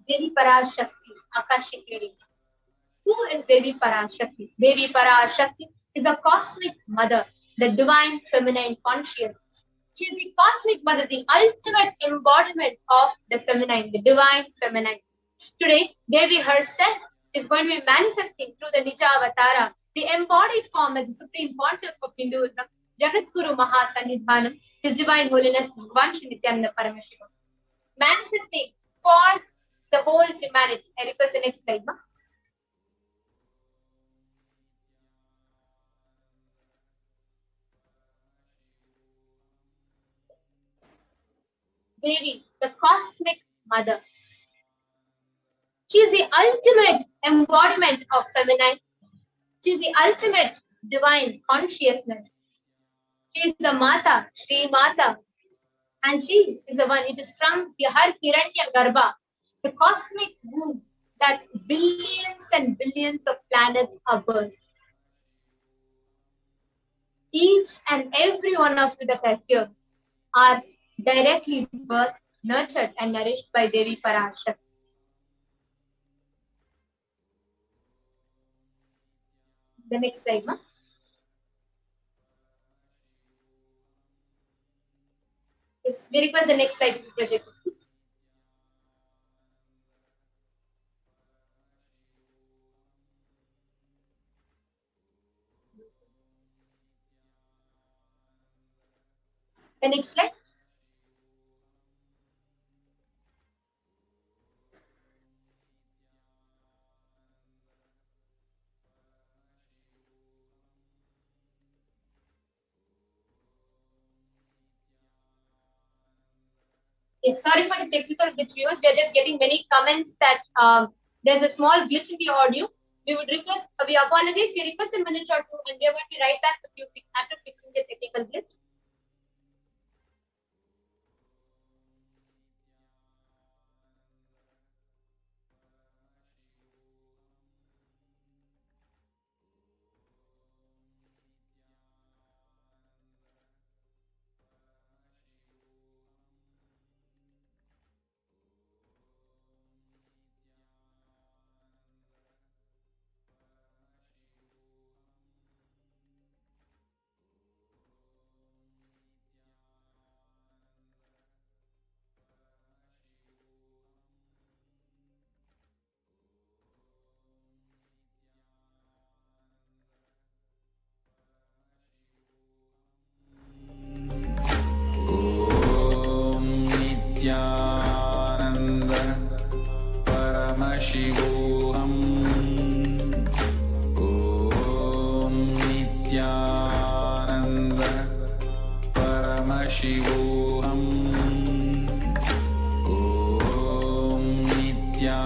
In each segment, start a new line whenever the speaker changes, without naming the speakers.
Devi Parashakti, Akashic readings. Who is Devi Parashakti? Devi Parashakti is a cosmic mother, the divine feminine consciousness. She is the cosmic mother, the ultimate embodiment of the feminine, the divine feminine. Today, Devi herself is going to be manifesting through the Nija Avatara, the embodied form as the Supreme Pontiff of Hinduism, Jagadguru Mahasanidhanam, His Divine Holiness Bhagavan Shri Nithyananda Paramashivam, manifesting for the whole humanity. I request the next slide, ma. Devi, the cosmic mother. She is the ultimate embodiment of feminine. She is the ultimate divine consciousness. She is the Mata, Shri Mata. And she is the one, it is from the Har Hiranya Garbha, the cosmic womb that billions and billions of planets are birthed. Each and every one of you that are here are directly birthed, nurtured and nourished by Devi Parashakti. The next slide, ma. Yes, we request the next slide to be projected. The next slide. Yes, sorry for the technical glitch, viewers. We are just getting many comments that there's a small glitch in the audio. We would request, we apologize, we request a minute or two and we are going to be right back with you after fixing the technical glitch.
Nithyananda Paramashivoham. Om Nithyananda Paramashivoham. Om Nithyananda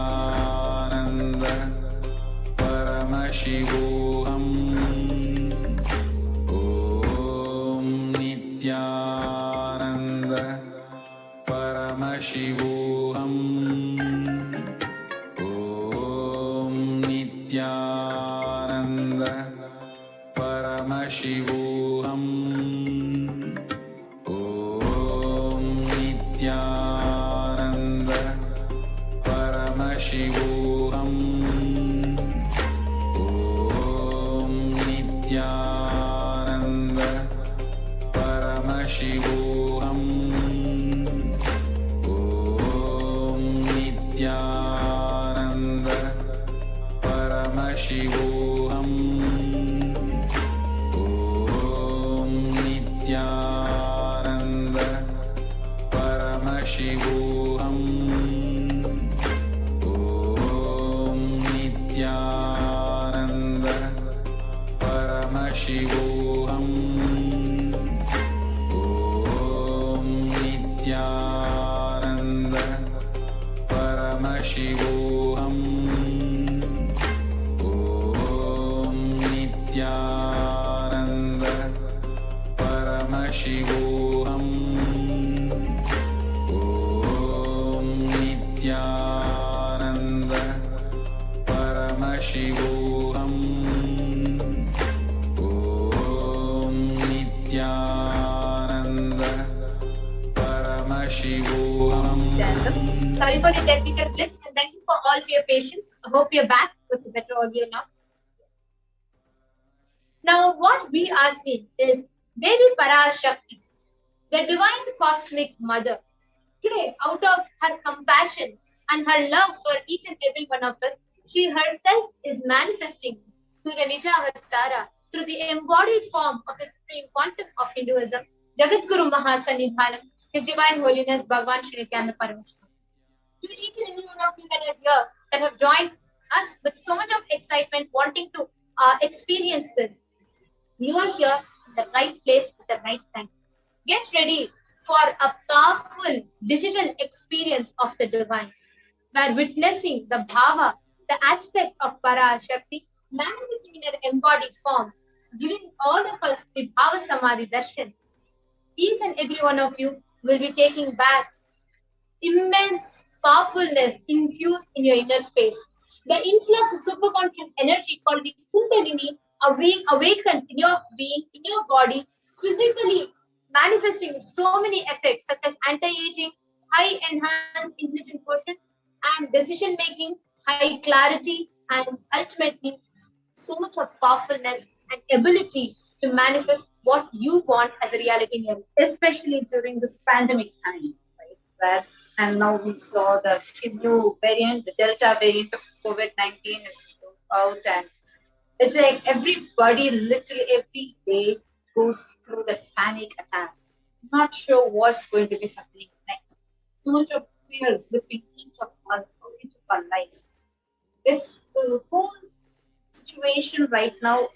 Paramashivoham. Om Nithyananda Paramashivoham. Om Nithyananda Paramashivoham. Om Nithyananda Paramashivoham. Om Nithyananda Paramashivoham. Om Nithyananda Paramashivoham. Om Nithyananda Paramashivoham. Om Nithyananda Paramashivoham. Om Nithyananda Paramashivoham. Om Nithyananda Paramashivoham. Om Nithyananda Paramashivoham. Om Nithyananda Paramashivoham.
Sorry for the technical glitch and thank you for all for your patience. I hope you're back with a better audio now. Now, what we are seeing is Devi Parashakti, the divine cosmic mother. Today, out of her compassion and her love for each and every one of us, she herself is manifesting through the Nija Avatara, through the embodied form of the Supreme Pontiff of Hinduism, Jagadguru Mahasanidhanam, His Divine Holiness Bhagavan Shri Nithyananda Paramashivam. To each and every one of you that are here, that have joined us with so much of excitement, wanting to experience this, you are here in the right place at the right time. Get ready for a powerful digital experience of the divine, where witnessing the bhava, the aspect of Parashakti, manifesting in an embodied form, giving all of us the bhava samadhi darshan. Each and every one of you will be taking back immense powerfulness infused in your inner space. The influx of superconscious energy called the Kundalini are being awakened in your being, in your body, physically manifesting so many effects such as anti-aging, high enhanced intelligent quotient, and decision making, high clarity, and ultimately so much of powerfulness and ability to manifest what you want as a reality in your life.
Especially during this pandemic time, right? And now we saw the new variant, the Delta variant of COVID-19 is out, and it's like everybody literally every day goes through the panic attack. Not sure what's going to be happening next. So much of fear gripping each of our lives. It's the whole situation right now,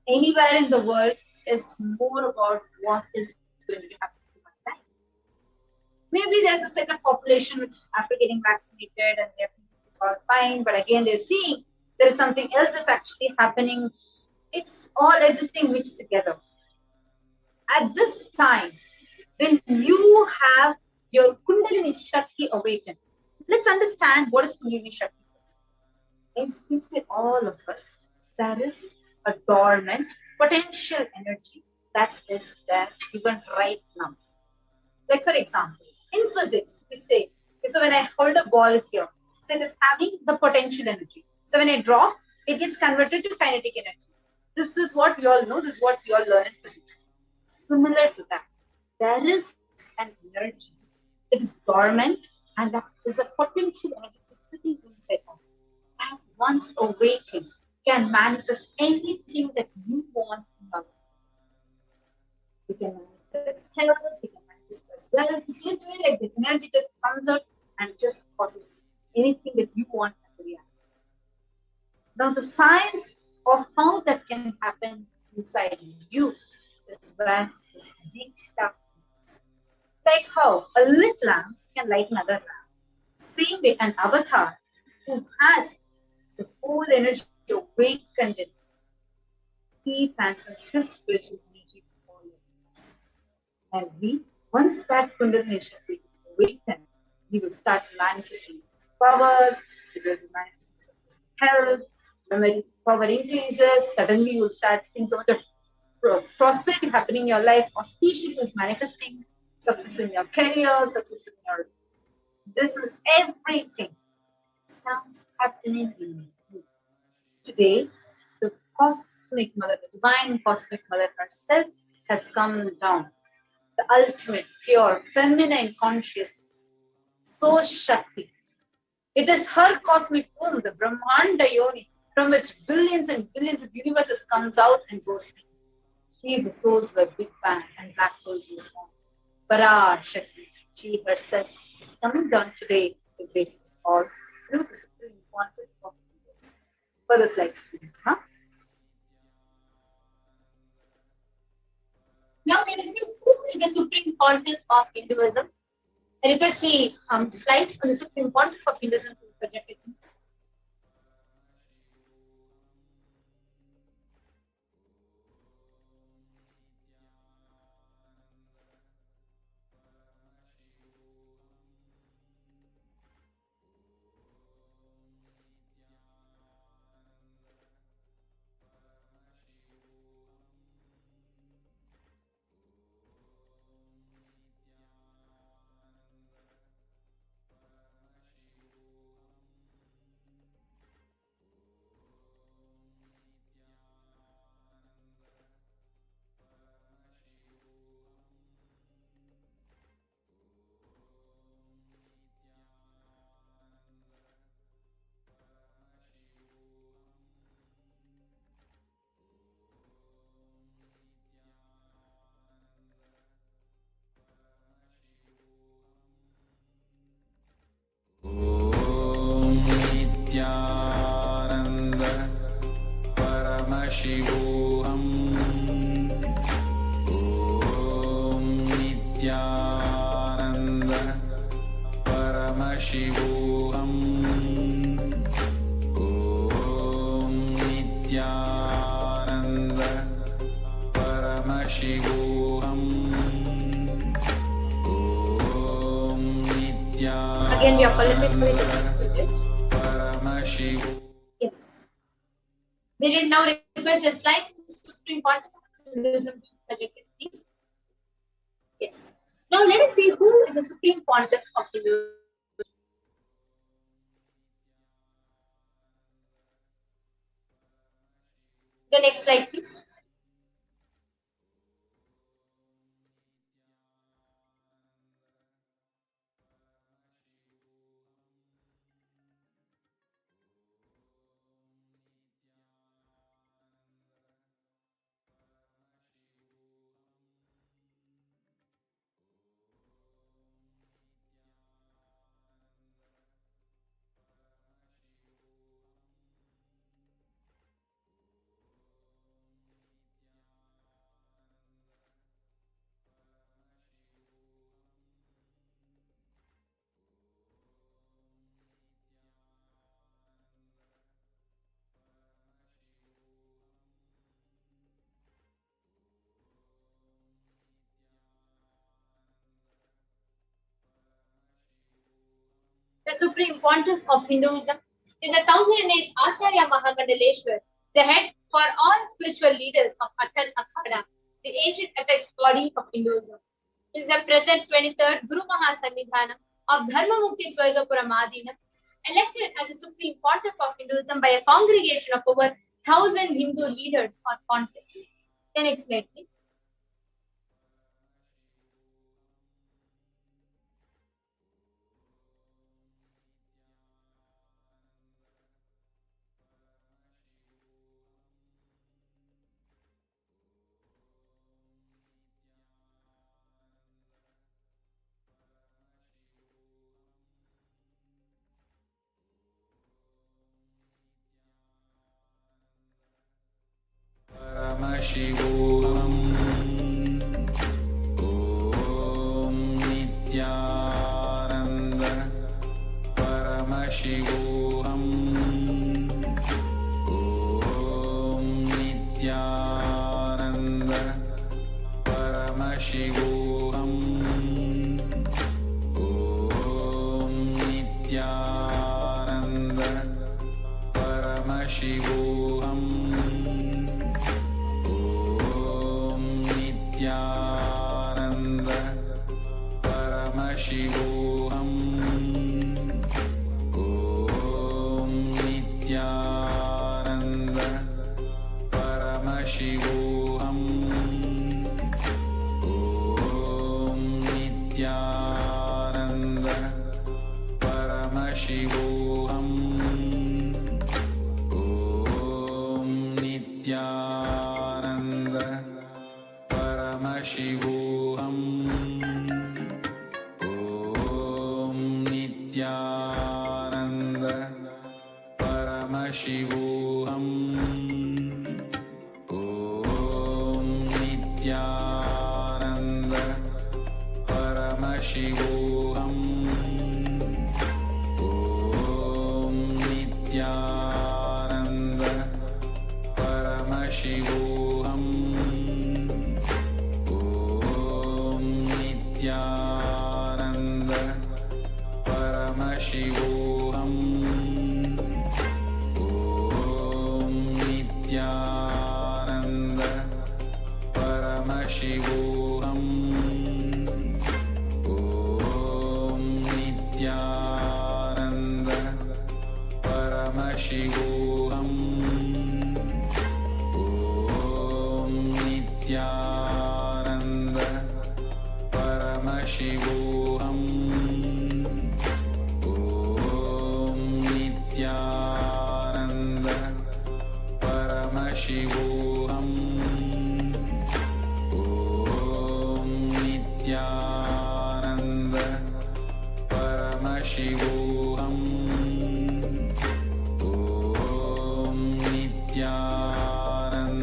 anywhere in the world, is more about what is going to be happening to my life. Maybe there's a set of population which after getting vaccinated and it's all fine, but again they're seeing there is something else that's actually happening. It's all everything mixed together. At this time, when you have your Kundalini Shakti awakened, let's understand what is Kundalini Shakti. Inside all of us, there is a dormant potential energy that is there even right now. Like for example, in physics, we say, okay, so when I hold a ball here, so it is having the potential energy. So when I drop, it gets converted to kinetic energy. This is what we all know, this is what we all learn in physics. Similar to that, there is an energy that is dormant and that is a potential energy just sitting inside us. That once awakened can manifest anything that you want in your life. You can manifest health, you can manifest as well. It's literally like the energy just comes out and just causes anything that you want as a reality. Now the science of how that can happen inside you is where this Diksha comes. Like how a lit lamp can light another lamp. Same way an avatar who has the whole energy awakened in, he transfers his spiritual energy to all of us. And we, once that Kundalini Shakti is awakened, we will start manifesting his powers, we will be manifesting his health, when power increases, suddenly you will start seeing so much of prosperity happening in your life, auspiciousness manifesting, success in your career, success in your business, everything sounds happening in you. Today, the cosmic mother, the divine cosmic mother herself has come down. The ultimate, pure, feminine consciousness, so Shakti. It is her cosmic womb, the Brahmanda Yoni, from which billions and billions of universes comes out and goes in. She is the source where Big Bang and Black Hole is formed. Parashakti, she herself is coming down today to grace us all through the Supreme Quantum of the universe. Further slides, please.
Now let us see who is the Supreme Pontiff of Hinduism. And you can see slides on the Supreme Pontiff of Hinduism projected.
Paramashivoham. Om Nithyananda Paramashivoham. Om Nithyananda Paramashivoham. Om Nithyananda
Again, we apologize for the
Paramashivoham.
Yes. We will now request the slides to the Supreme Pontiff of Hinduism to be projected, please. Yes. Now let us see who is the Supreme Pontiff of Hinduism. The next slide, please. The Supreme Pontiff of Hinduism is the 1008th Acharya Mahamandaleshwar, the head for all spiritual leaders of Atal Akhada, the ancient apex body of Hinduism. He is the present 23rd Guru Mahasannidhanam of Dharmamukti Swargapura Madinam, elected as the Supreme Pontiff of Hinduism by a congregation of over 1,000 Hindu leaders or pontiffs. The next slide, please.
Paramashivoham. Om Nithyananda Paramashivoham. Om Nithyananda Paramashivoham. Om Nithyananda Paramashivoham. Nithyananda Paramashivoham. Om Nithyananda Paramashivoham. Om Nithyananda Paramashivoham. Om Nithyananda Paramashivoham. Om Nithyananda Paramashivoham. Om Nithyananda Paramashivoham. Om Nithyananda Paramashivoham. Om Nithyananda Paramashivoham. Om Nithyananda Paramashivoham. Om Nithyananda Paramashivoham. Om Nithyananda Paramashivoham. Om Nithyananda Paramashivoham. Om Nithyananda Paramashivoham. Om Nithyananda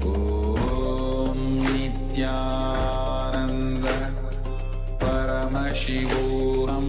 Om Nithyananda Paramashivoham.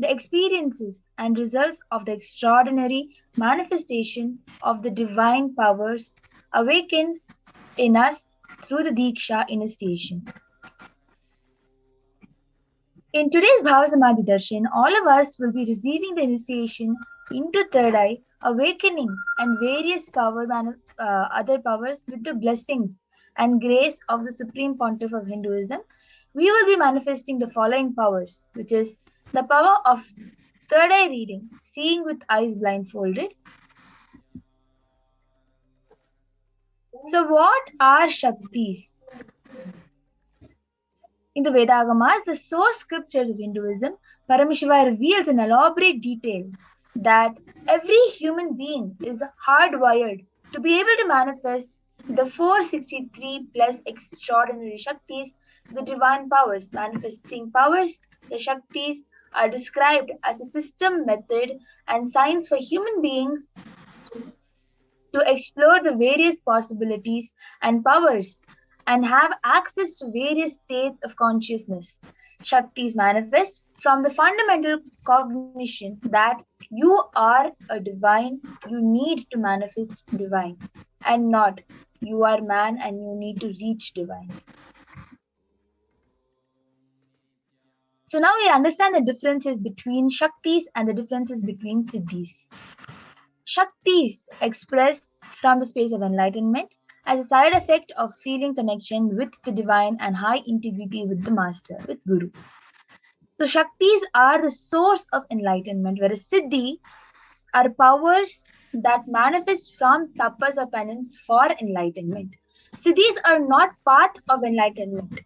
the experiences and results of the extraordinary manifestation of the divine powers awakened in us through the Diksha initiation. In today's Bhavasamadhi Darshan, all of us will be receiving the initiation into third eye, awakening, and various other powers with the blessings and grace of the Supreme Pontiff of Hinduism. We will be manifesting the following powers, which is the power of third eye reading, seeing with eyes blindfolded. So, what are Shaktis? In the Vedagamas, the source scriptures of Hinduism, Paramashiva reveals in elaborate detail that every human being is hardwired to be able to manifest the 463 plus extraordinary Shaktis, the divine powers. Manifesting powers, the Shaktis, are described as a system, method, and science for human beings to explore the various possibilities and powers and have access to various states of consciousness. Shaktis manifest from the fundamental cognition that you are a divine, you need to manifest divine, and not you are man and you need to reach divine. So now we understand the differences between Shaktis and the differences between Siddhis. Shaktis express from the space of enlightenment as a side effect of feeling connection with the divine and high integrity with the master, with Guru. So Shaktis are the source of enlightenment, whereas Siddhis are powers that manifest from tapas or penance for enlightenment. Siddhis are not path of enlightenment.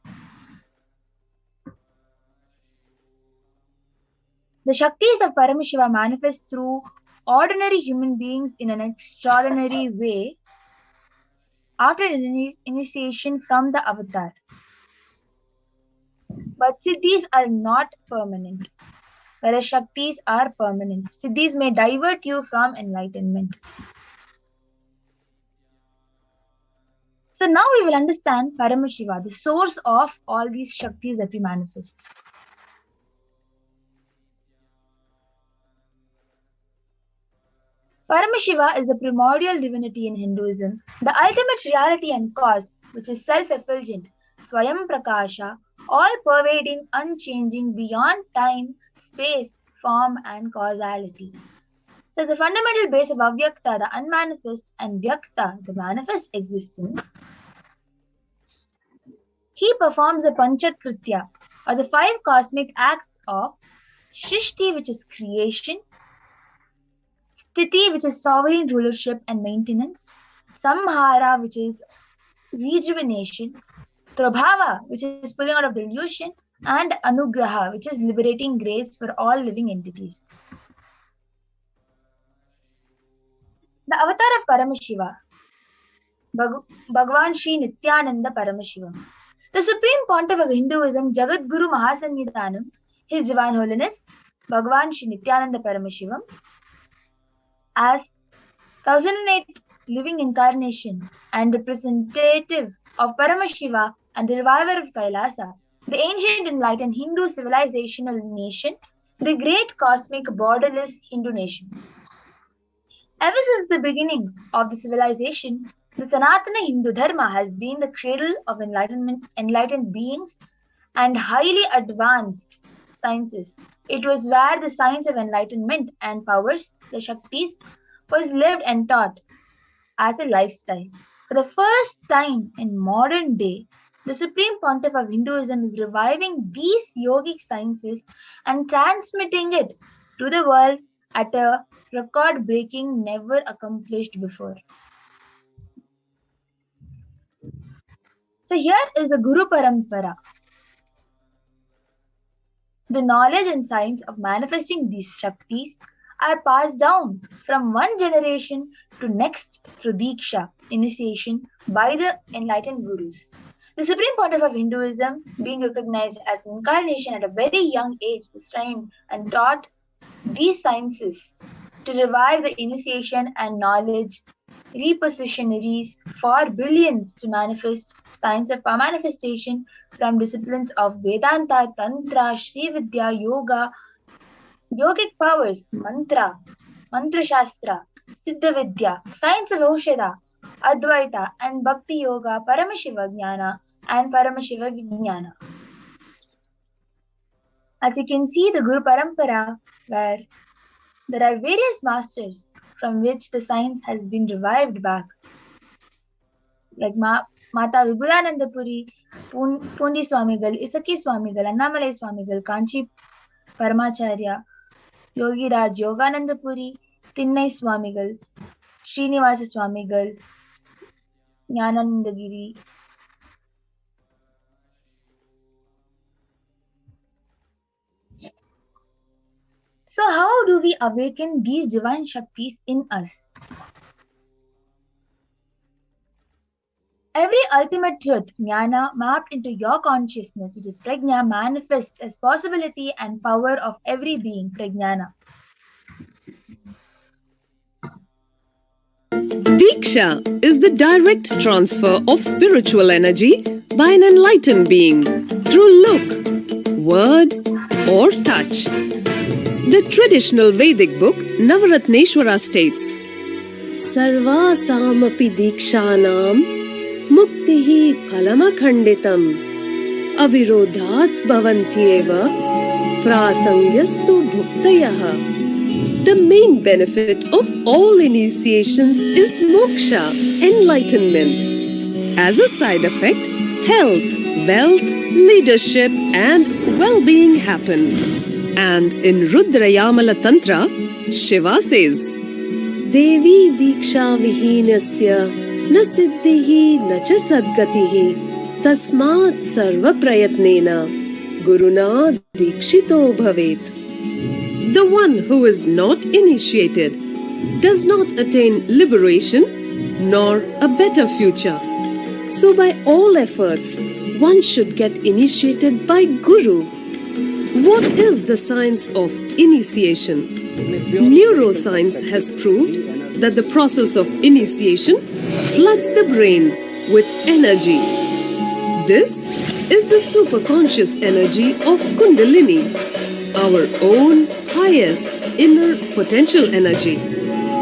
The Shaktis of Paramashiva manifest through ordinary human beings in an extraordinary way after initiation from the avatar. But Siddhis are not permanent, whereas Shaktis are permanent. Siddhis may divert you from enlightenment. So now we will understand Paramashiva, the source of all these Shaktis that we manifest. Paramashiva is the primordial divinity in Hinduism, the ultimate reality and cause, which is self-effulgent, Swayam Prakasha, all-pervading, unchanging, beyond time, space, form, and causality. So as the fundamental base of Avyakta, the unmanifest, and Vyakta, the manifest existence, he performs the Panchakritya, or the 5 cosmic acts of Shrishti, which is creation, Sthiti, which is sovereign rulership and maintenance, Samhara, which is rejuvenation, Prabhava, which is pulling out of delusion, and Anugraha, which is liberating grace for all living entities. The avatar of Paramashiva, Bhagavan Sri Nithyananda Paramashivam. The Supreme Pontiff of Hinduism, Jagat Guru Mahasannidhanam, His Divine Holiness, Bhagavan Sri Nithyananda Paramashivam, as 1008th living incarnation and representative of Paramashiva and the reviver of Kailasa, the ancient enlightened Hindu civilizational nation, the great cosmic borderless Hindu nation. Ever since the beginning of the civilization, the Sanatana Hindu Dharma has been the cradle of enlightened beings and highly advanced sciences. It was where the science of enlightenment and powers, the Shaktis, was lived and taught as a lifestyle. For the first time in modern day, the Supreme Pontiff of Hinduism is reviving these yogic sciences and transmitting it to the world at a record-breaking, never accomplished before. So here is the Guru Parampara. The knowledge and science of manifesting these Shaktis are passed down from one generation to next through Diksha, initiation, by the enlightened Gurus. The Supreme Pontiff of Hinduism, being recognized as an incarnation at a very young age, was trained and taught these sciences to revive the initiation and knowledge repositionaries for billions to manifest science of manifestation from disciplines of Vedanta, Tantra, Sri Vidya, Yoga, yogic powers, mantra, mantra shastra, siddha vidya, science of Oshada, Advaita, and Bhakti Yoga, Paramashiva Jnana, and Paramashiva Vijnana. As you can see, the Guru Parampara, where there are various masters from which the science has been revived back, like Mata Vibhulanandapuri, Pundi Swamigal, Isaki Swamigal, Annamalai Swamigal, Kanchi Paramacharya, Yogi Raj Yoganandapuri, Tinnai Swamigal, Srinivasa Swamigal, Jnanandagiri. So how do we awaken these divine Shaktis in us? Every ultimate truth, jnana, mapped into your consciousness, which is prajna, manifests as possibility and power of every being, prajnana.
Diksha is the direct transfer of spiritual energy by an enlightened being through look, word, or touch. The traditional Vedic book Navaratneshwara states, Sarva samapi dikshanam muktihi phalamakhanditam avirodhat bhavantyeva prasangyastu bhuktayah. The main benefit of all initiations is moksha, enlightenment. As a side effect, health, wealth, leadership, and well-being happen. And in Rudrayamala Tantra, Shiva says, Devi diksha vihinasya na siddhihi na cha sadgatihi tasmat sarva prayatnena guruna dikshito bhavet. The one who is not initiated does not attain liberation nor a better future. So by all efforts, one should get initiated by Guru. What is the science of initiation? Neuroscience has proved that the process of initiation floods the brain with energy. This is the superconscious energy of Kundalini, our own highest inner potential energy.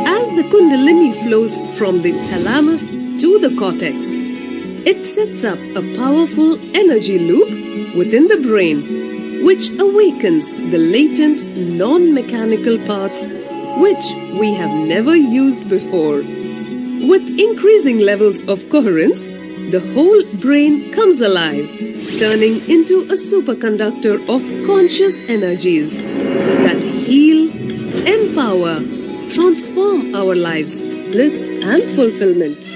As the Kundalini flows from the thalamus to the cortex, it sets up a powerful energy loop within the brain, which awakens the latent non-mechanical parts which we have never used before. With increasing levels of coherence, the whole brain comes alive, turning into a superconductor of conscious energies that heal, empower, transform our lives, bliss and fulfillment.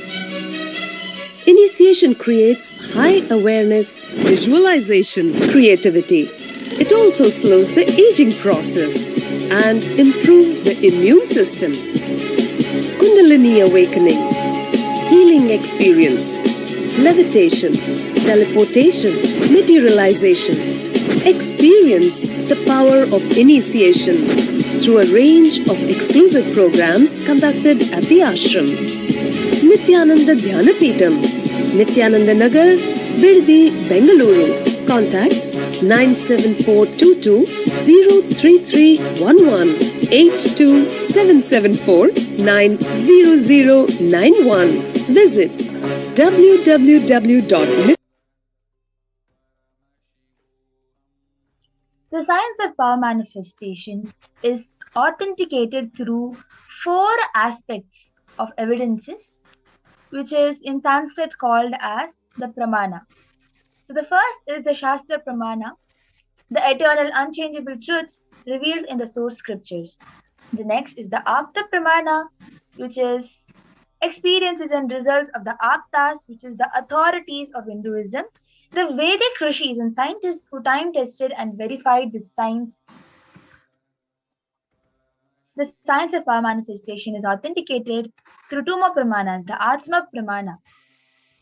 Initiation creates high awareness, visualization, creativity. It also slows the aging process and improves the immune system. Kundalini awakening, healing experience, levitation, teleportation, materialization. Experience the power of initiation through a range of exclusive programs conducted at the ashram. Nithyananda Dhyanapitham, Nithyananda Nagar, Birdi, Bengaluru. Contact 97422-03311 82774 90091. Visit www.
The science of power manifestation is authenticated through 4 aspects of evidences, which is in Sanskrit called as the pramana. So the first is the Shastra Pramana, the eternal unchangeable truths revealed in the source scriptures. The next is the Apta Pramana, which is experiences and results of the Aptas, which is the authorities of Hinduism, the Vedic rishis and scientists who time tested and verified the science. The science of power manifestation is authenticated through 2 more Pramanas, the Atma Pramana,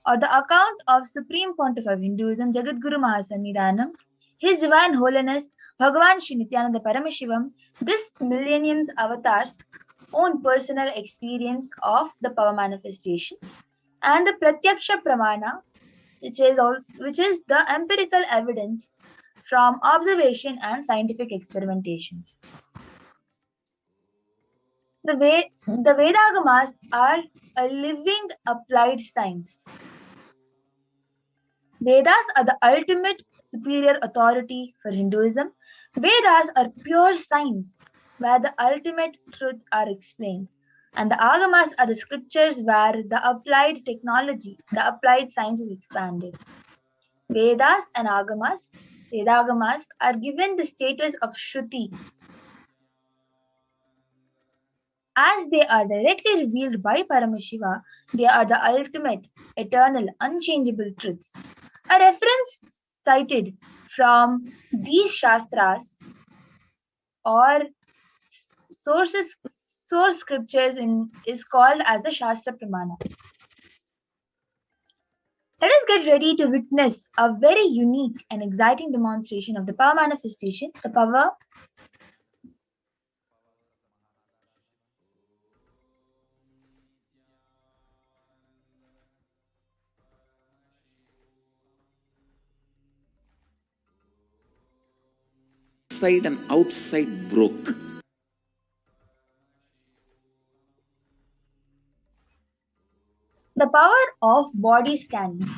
or the account of Supreme Pontiff of Hinduism, Jagadguru Mahasannidhanam, His Divine Holiness, Bhagavan Shri Nithyananda Paramashivam, this millennium's avatar's own personal experience of the power manifestation, and the Pratyaksha Pramana, which is the empirical evidence from observation and scientific experimentations. The Vedagamas are a living applied science. Vedas are the ultimate superior authority for Hinduism. Vedas are pure science, where the ultimate truths are explained. And the Agamas are the scriptures where the applied technology, the applied science is expanded. Vedas and Vedagamas are given the status of Shruti, as they are directly revealed by Paramashiva. They are the ultimate, eternal, unchangeable truths. A reference cited from these Shastras or source scriptures is called as the Shastra Pramana. Let us get ready to witness a very unique and exciting demonstration of the power manifestation, the power
inside and outside broke.
the power of body scanning.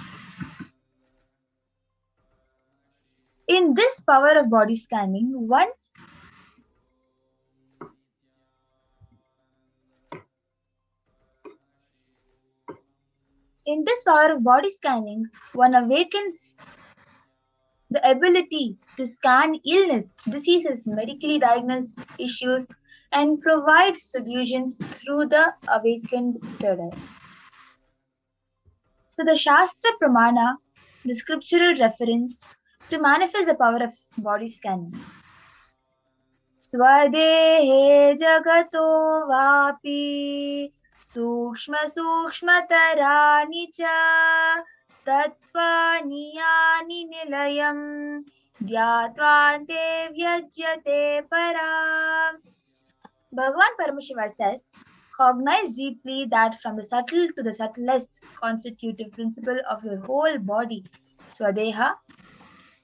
In this power of body scanning, one awakens the ability to scan illness, diseases, medically diagnosed issues, and provide solutions through the awakened third eye. So the Shastra Pramana, the scriptural reference to manifest the power of body scanning. Swadehe jagato vapi sukshmatarani cha tattvani yani nilayam dhyatvante vyajyate param. Bhagavan Paramashiva says, cognize deeply that from the subtle to the subtlest constitutive principle of your whole body, Swadeha,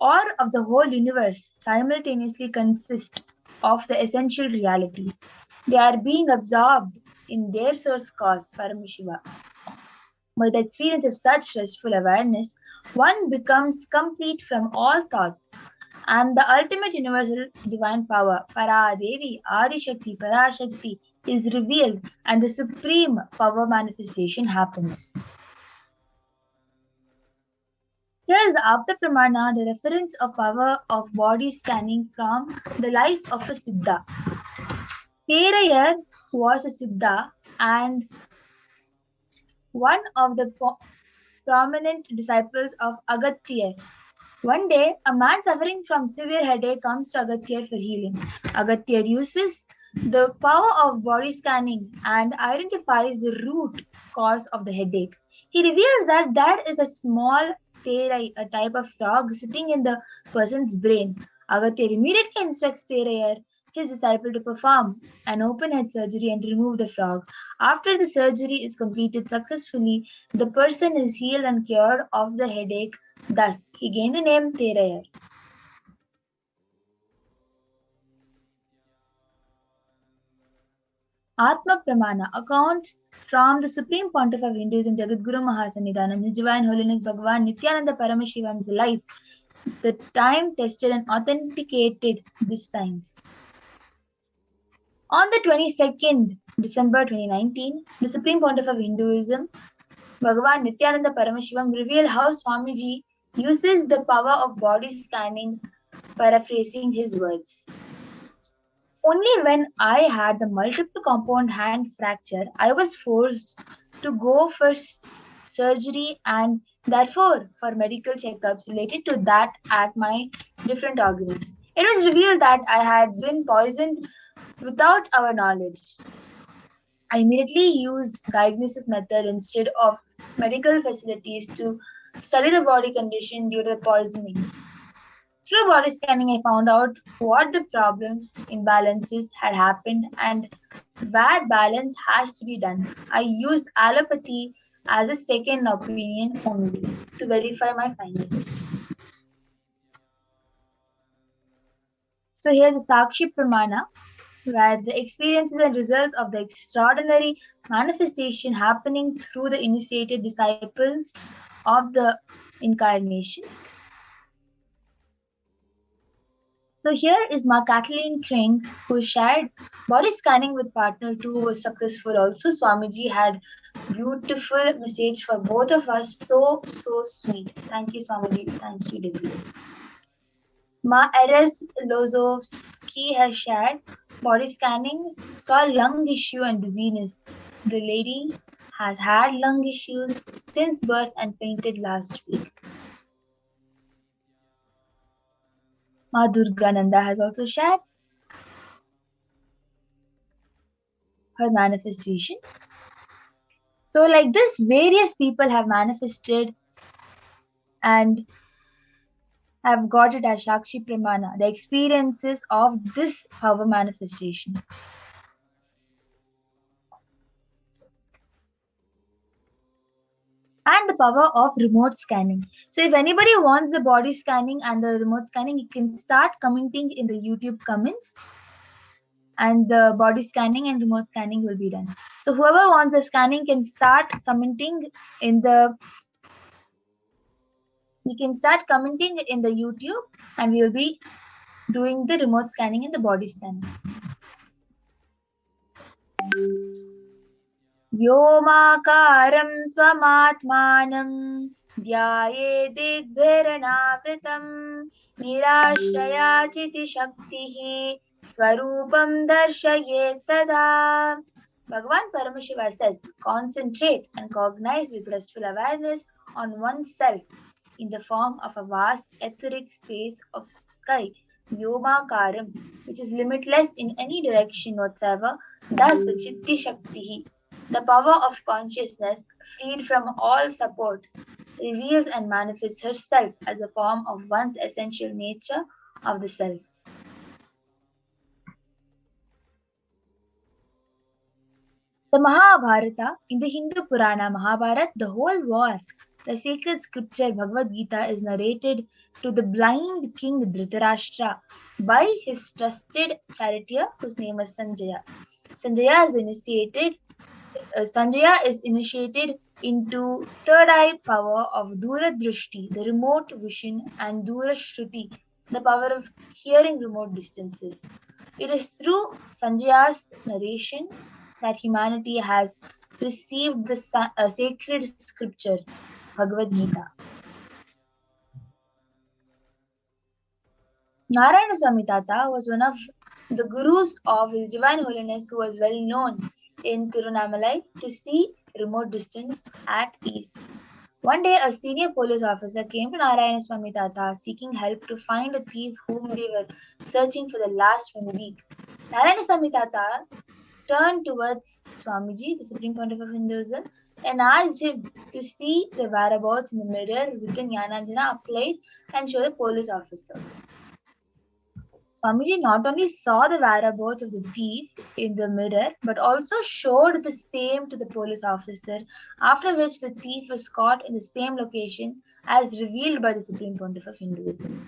or of the whole universe, simultaneously consist of the essential reality. They are being absorbed in their source cause, Paramashiva. By the experience of such restful awareness, one becomes complete from all thoughts, and the ultimate universal divine power, Paradevi, Adishakti, Parashakti, is revealed, and the supreme power manifestation happens. Here is the Apta Pramana, the reference of power of body scanning from the life of a Siddha. Terayar was a Siddha and one of the prominent disciples of Agatyar. One day, a man suffering from severe headache comes to Agatyar for healing. Agatyar uses the power of body scanning and identifies the root cause of the headache. He reveals that there is a small Terai, a type of frog, sitting in the person's brain. Agatyar immediately instructs Terayar, his disciple, to perform an open head surgery and remove the frog. After the surgery is completed successfully, the person is healed and cured of the headache. Thus, he gained the name Terayar. Atma Pramana accounts from the Supreme Pontiff of Hinduism, Jagadguru Mahasannidhanam, His Divine Holiness Bhagavan Nithyananda Paramashivam's life, the time tested and authenticated this science. On the 22nd December 2019, the Supreme Pontiff of Hinduism, Bhagavan Nithyananda Paramashivam, revealed how Swamiji uses the power of body scanning, paraphrasing his words. Only when I had the multiple compound hand fracture, I was forced to go for surgery and therefore for medical checkups related to that at my different organs. It was revealed that I had been poisoned without our knowledge. I immediately used diagnosis method instead of medical facilities to study the body condition due to the poisoning. Through body scanning, I found out what the problems, imbalances had happened and where balance has to be done. I used allopathy as a second opinion only to verify my findings. So here's a Sakshi Pramana. where the experiences and results of the extraordinary manifestation happening through the initiated disciples of the incarnation. So here is Ma Kathleen Tring, who shared body scanning with partner 2 was successful. Also, Swamiji had beautiful message for both of us. So sweet. Thank you, Swamiji. Thank you, Devi. Ma Erez Lozovsky has shared body scanning, saw lung issue and dizziness. The lady has had lung issues since birth and fainted last week. Ma Durgananda has also shared her manifestation. So like this, various people have manifested and have got it as Shakshi Pramana, the experiences of this power manifestation. And the power of remote scanning. So if anybody wants the body scanning and the remote scanning, you can start commenting in the YouTube comments, and the body scanning and remote scanning will be done. So whoever wants the scanning can start commenting in the YouTube, and we will be doing the remote scanning and the body scanning. व्योमाकारं स्वमात्मानं ध्यायेदिग्भिरनावृतं निराश्रयाचितिशक्तिः स्वरूपं दर्शयेत् तदा. Bhagavan Paramashiva says, concentrate and cognize with restful awareness on oneself in the form of a vast etheric space of sky, Vyomakaram, which is limitless in any direction whatsoever, thus the Chitti Shakti, the power of consciousness freed from all support, reveals and manifests herself as a form of one's essential nature of the self. The Mahabharata, in the Hindu Purana Mahabharata, the whole war, the sacred scripture Bhagavad Gita is narrated to the blind king Dhritarashtra by his trusted charioteer whose name is Sanjaya. Sanjaya is initiated into third eye power of Duradrishti, the remote vision, and Durashruti, the power of hearing remote distances. It is through Sanjaya's narration that humanity has received the sacred scripture, Bhagavad Gita. Narayana Swami Tata was one of the gurus of His Divine Holiness, who was well known in Tirunamalai to see remote distance at ease. One day, a senior police officer came to Narayana Swami Tata seeking help to find a thief whom they were searching for the last 1 week. Narayana Swami Tata turned towards Swamiji, the Supreme Pontiff of Hinduism, and asked him to see the whereabouts in the mirror with the Jnananjana applied and show the police officer. Swamiji not only saw the whereabouts of the thief in the mirror, but also showed the same to the police officer, after which the thief was caught in the same location as revealed by the Supreme Pontiff of Hinduism.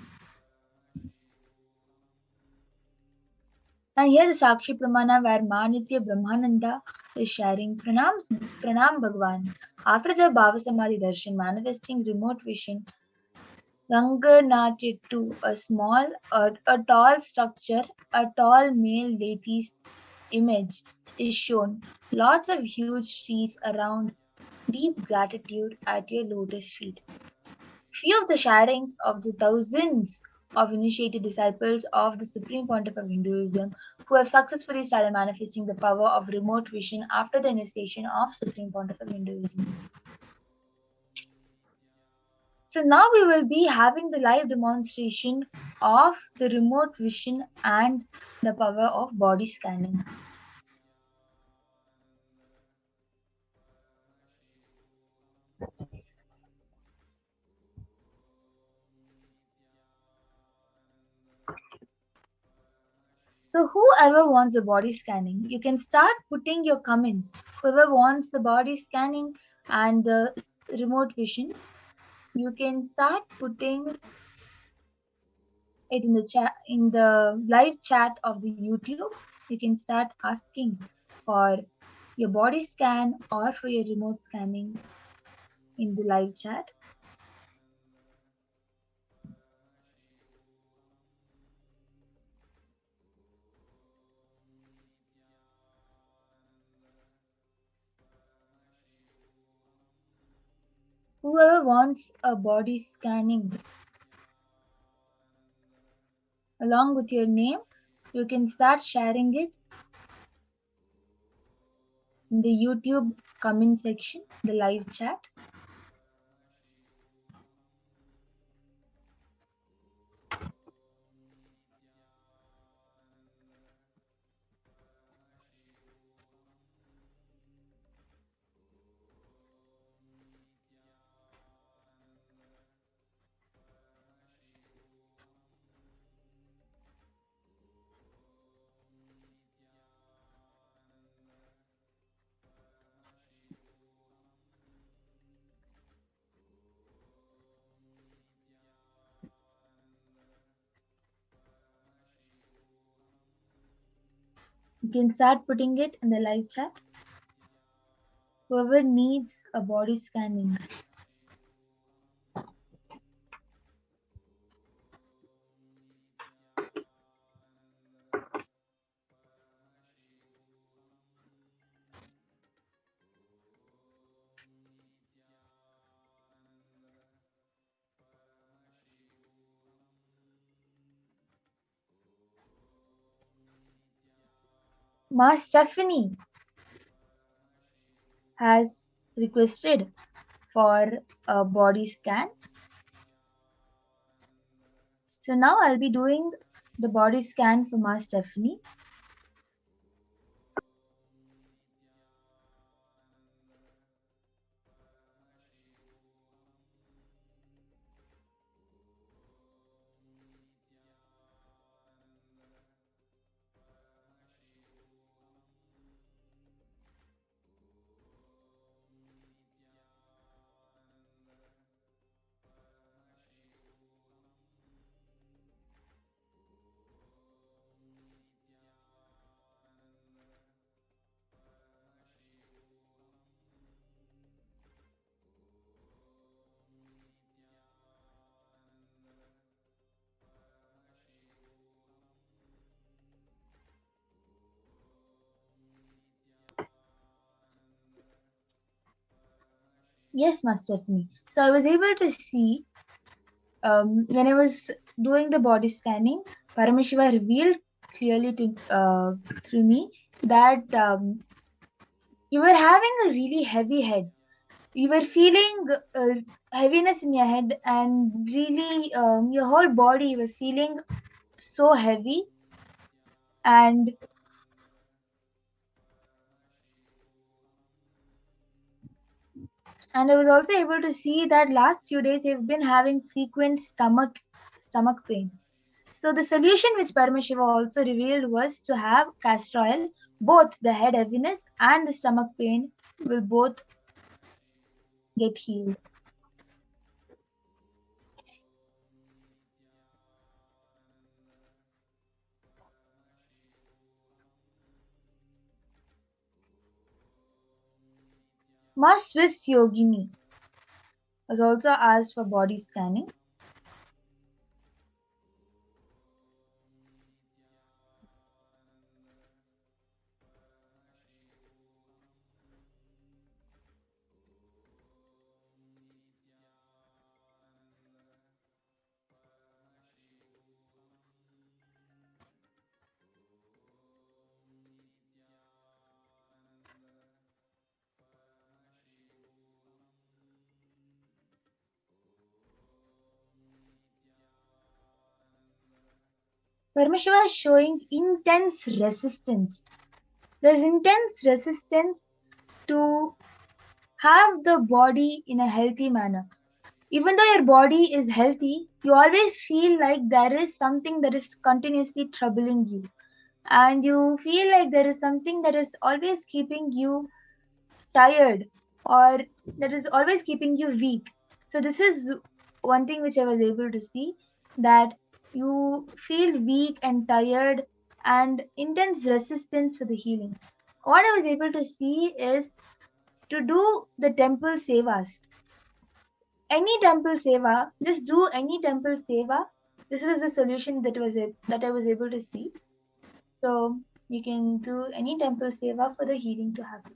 And here the Sakshi Pramana, where Manitya Brahmananda is sharing Pranam Bhagwan. After the Bhava Samadhi Darshan manifesting remote vision, Ranganatya 2, a tall structure, a tall male deity's image is shown. Lots of huge trees around, deep gratitude at your lotus feet. Few of the sharings of the thousands of initiated disciples of the Supreme Pontiff of Hinduism who have successfully started manifesting the power of remote vision after the initiation of Supreme Pontiff of Hinduism. So now we will be having the live demonstration of the remote vision and the power of body scanning. So whoever wants the body scanning, you can start putting your comments. Whoever wants the body scanning and the remote vision, you can start putting it in the chat, in the live chat of the YouTube. You you can start asking for your body scan or for your remote scanning in the live chat. Whoever wants a body scanning along with your name, you can start sharing it in the YouTube comment section, the live chat. You can start putting it in the live chat. Whoever needs a body scanning. Ma Stephanie has requested for a body scan. So now I'll be doing the body scan for Ma Stephanie. Yes, Ma Stephanie. So I was able to see when I was doing the body scanning, Paramashiva revealed clearly through me that you were having a really heavy head. You were feeling heaviness in your head, and really your whole body, you were feeling so heavy. And I was also able to see that last few days you've been having frequent stomach pain. So the solution which Paramashiva also revealed was to have castor oil. Both the head heaviness and the stomach pain will both get healed. Ma Swiss Yogini was also asked for body scanning. Paramashiva is showing intense resistance. There's intense resistance to have the body in a healthy manner. Even though your body is healthy, you always feel like there is something that is continuously troubling you. And you feel like there is something that is always keeping you tired, or that is always keeping you weak. So this is one thing which I was able to see, that you feel weak and tired and intense resistance for the healing. What I was able to see is to do the temple sevas. Any temple seva, just do any temple seva. This was the solution that I was able to see. So you can do any temple seva for the healing to happen.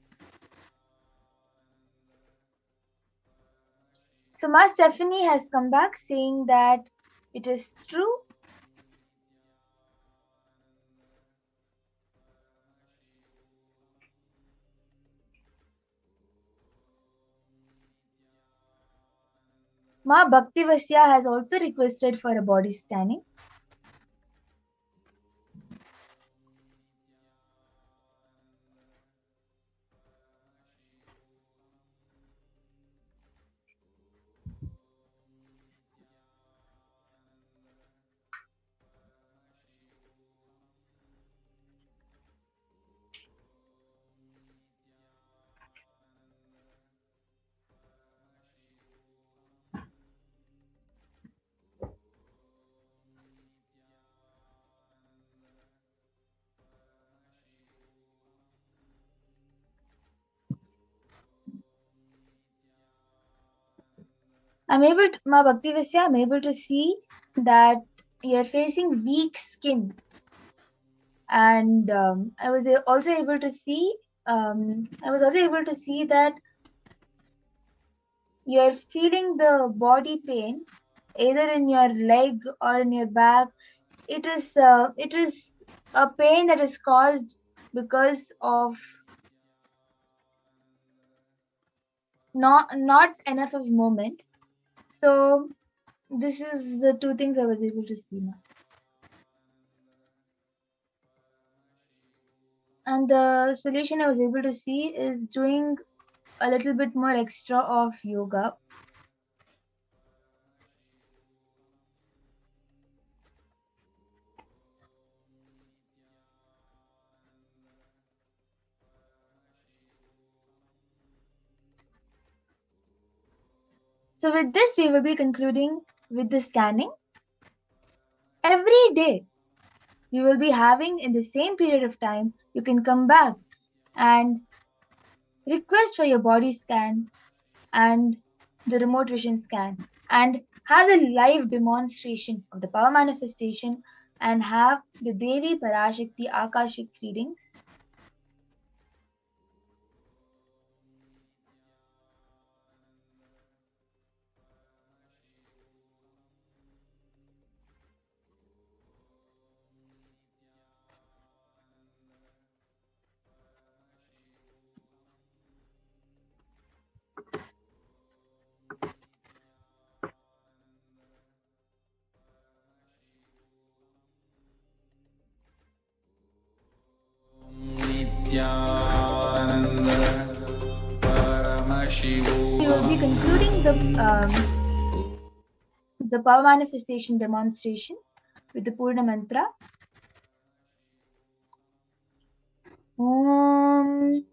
So Ma Stephanie has come back saying that it is true. Ma Bhaktivasya has also requested for a body scanning. Ma Bhaktivasya, I'm able to see that you're facing weak skin. And I was also able to see that you're feeling the body pain either in your leg or in your back. It is a pain that is caused because of not enough of movement. So this is the two things I was able to see now. And the solution I was able to see is doing a little bit more extra of yoga. So with this, we will be concluding with the scanning. Every day, we will be having in the same period of time, you can come back and request for your body scan and the remote vision scan and have the live demonstration of the power manifestation and have the Devi Parashakti Akashic readings.
Nithyananda Paramashivoham.
We will be concluding the power manifestation demonstrations with the Purna mantra. Om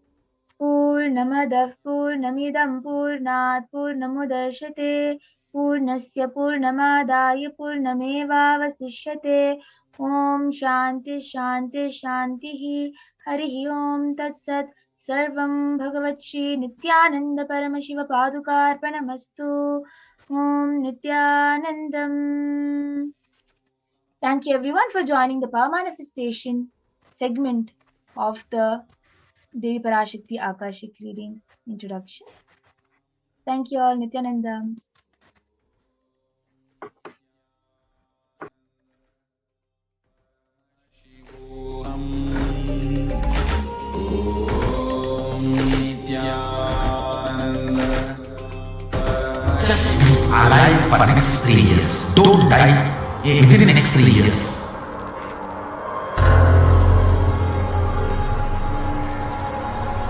Purnamadah Purnamidam Purnat Purnamudachyate Purnasya Purnamadaya Purnamevavasishyate. Om Shanti Shanti Shantihi Harihi Om Tat Sat. Sarvam Bhagavat Shri Nithyananda Paramashiva Padukarpanamastu. Om Nithyanandam. Thank you everyone for joining the power manifestation segment of the Devi Parashakti Akashic reading introduction. Thank you all. Nithyanandam.
Just be alive for the next 3 years. Don't die within the next 3 years.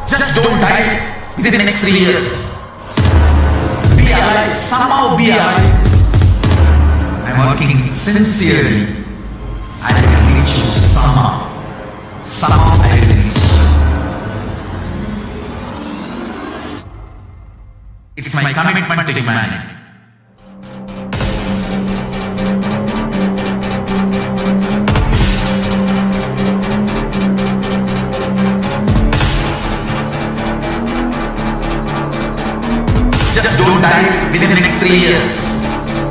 Just don't die within the next 3 years. Be alive, somehow be alive. I'm working sincerely. I will reach you somehow. Somehow I will reach. It's my commitment to humanity. within the next 3 years.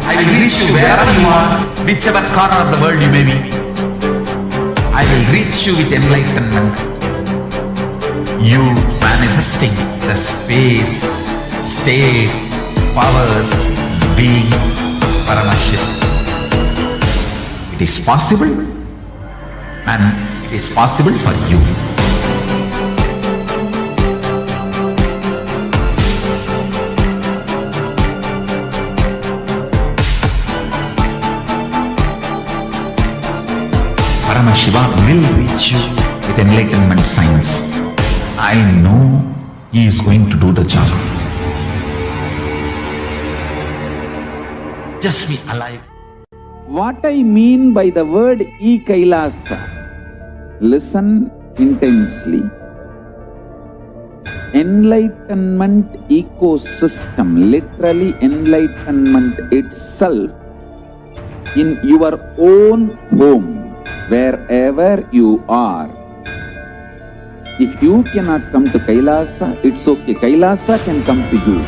I will reach you wherever you are, whichever corner of the world you may be. I will reach you with enlightenment. You manifesting the space, state, powers, being Paramashivoham. It is possible, and it is possible for you. Paramashiva will reach you with enlightenment science. I know he is going to do the job. Just be alive.
What I mean by the word Kailasa, listen intensely. Enlightenment ecosystem, literally enlightenment itself, in your own home, wherever you are. If you cannot come to Kailasa, it's okay. Kailasa can come to you.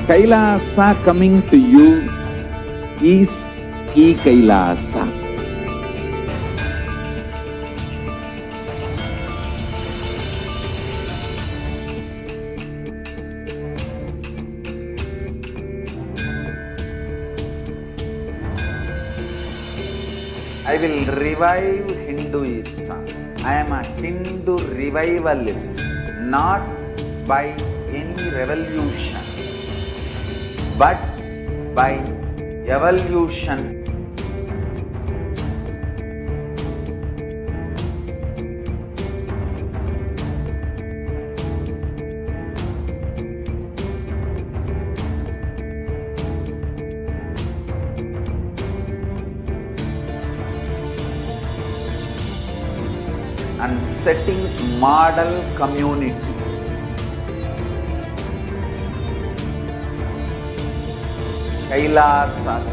Kailasa coming to you is Kailasa. I will revive Hinduism. I am a Hindu revivalist, not by any revolution, but by evolution. And setting model community. Kailasas,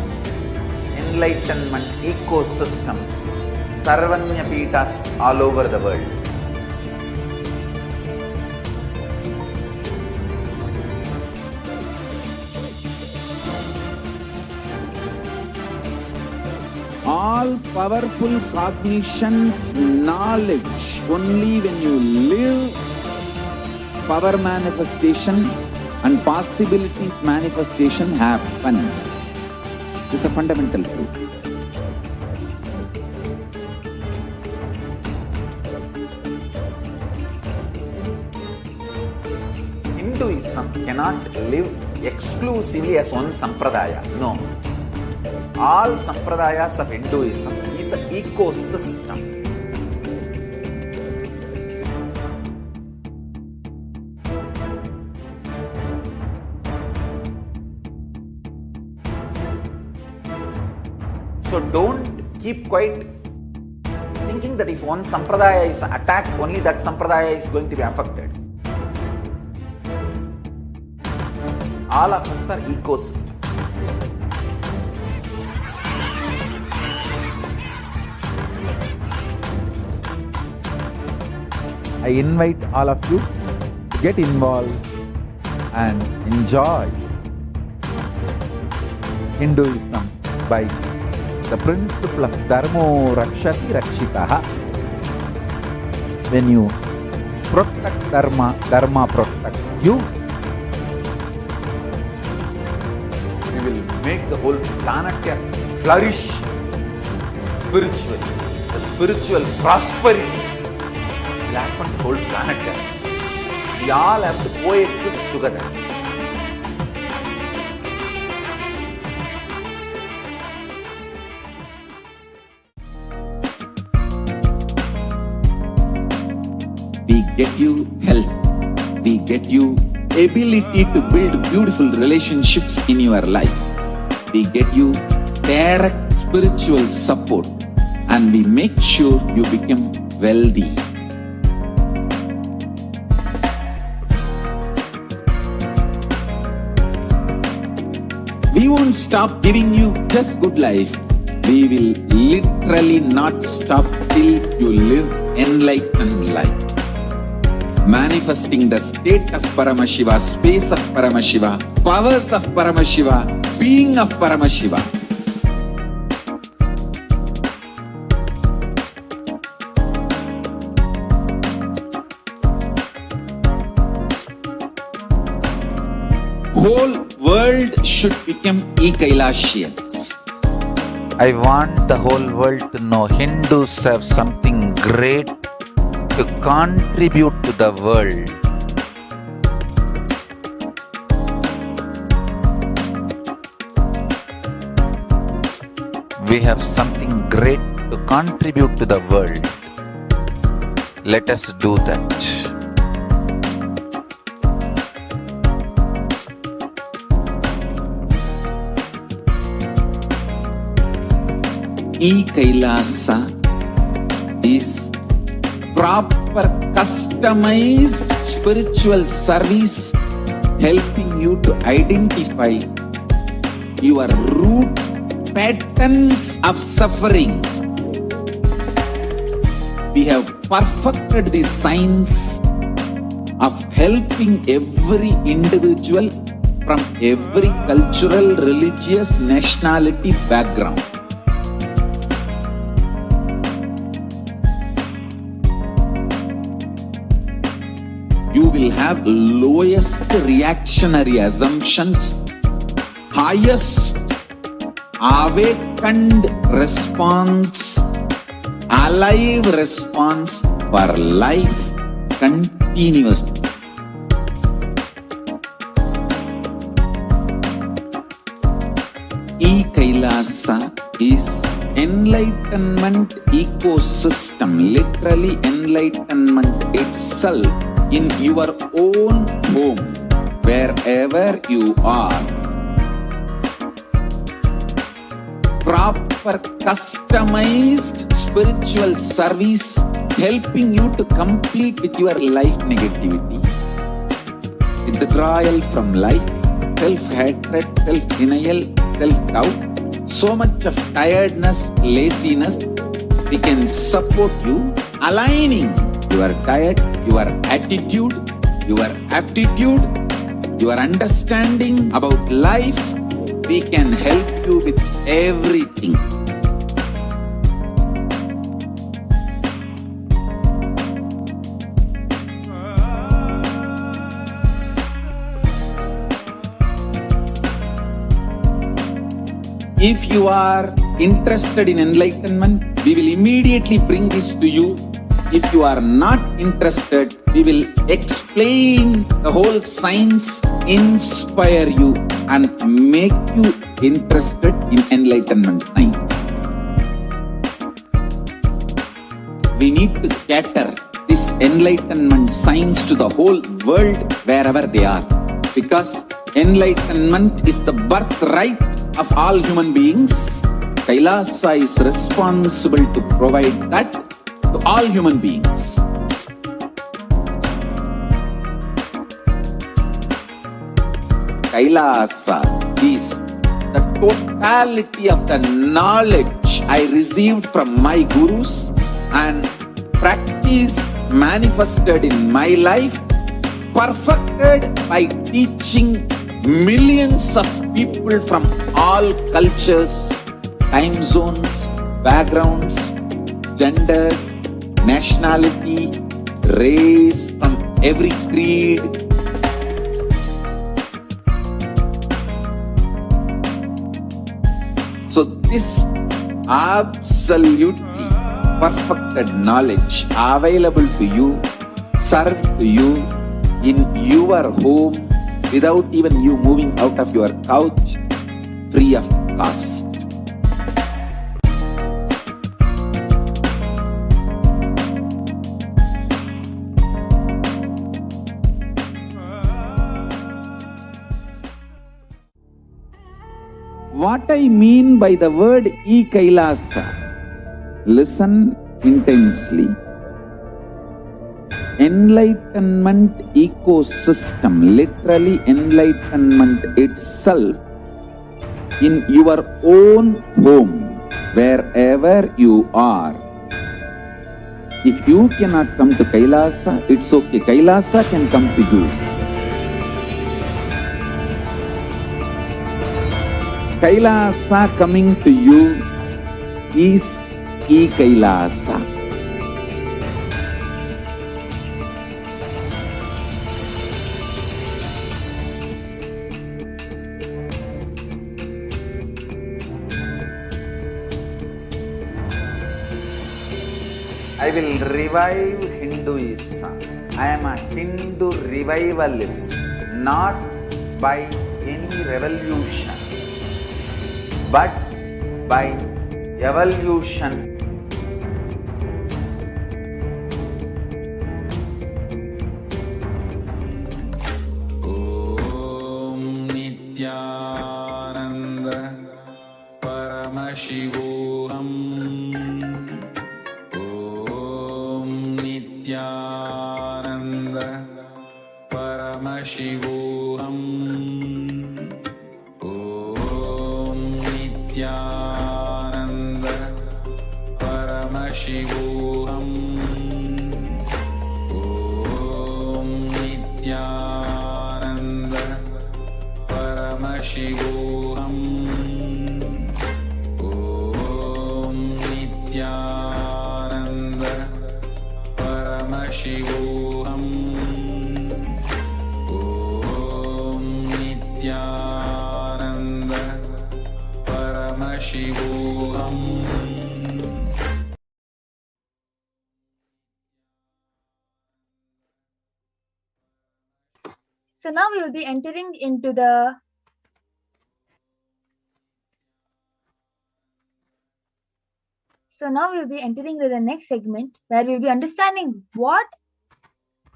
enlightenment ecosystems, Sarvanya Pitas all over the world. All powerful cognition, knowledge, only when you live, power manifestation and possibilities manifestation happens. It's a fundamental truth. Hinduism cannot live exclusively as one sampradaya. No. All sampradayas of Hinduism is an ecosystem. So don't keep quiet thinking that if one sampradaya is attacked, only that sampradaya is going to be affected. All of us are ecosystem. I invite all of you to get involved and enjoy Hinduism by the principle of Dharmo Rakshati Rakshitaha. When you protect Dharma, Dharma protects you. We will make the whole planet flourish spiritually. The spiritual prosperity will happen to the whole planet. We all have to coexist together. We get you health. We get you ability to build beautiful relationships in your life. We get you direct spiritual support, and we make sure you become wealthy. We won't stop giving you just good life. We will literally not stop till you live enlightened life. manifesting the state of Paramashiva, space of Paramashiva, powers of Paramashiva, being of Paramashiva. Whole world should become Kailasians.
I want the whole world to know Hindus have something great to contribute to the world. We have something great to contribute to the world. Let us do that.
Kailasa is proper customized spiritual service helping you to identify your root patterns of suffering. We have perfected the science of helping every individual from every cultural, religious, nationality background. You will have lowest reactionary assumptions, highest awakened response, alive response for life continuously. Kailasa is enlightenment ecosystem, literally enlightenment itself in your own home, wherever you are. Proper customized spiritual service helping you to complete with your life negativity, withdrawal from life, self-hatred, self-denial, self-doubt, so much of tiredness, laziness. We can support you aligning your diet, your attitude, your aptitude, your understanding about life. We can help you with everything. If you are interested in enlightenment, we will immediately bring this to you. If you are not interested, we will explain the whole science, inspire you and make you interested in enlightenment science. We need to cater this enlightenment science to the whole world wherever they are, because enlightenment is the birthright of all human beings. Kailasa is responsible to provide that to all human beings. Kailasa is the totality of the knowledge I received from my gurus and practice manifested in my life, perfected by teaching millions of people from all cultures, time zones, backgrounds, genders, nationality, race, from every creed. So this absolutely perfected knowledge available to you, served to you in your home without even you moving out of your couch, free of cost. What I mean by the word Kailasa, listen intensely. Enlightenment ecosystem, literally enlightenment itself in your own home, wherever you are. If you cannot come to Kailasa, it's okay. Kailasa can come to you. Kailasa coming to you is E-Kailasa. I will revive Hinduism. I am a Hindu revivalist, not by any revolution, but by evolution.
Om Nithyananda Paramashivoham. Om Nithyananda Paramashivoham. Om Nithyananda Paramashivoham. Om Nithyananda Paramashivoham. Om Nithyananda Paramashivoham. Om Nithyananda Paramashivoham.
So now we will be entering into the next segment where we'll be understanding what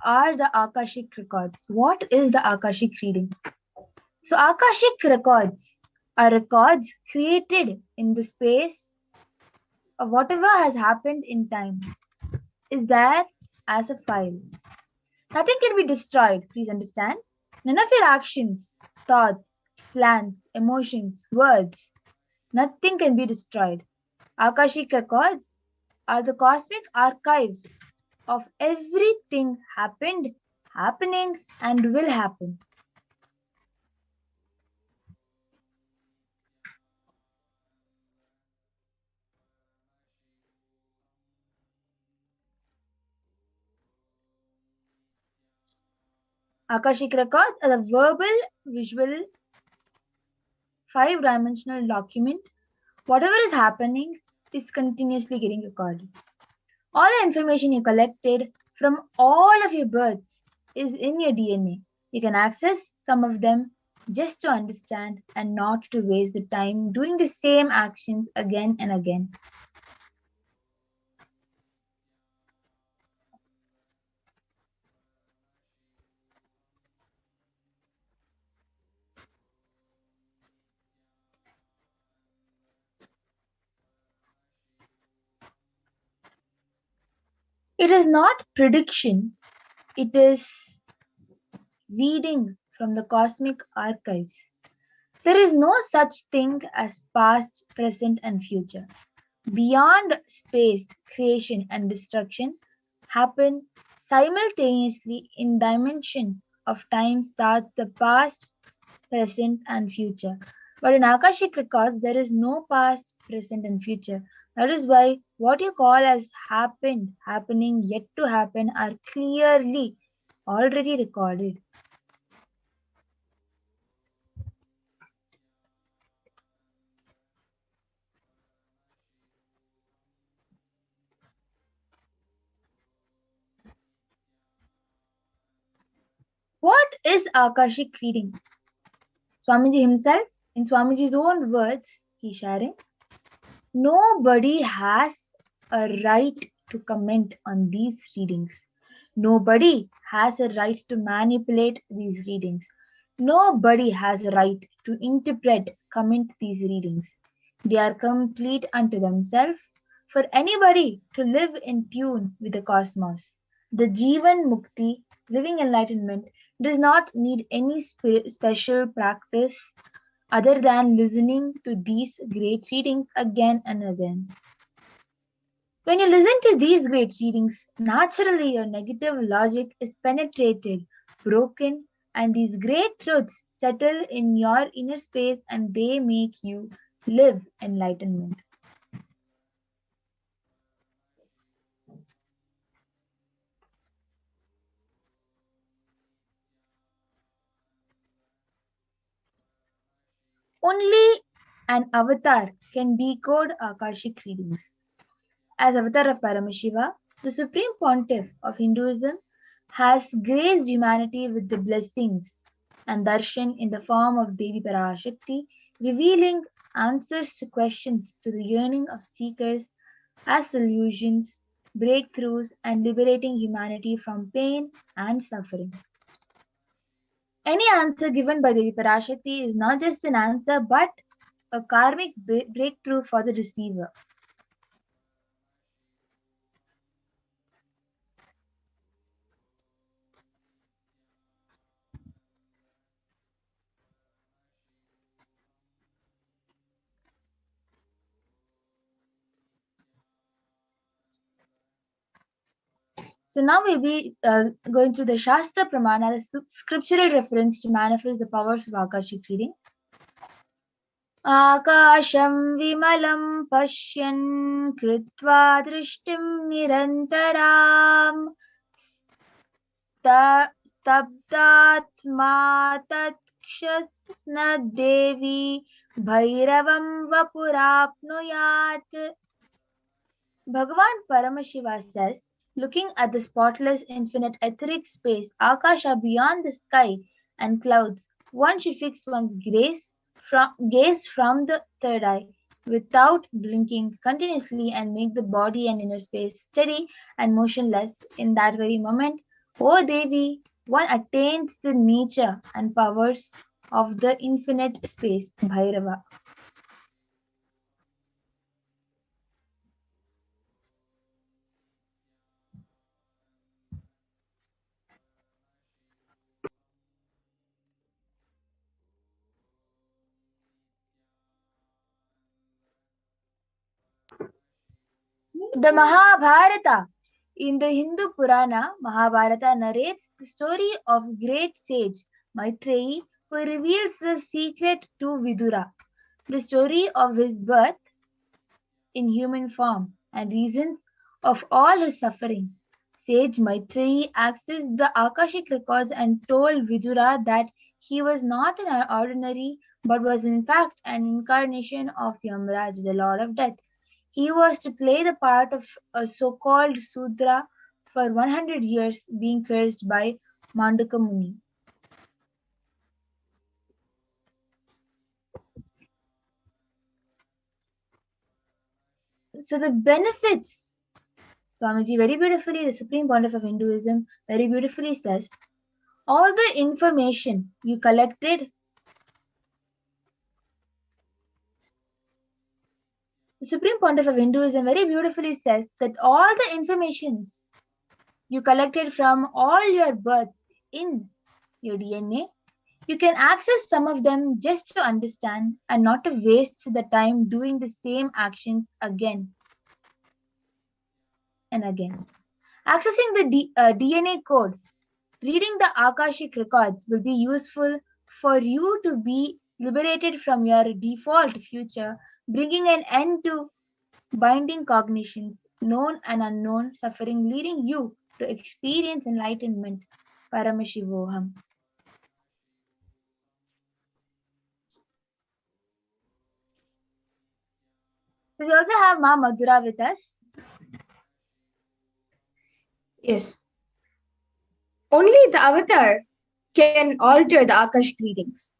are the Akashic records. What is the Akashic reading? So Akashic records are records created in the space of whatever has happened in time is there as a file. Nothing can be destroyed, please understand. None of your actions, thoughts, plans, emotions, words, nothing can be destroyed. Akashic records are the cosmic archives of everything happened, happening, and will happen. Akashic records are the verbal, visual, 5-dimensional document. Whatever is happening is continuously getting recorded. All the information you collected from all of your births is in your DNA. You can access some of them just to understand and not to waste the time doing the same actions again and again. It is not prediction, it is reading from the cosmic archives. There is no such thing as past, present, and future. Beyond space, creation and destruction happen simultaneously in dimension of time starts the past, present, and future. But in Akashic records, there is no past, present, and future. That is why what you call as happened, happening, yet to happen are clearly already recorded. What is Akashic reading? Swamiji himself, in Swamiji's own words, he's sharing, nobody has a right to comment on these readings. Nobody has a right to manipulate these readings. Nobody has a right to interpret, comment these readings. They are complete unto themselves for anybody to live in tune with the cosmos. The Jivan Mukti, living enlightenment, does not need any special practice other than listening to these great readings again and again. When you listen to these great readings, naturally your negative logic is penetrated, broken, and these great truths settle in your inner space and they make you live enlightenment. Only an avatar can decode Akashic readings. As avatar of Paramashiva, the supreme pontiff of Hinduism has graced humanity with the blessings and darshan in the form of Devi Parashakti, revealing answers to questions to the yearning of seekers as solutions, breakthroughs, and liberating humanity from pain and suffering. Any answer given by Devi Parashakti is not just an answer but a karmic breakthrough for the receiver. So now we'll be going through the Shastra Pramana, the scriptural reference to manifest the powers of Akashic reading. Akasham vimalam pashyan kritva drishtim nirantaram stabdatma tatksasna devi bhairavam vapurapnuyat. Bhagavan Paramashiva says, looking at the spotless infinite etheric space, Akasha beyond the sky and clouds, one should fix one's gaze from the third eye without blinking continuously and make the body and inner space steady and motionless. In that very moment, O Devi, one attains the nature and powers of the infinite space, Bhairava. The Mahabharata. In the Hindu Purana, Mahabharata narrates the story of great sage Maitreyi who reveals the secret to Vidura, the story of his birth in human form and reasons of all his suffering. Sage Maitreyi accessed the Akashic records and told Vidura that he was not an ordinary but was in fact an incarnation of Yamaraj, the Lord of Death. He was to play the part of a so-called Sudra for 100 years, being cursed by Mandaka Muni. So the benefits, Swamiji very beautifully, the Supreme Pontiff of Hinduism, very beautifully says, all the information you collected, the Supreme Pontiff of Hinduism very beautifully says that all the informations you collected from all your births in your DNA, you can access some of them just to understand and not to waste the time doing the same actions again and again. Accessing the DNA code, reading the Akashic records will be useful for you to be liberated from your default future, bringing an end to binding cognitions, known and unknown suffering, leading you to experience enlightenment. Paramashivoham. So we also have Ma Madhura with us.
Yes. Only the avatar can alter the Akashic readings.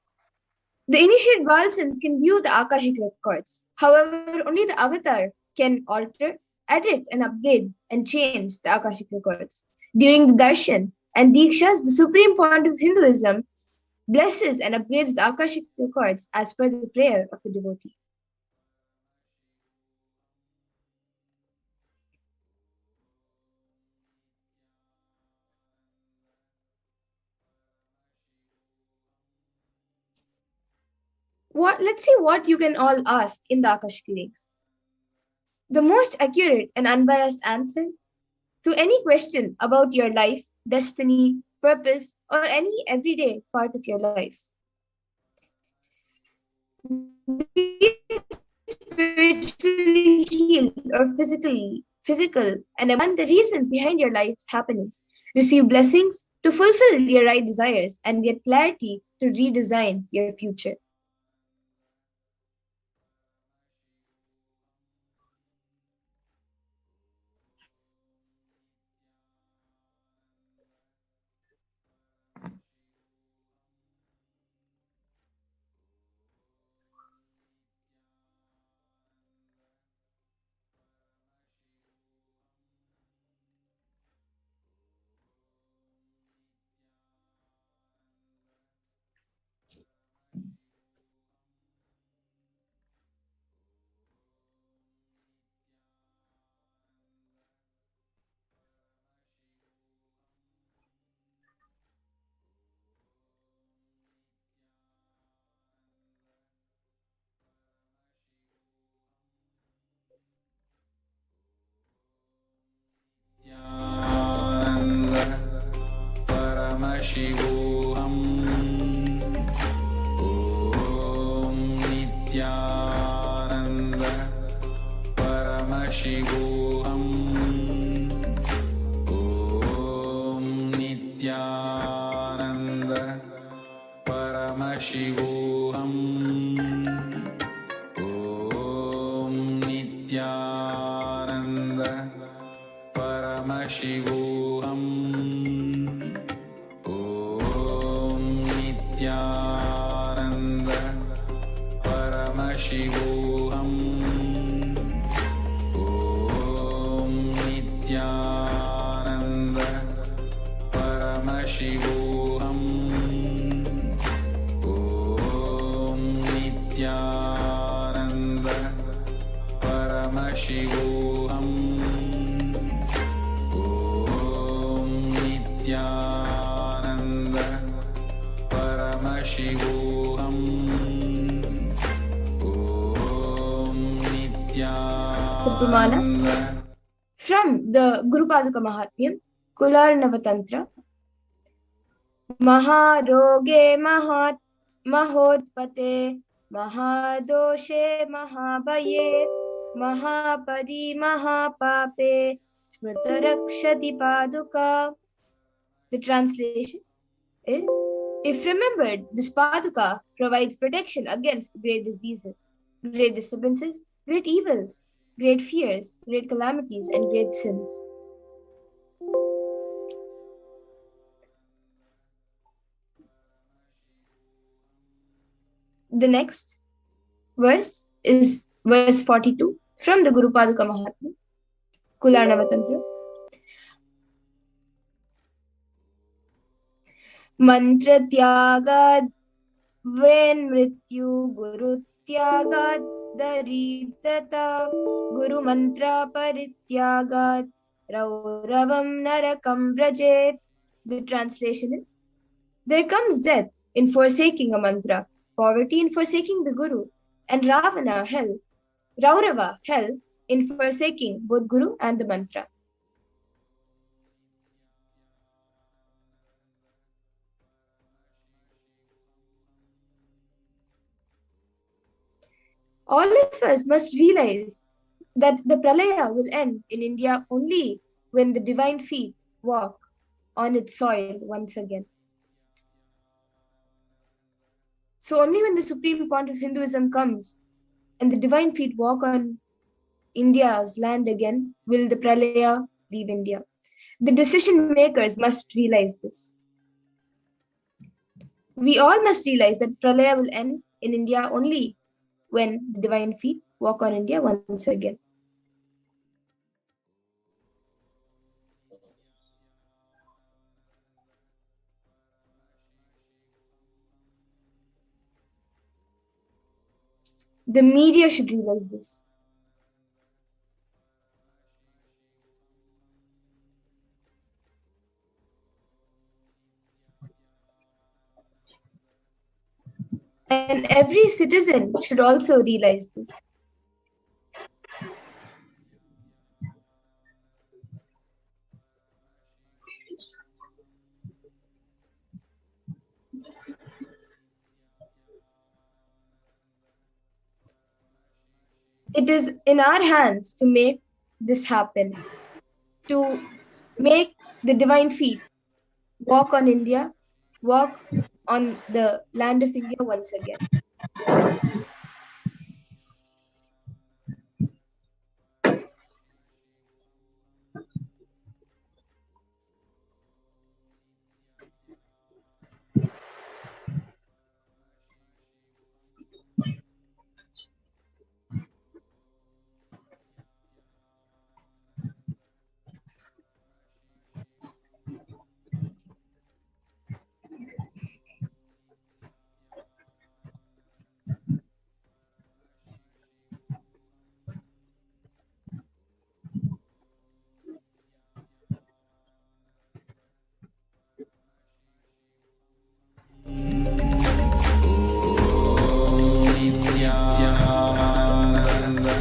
The initiate Valsans can view the Akashic records. However, only the avatar can alter, edit, and upgrade and change the Akashic records. During the darshan and dikshas, the supreme point of Hinduism blesses and upgrades the Akashic records as per the prayer of the devotee. Let's see what you can all ask in the Akashic readings. The most accurate and unbiased answer to any question about your life, destiny, purpose, or any everyday part of your life. Be spiritually healed or physical, and the reasons behind your life's happenings. Receive blessings to fulfill your right desires and get clarity to redesign your future.
Nithyananda Paramashivoham. Om Nithyananda Paramashivoham. Om Nithyananda Paramashivoham. Om Nithyananda Paramashivoham. Om Nithyananda Paramashivoham. Om Nithyananda Paramashivoham. Om Nithyananda Paramashivoham. Om Nithyananda Paramashivoham. Om
The Pramana from the Guru Paduka Mahatmyam, Kularnava Tantra. Maharoge mahodpate, mahadoshe mahabhaye, mahapadi mahapape, smritarakshati paduka. The translation is, if remembered, this paduka provides protection against great diseases, great disturbances, great evils, great fears, great calamities, and great sins. The next verse is verse 42 from the Guru Paduka Mahatmya, Kularnava Tantra. Mantra tyagad ven mrityu guru tyagad daridata guru mantra parityagad rauravam narakam vrajet. The translation is, there comes death in forsaking a mantra, poverty in forsaking the Guru, and Ravana, hell, Raurava, hell, in forsaking both Guru and the mantra. All of us must realize that the pralaya will end in India only when the divine feet walk on its soil once again. So only when the supreme point of Hinduism comes and the divine feet walk on India's land again will the pralaya leave India. The decision makers must realize this. We all must realize that pralaya will end in India only when the divine feet walk on India once again. The media should realize this. And every citizen should also realize this. it is in our hands to make this happen, to make the divine feet walk on India, walk on the land of India once again.
Nithyananda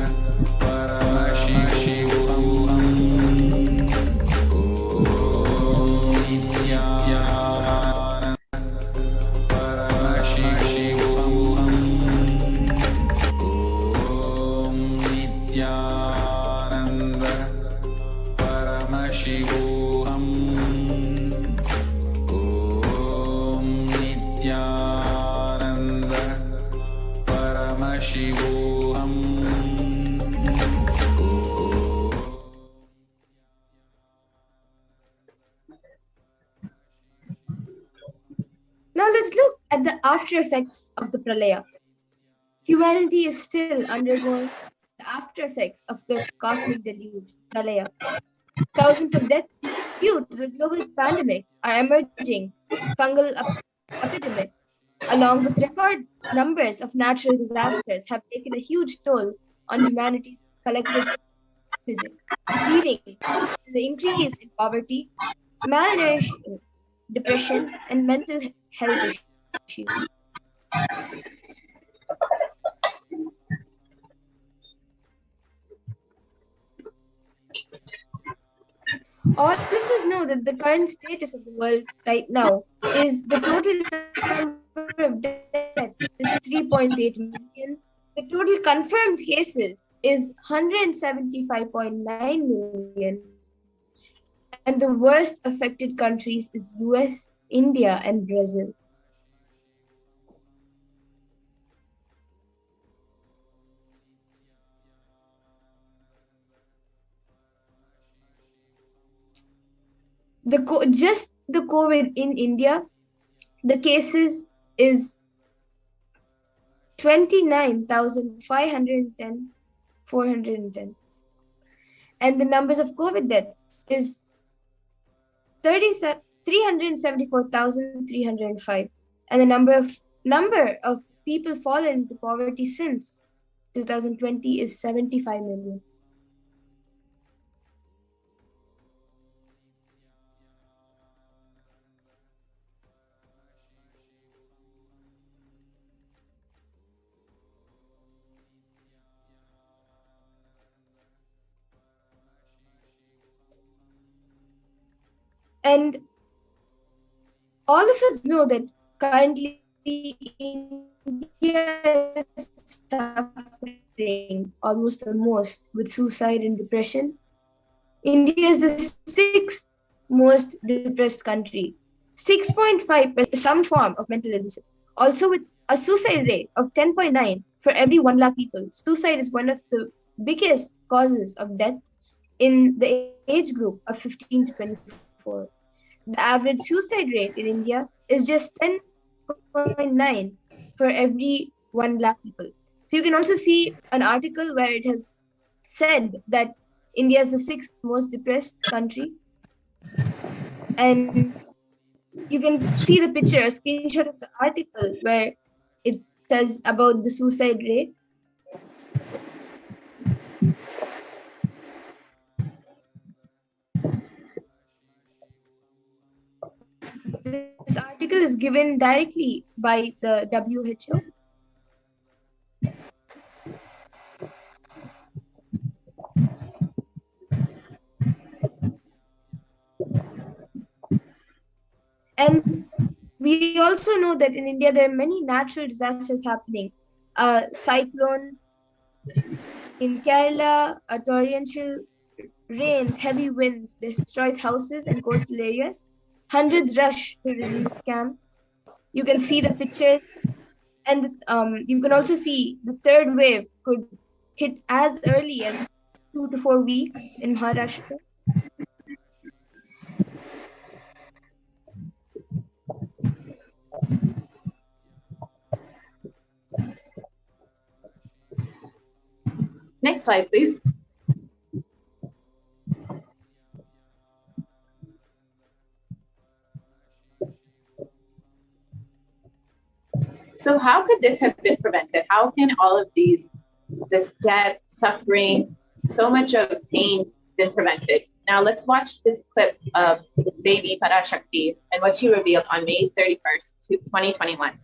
Paramashivoham. Nithyananda Paramashivoham. Nithyananda Paramashivoham. Nithyananda Paramashivoham.
Now let's look at the after effects of the Pralaya. Humanity is still undergoing the after effects of the cosmic deluge, Pralaya. Thousands of deaths due to the global pandemic are emerging, fungal epidemic, along with record numbers of natural disasters, have taken a huge toll on humanity's collective physics, leading to the increase in poverty, malnourishment, depression, and mental health issues. All of us know that the current status of the world right now is the total number of deaths is 3.8 million. The total confirmed cases is 175.9 million. And the worst affected countries is US, India, and Brazil. Just the COVID in India, the cases is 29,510, 410. And the numbers of COVID deaths is 374,305. And the number of people fallen into poverty since 2020 is 75 million. And all of us know that currently India is suffering almost the most with suicide and depression. India is the 6th most depressed country. 6.5% some form of mental illnesses. Also with a suicide rate of 10.9 for every 1 lakh people. Suicide is one of the biggest causes of death in the age group of 15 to 24. The average suicide rate in India is just 10.9 for every 1 lakh people. So you can also see an article where it has said that India is the 6th most depressed country. And you can see the picture, a screenshot of the article where it says about the suicide rate. This article is given directly by the WHO. And we also know that in India there are many natural disasters happening. Cyclone, In Kerala, a torrential rains, heavy winds destroys houses and coastal areas. Hundreds rush to relief camps. You can see the pictures, and you can also see the third wave could hit as early as 2 to 4 weeks in Maharashtra.
Next slide, please. So how could this have been prevented? How can all of this death, suffering, so much of pain been prevented? Now let's watch this clip of Devi Parashakti and what she revealed on May 31st, 2021.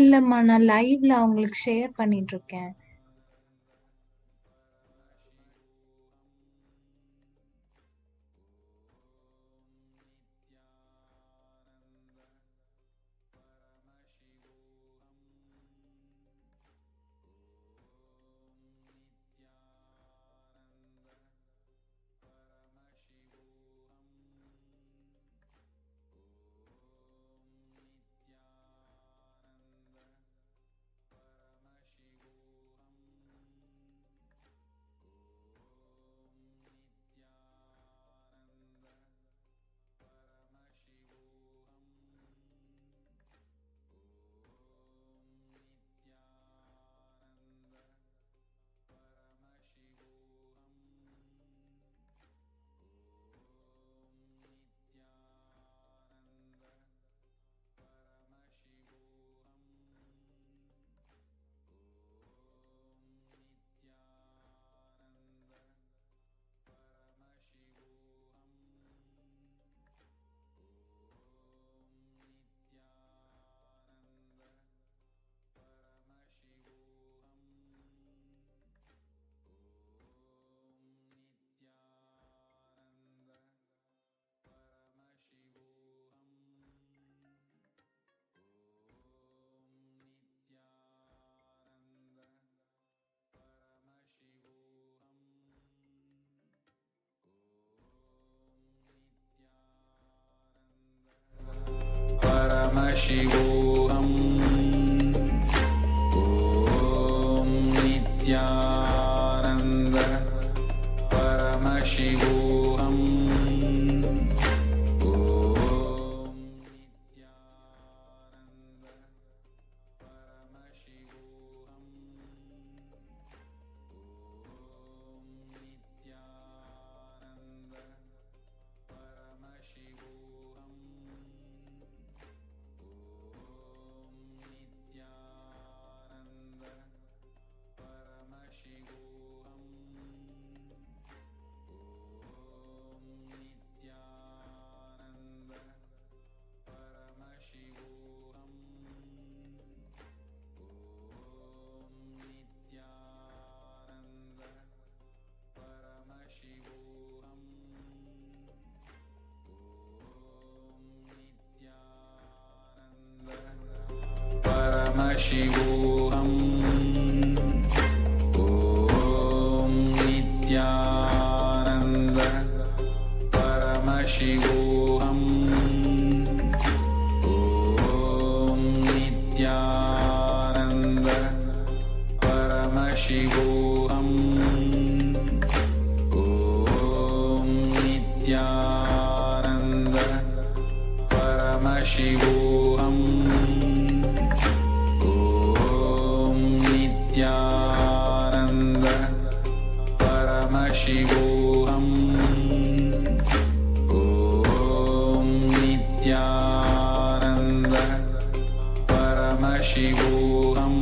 இல்லம்மா நான் லைவ்ல அவங்களுக்கு share பண்ணிட்டு இருக்கேன்.
Paramashivoham. Om Nithyananda Paramashivoham. Paramashivoham. Om Nithyananda Paramashivoham. Om Nithyananda Paramashivoham. Om Nithyananda Paramashivoham. Nithyananda Paramashivoham. Om Nithyananda Paramashivoham.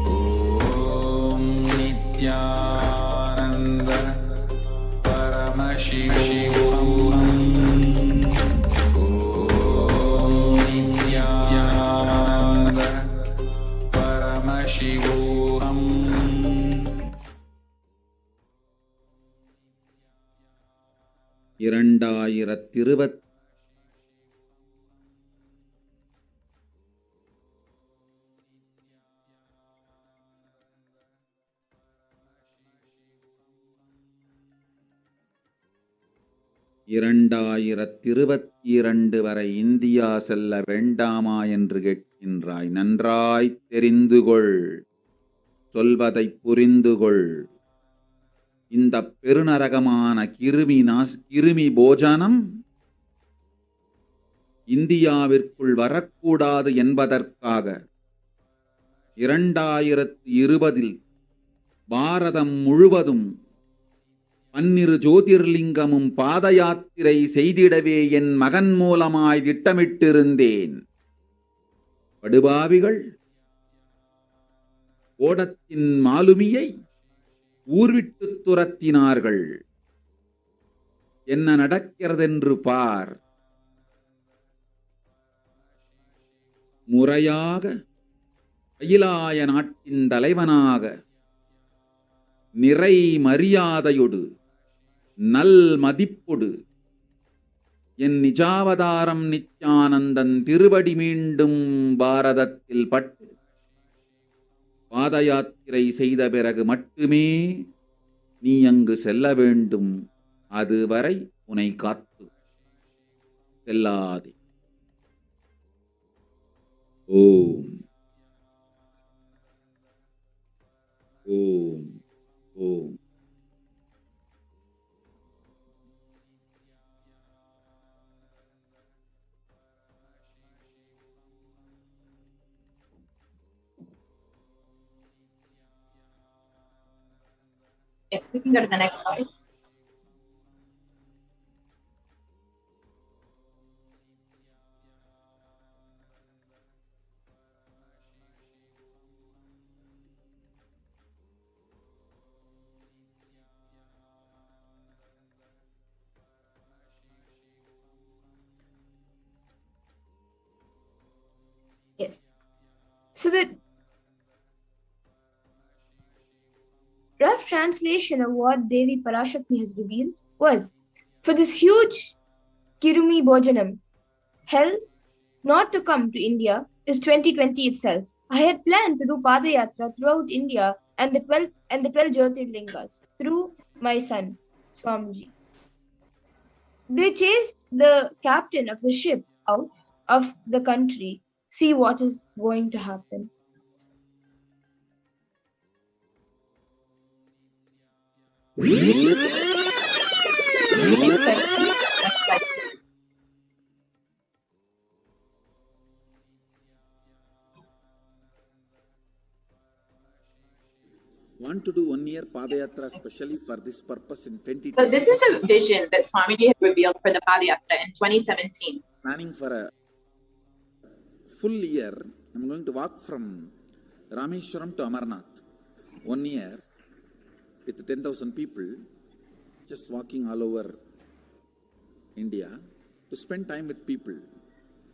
Om Nithyananda Paramashivoham. Om Nithyananda Paramashivoham.
இரண்டாயிரத்திருபத் இரண்டாயிரத்திருபத்திரண்டு வரை India செல்ல வேண்டாமா என்று கேட்கின்றாய். நன்றாய்த் தெரிந்து கொள், சொல்வதைப் புரிந்து கொள். இந்த பெருநரகமான கிருமி போஜனம் இந்தியாவிற்குள் வரக்கூடாது என்பதற்காக 2020 பாரதம் முழுவதும் 12 ஜோதிர்லிங்கமும் பாத யாத்திரை செய்திடவே என் மகன் மூலமாய் திட்டமிட்டிருந்தேன். படுபாவிகள் ஓடத்தின் மாலுமியை ஊர்விட்டு துரத்தினார்கள். என்ன நடக்கிறதென்று பார். முறையாக கைலாய நாட்டின் தலைவனாக நிறை மரியாதையொடு நல் மதிப்பொடு என் நிஜாவதாரம் நித்யானந்தன் திருவடி மீண்டும் பாரதத்தில் பட்டு பாத யாத்திரை செய்த பிறகு மட்டுமே நீ அங்கு செல்ல வேண்டும். அதுவரை உன்னை காத்து செல்லாதே. ஓம் ஓம் ஓம்.
Yes, we can go to the next slide.
Yes. So the rough translation of what Devi Parashakti has revealed was, for this huge Kirumi Bojanam, hell not to come to India is 2020 itself. I had planned to do Padayatra throughout India and the 12 Jyotirlingas through my son, Swamiji. They chased the captain of the ship out of the country, see what is going to happen.
Next slide, please. Next slide, please.
Want to do 1 year Padayatra specially for this purpose in 2020.
So this is the vision that Swamiji had revealed for the Padayatra in 2017.
Planning for a full year. I'm going to walk from Rameshwaram to Amarnath. 1 year with 10,000 people, just walking all over India to spend time with people.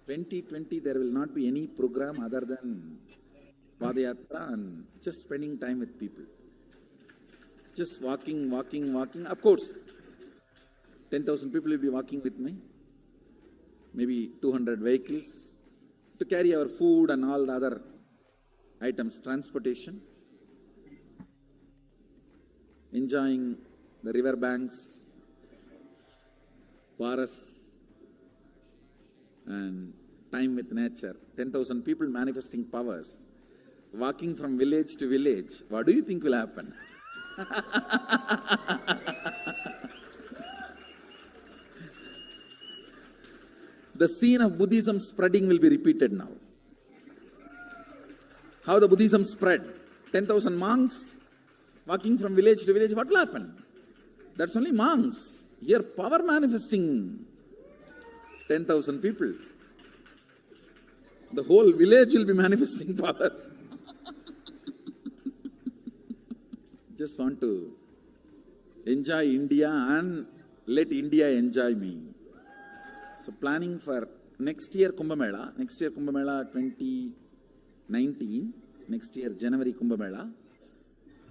2020 there will not be any program other than Padayatra and just spending time with people. Just walking. Of course, 10,000 people will be walking with me. Maybe 200 vehicles to carry our food and all the other items, transportation. Enjoying the river banks, forests, and time with nature. 10,000 people manifesting powers. Walking from village to village. What do you think will happen? The scene of Buddhism spreading will be repeated now. How the Buddhism spread. 10,000 monks walking from village to village. What will happen? That's only monks. Here power manifesting 10,000 people. The whole village will be manifesting powers. Just want to enjoy India and let India enjoy me. So planning for next year Kumbh Mela 2019, next year January Kumbh Mela.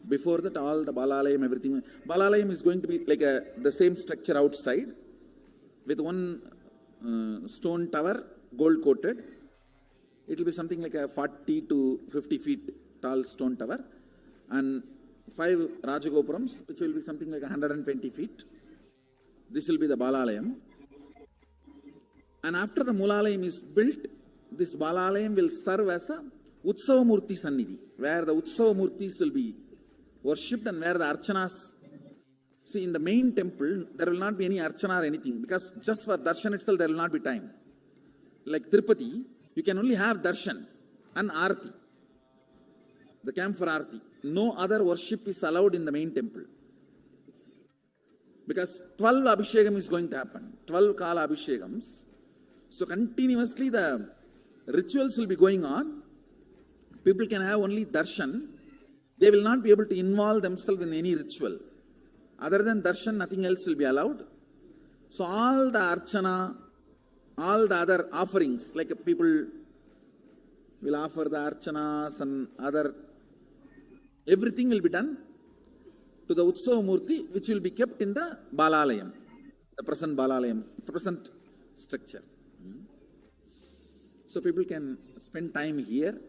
Before that all the Balalayam, everything. Balalayam is going to be like the same structure outside with one stone tower, gold coated. It will be something like a 40 to 50 feet tall stone tower and 5 Rajagopurams, which will be something like 120 feet. This will be the Balalayam. And after the Mulalayam is built, this Balalayam will serve as a Utsava Murti Sannidhi, where the Utsava Murtis will be worshipped and where the Archanas. See, in the main temple, there will not be any Archana or anything, because just for Darshan itself, there will not be time. Like Tirupati, you can only have Darshan and Arati, the camp for Arati. No other worship is allowed in the main temple. Because 12 Abhishekam is going to happen. 12 Kala Abhishekams. So continuously the rituals will be going on. People can have only darshan. They will not be able to involve themselves in any ritual. Other than darshan, nothing else will be allowed. So all the archana, all the other offerings, like people will offer the archanas and other, everything will be done to the Utsava Murti, which will be kept in the Balalayam, the present Balalayam, present structure. So people can spend time here.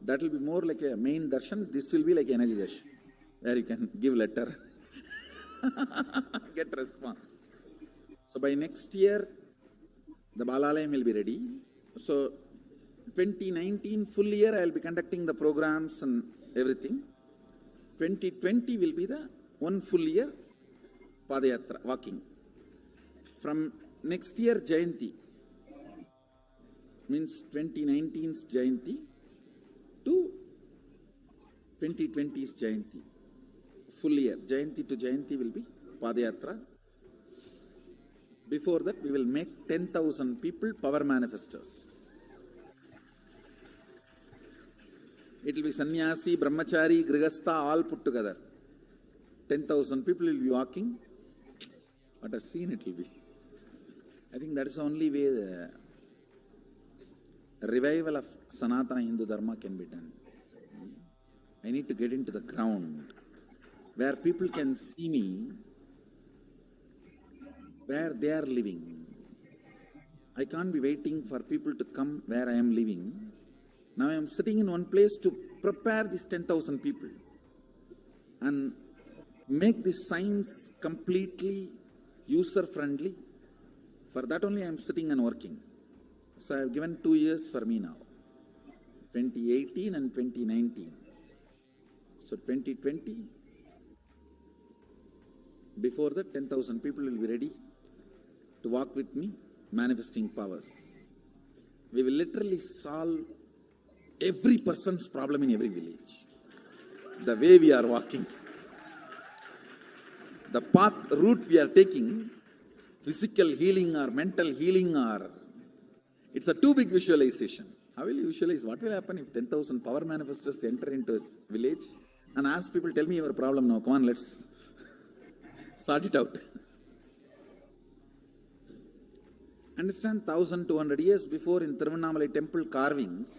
That will be more like a main darshan. This will be like energy darshan, where you can give letter, get response. So by next year, the Balalayam will be ready. So 2019 full year, I will be conducting the programs and everything. 2020 will be the one full year Padayatra, walking. From next year Jayanti, means 2019's Jayanti to 2020's Jayanti. Full year, Jayanti to Jayanti will be Padayatra. Before that, we will make 10,000 people power manifestors. It will be sannyasi, brahmachari, grihastha, all put together. 10,000 people will be walking. What a scene it will be. I think that is the only way the revival of Sanatana Hindu Dharma can be done. I need to get into the ground where people can see me, where they are living. I can't be waiting for people to come where I am living. Now I am sitting in one place to prepare these 10,000 people and make this science completely user-friendly. For that only I am sitting and working. So I have given 2 years for me now, 2018 and 2019. So 2020, before that 10,000 people will be ready to walk with me, manifesting powers. We will literally solve every person's problem in every village. The way we are walking, the route we are taking, physical healing or mental healing, or it's a too big visualization. How will you visualize? What will happen if 10,000 power manifestors enter into a village and ask people, tell me your problem now, come on, let's sort it out. Understand, 1,200 years before in Tiruvannamalai temple carvings,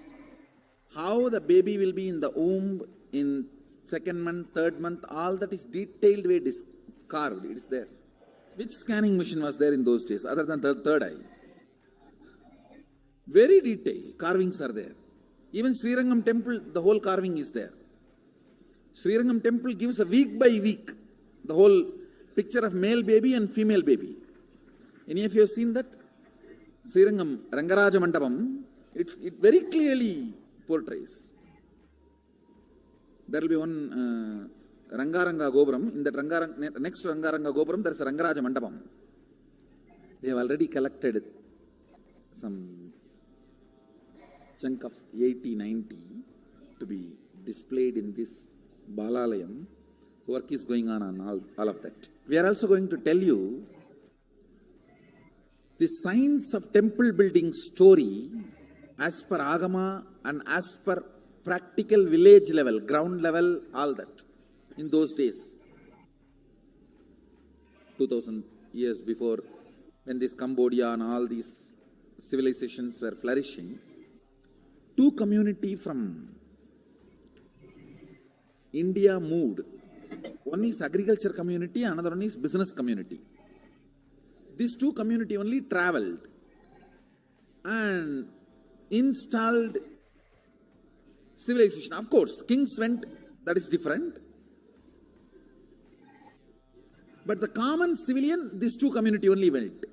how the baby will be in the womb in 2nd month, 3rd month, all that is detailed way carved, it is there. Which scanning machine was there in those days other than the third eye? Very detailed carvings are there. Even Srirangam temple, the whole carving is there. Srirangam temple gives a week by week the whole picture of male baby and female baby. Any of you have seen that? Srirangam Rangaraja Mandapam, it very clearly portrays. There will be one Rangaranga Gopuram. In that next to Rangaranga Gopuram, there is a Rangaraja Mandapam. They have already collected some chunk of 80-90 to be displayed in this Balalayam. Work is going on all of that. We are also going to tell you the science of temple building story as per Agama and as per practical village level, ground level, all that. In those days, 2000 years before, when this Cambodia and all these civilizations were flourishing, two communities from India moved. One is agriculture community, another one is business community. These two communities only traveled and installed civilization. Of course, kings went, that is different. But the common civilian, these two community only went.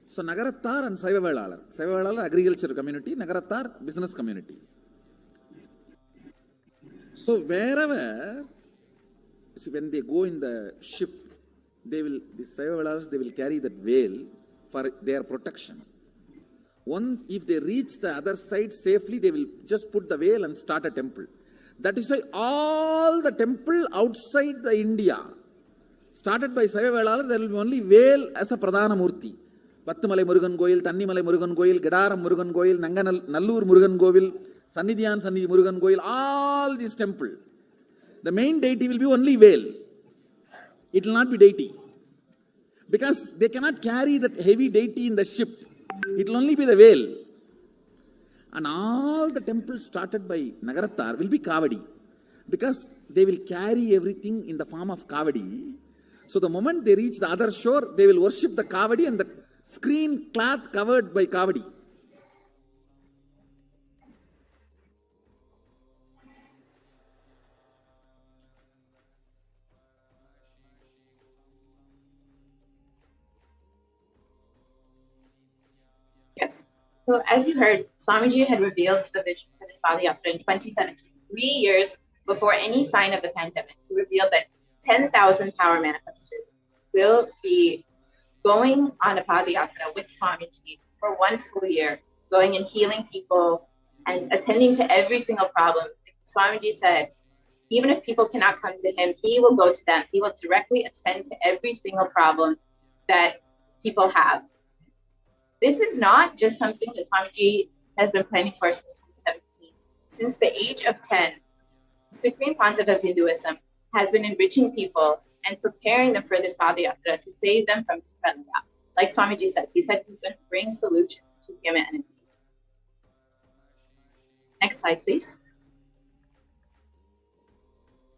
So Nagarattar and Saivavalalar. Saivavalalar agriculture community, Nagarattar business community. So wherever, see, when they go in the ship, the Saivavalalars, they will carry that veil for their protection. Once, if they reach the other side safely, they will just put the veil and start a temple. That is why all the temple outside the India, started by Saivavalalar, there will be only veil as a Pradhana Murti. Pattumalai Murugan Goil, Tannimalai Murugan Goil, Gedaram Murugan Goil, Nallur Murugan Govil, Sannidhyan Sannidhi Murugan Goil, all these temples. The main deity will be only veil. It will not be deity. Because they cannot carry that heavy deity in the ship. It will only be the veil. And all the temples started by Nagarattar will be Kavadi. Because they will carry everything in the form of Kavadi. So the moment they reach the other shore, they will worship the Kavadi and the screen cloth covered by Kavadi.
So as you heard, Swamiji had revealed the vision for this Padayatra in 2017, 3 years before any sign of the pandemic. He revealed that 10,000 power manifestors will be going on a Padayatra with Swamiji for 1 full year, going and healing people and attending to every single problem. Swamiji said, even if people cannot come to him, he will go to them. He will directly attend to every single problem that people have. This is not just something that Swamiji has been planning for since 2017. Since the age of 10, the Supreme Pontiff of Hinduism has been enriching people and preparing them for this Padayatra to save them from this pralaya. Like Swamiji said, he said he's going to bring solutions to humanity. Next slide, please.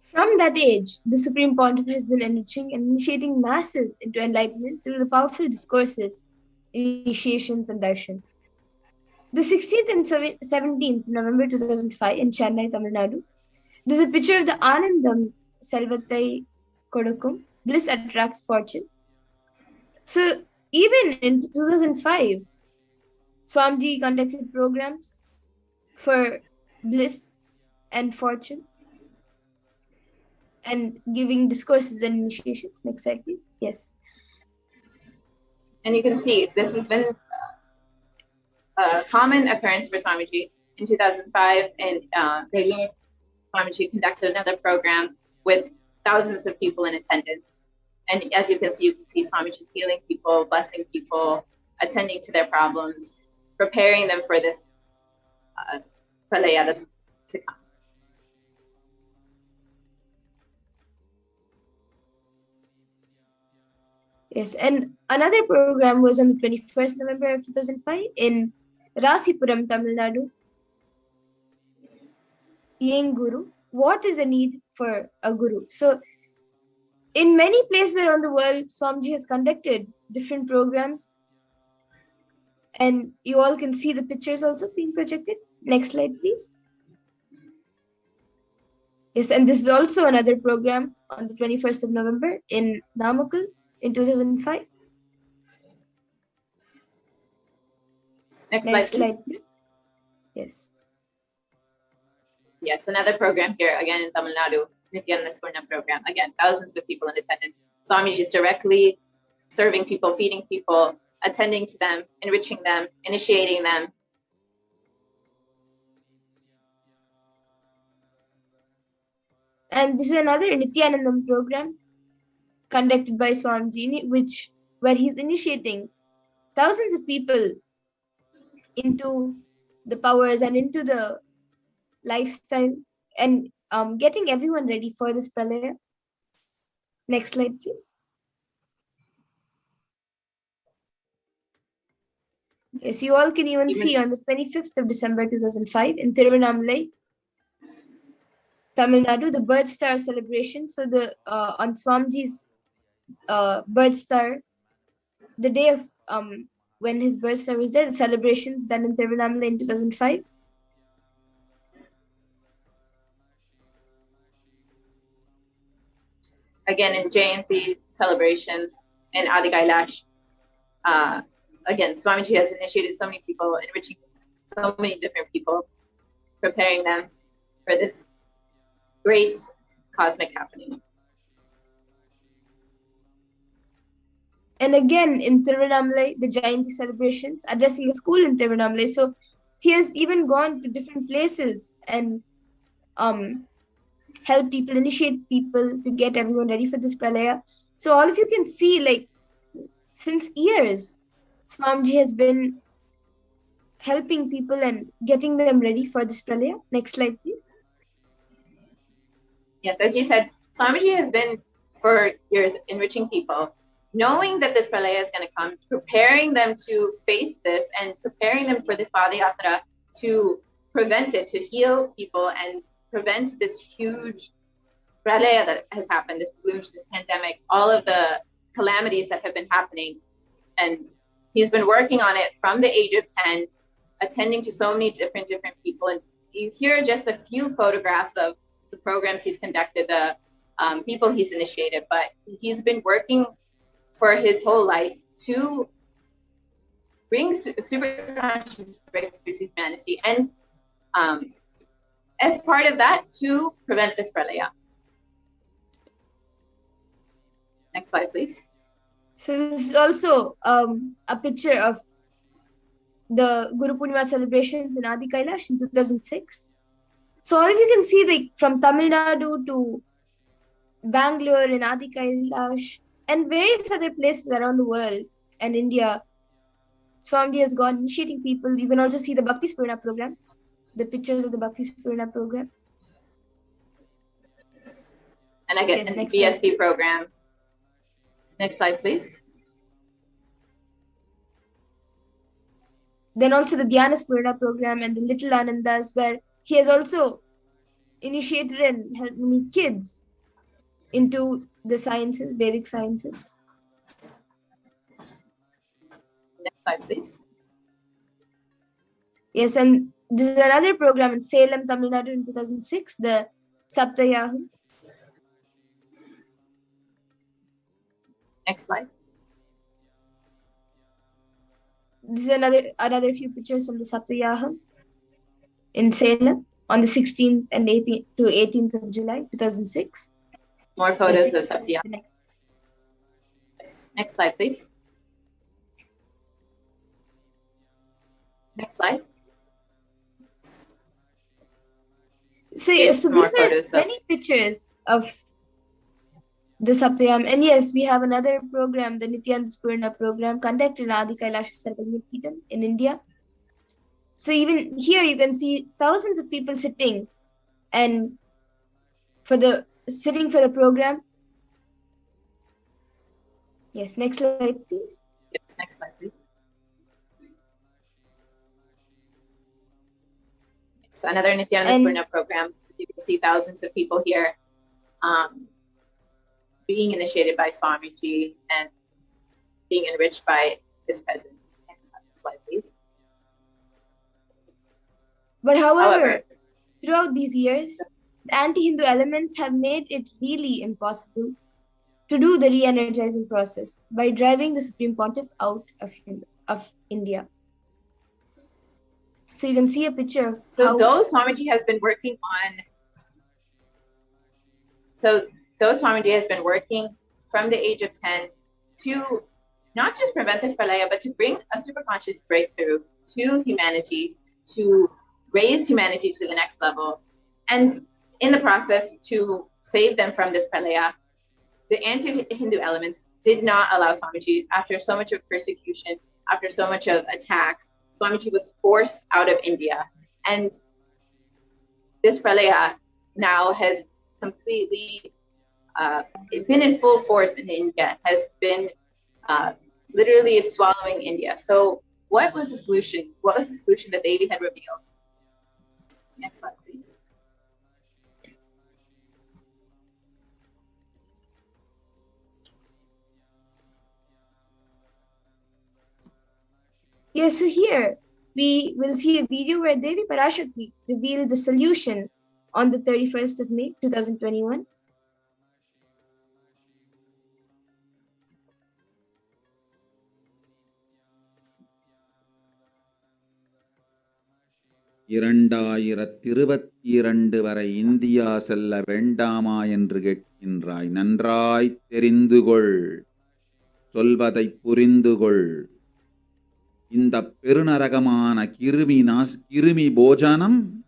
From that age, the Supreme Pontiff has been enriching and initiating masses into enlightenment through the powerful discourses, initiations, and darshans. The 16th and 17th November 2005 in Chennai, Tamil Nadu, there's a picture of the Anandam Selvathai Kodakum, bliss attracts fortune. So even in 2005, Swamiji conducted programs for bliss and fortune and giving discourses and initiations. Next slide, please. Yes.
And you can see this has been a common occurrence for Swamiji. In 2005, in Bangalore, Swamiji conducted another program with thousands of people in attendance. And as you can see Swamiji healing people, blessing people, attending to their problems, preparing them for this pralaya that's to come.
Yes, and another program was on the 21st November of 2005 in Rasipuram, Tamil Nadu. Yang Guru, what is the need for a Guru? So, in many places around the world, Swamiji has conducted different programs. And you all can see the pictures also being projected. Next slide, please. Yes, and this is also another program on the 21st of November in Namakkal in 2005.
Next slide,
please. Yes.
Yes, another program here, again in Tamil Nadu, Nithyananda program. Again, thousands of people in attendance. Swamiji is directly serving people, feeding people, attending to them, enriching them, initiating them.
And this is another Nithyanandam program conducted by Swamiji, where he's initiating thousands of people into the powers and into the lifestyle and getting everyone ready for this pralaya. Next slide, please. Yes, you all can even see on the 25th of December 2005 in Tiruvannamalai, Tamil Nadu, the birth star celebration. So the on Swamiji's birth star, the day of when his birth star was there, the celebrations done in Tiruvannamalai in 2005.
Again, in Jayanti celebrations in Adi Kailash, again, Swamiji has initiated so many people, enriching so many different people, preparing them for this great cosmic happening.
And again, in Tiruvannamalai, the Jayanti celebrations, addressing a school in Tiruvannamalai. So he has even gone to different places and help people, initiate people to get everyone ready for this pralaya. So all of you can see, like, since years, Swamiji has been helping people and getting them ready for this pralaya. Next slide, please.
Yes, as you said, Swamiji has been for years enriching people, knowing that this pralaya is going to come, preparing them to face this and preparing them for this Padayatra to prevent it, to heal people and prevent this huge pralaya that has happened, this deluge, this pandemic, all of the calamities that have been happening. And he's been working on it from the age of 10, attending to so many different people. And you hear just a few photographs of the programs he's conducted, the people he's initiated, but he's been working for his whole life to bring super conscious breakthrough to humanity, and as part of that, to prevent this pralaya. Next slide, please.
So this is also a picture of the Guru Purnima celebrations in Adi Kailash in 2006. So all of you can see, like, from Tamil Nadu to Bangalore in Adi Kailash and various other places around the world and India, Swamiji has gone initiating people. You can also see the Bhakti Spurna program, the pictures of the Bhakti Spurna program.
And again, the BSP program. Next slide, please.
Then also the Dhyana Spurna program and the Little Anandas, where he has also initiated and helped many kids into the sciences, Vedic sciences.
Next slide, please.
Yes, and this is another program in Salem, Tamil Nadu in 2006, the Saptayaham.
Next slide.
this is another few pictures from the Satyayaham in Salem on the 16th and 18th to 18th of July 2006.
More photos of Satya. Next slide, please. Next slide.
So
Here's
so
more
these are
photos of-
many pictures of the Saptayam. And yes, we have another program, the Nithyananda program, conducted in Adi Kailasa Sarvagya in India. So even here you can see thousands of people sitting and sitting for the program. Yes, next slide, please.
Yes, next slide, please. So another Nithyananda program. You can see thousands of people here being initiated by Swamiji and being enriched by his presence. Next slide, please.
But however, throughout these years, the anti-Hindu elements have made it really impossible to do the re-energizing process by driving the Supreme Pontiff out of India. So you can see a picture.
So those Swamiji has been working on. So those Swamiji has been working from the age of 10 to not just prevent this pralaya, but to bring a superconscious breakthrough to humanity, to raise humanity to the next level, and in the process to save them from this pralaya. The anti-Hindu elements did not allow Swamiji, after so much of persecution, after so much of attacks, Swamiji was forced out of India. And this pralaya now has completely been in full force in India, has been literally swallowing India. So what was the solution? What was the solution that Devi had revealed? Next slide, please.
Yes, so here we will see a video where Devi Parashakti revealed the solution on the 31st of May 2021.
இரண்டாயிரத்திருபத்திரண்டு வரை India செல்ல வேண்டாமா என்று கேட்கின்றாய். நன்றாய் தெரிந்துகொள், சொல்வதைப் புரிந்துகொள். இந்த பெருநரகமான கிருமி போஜனம்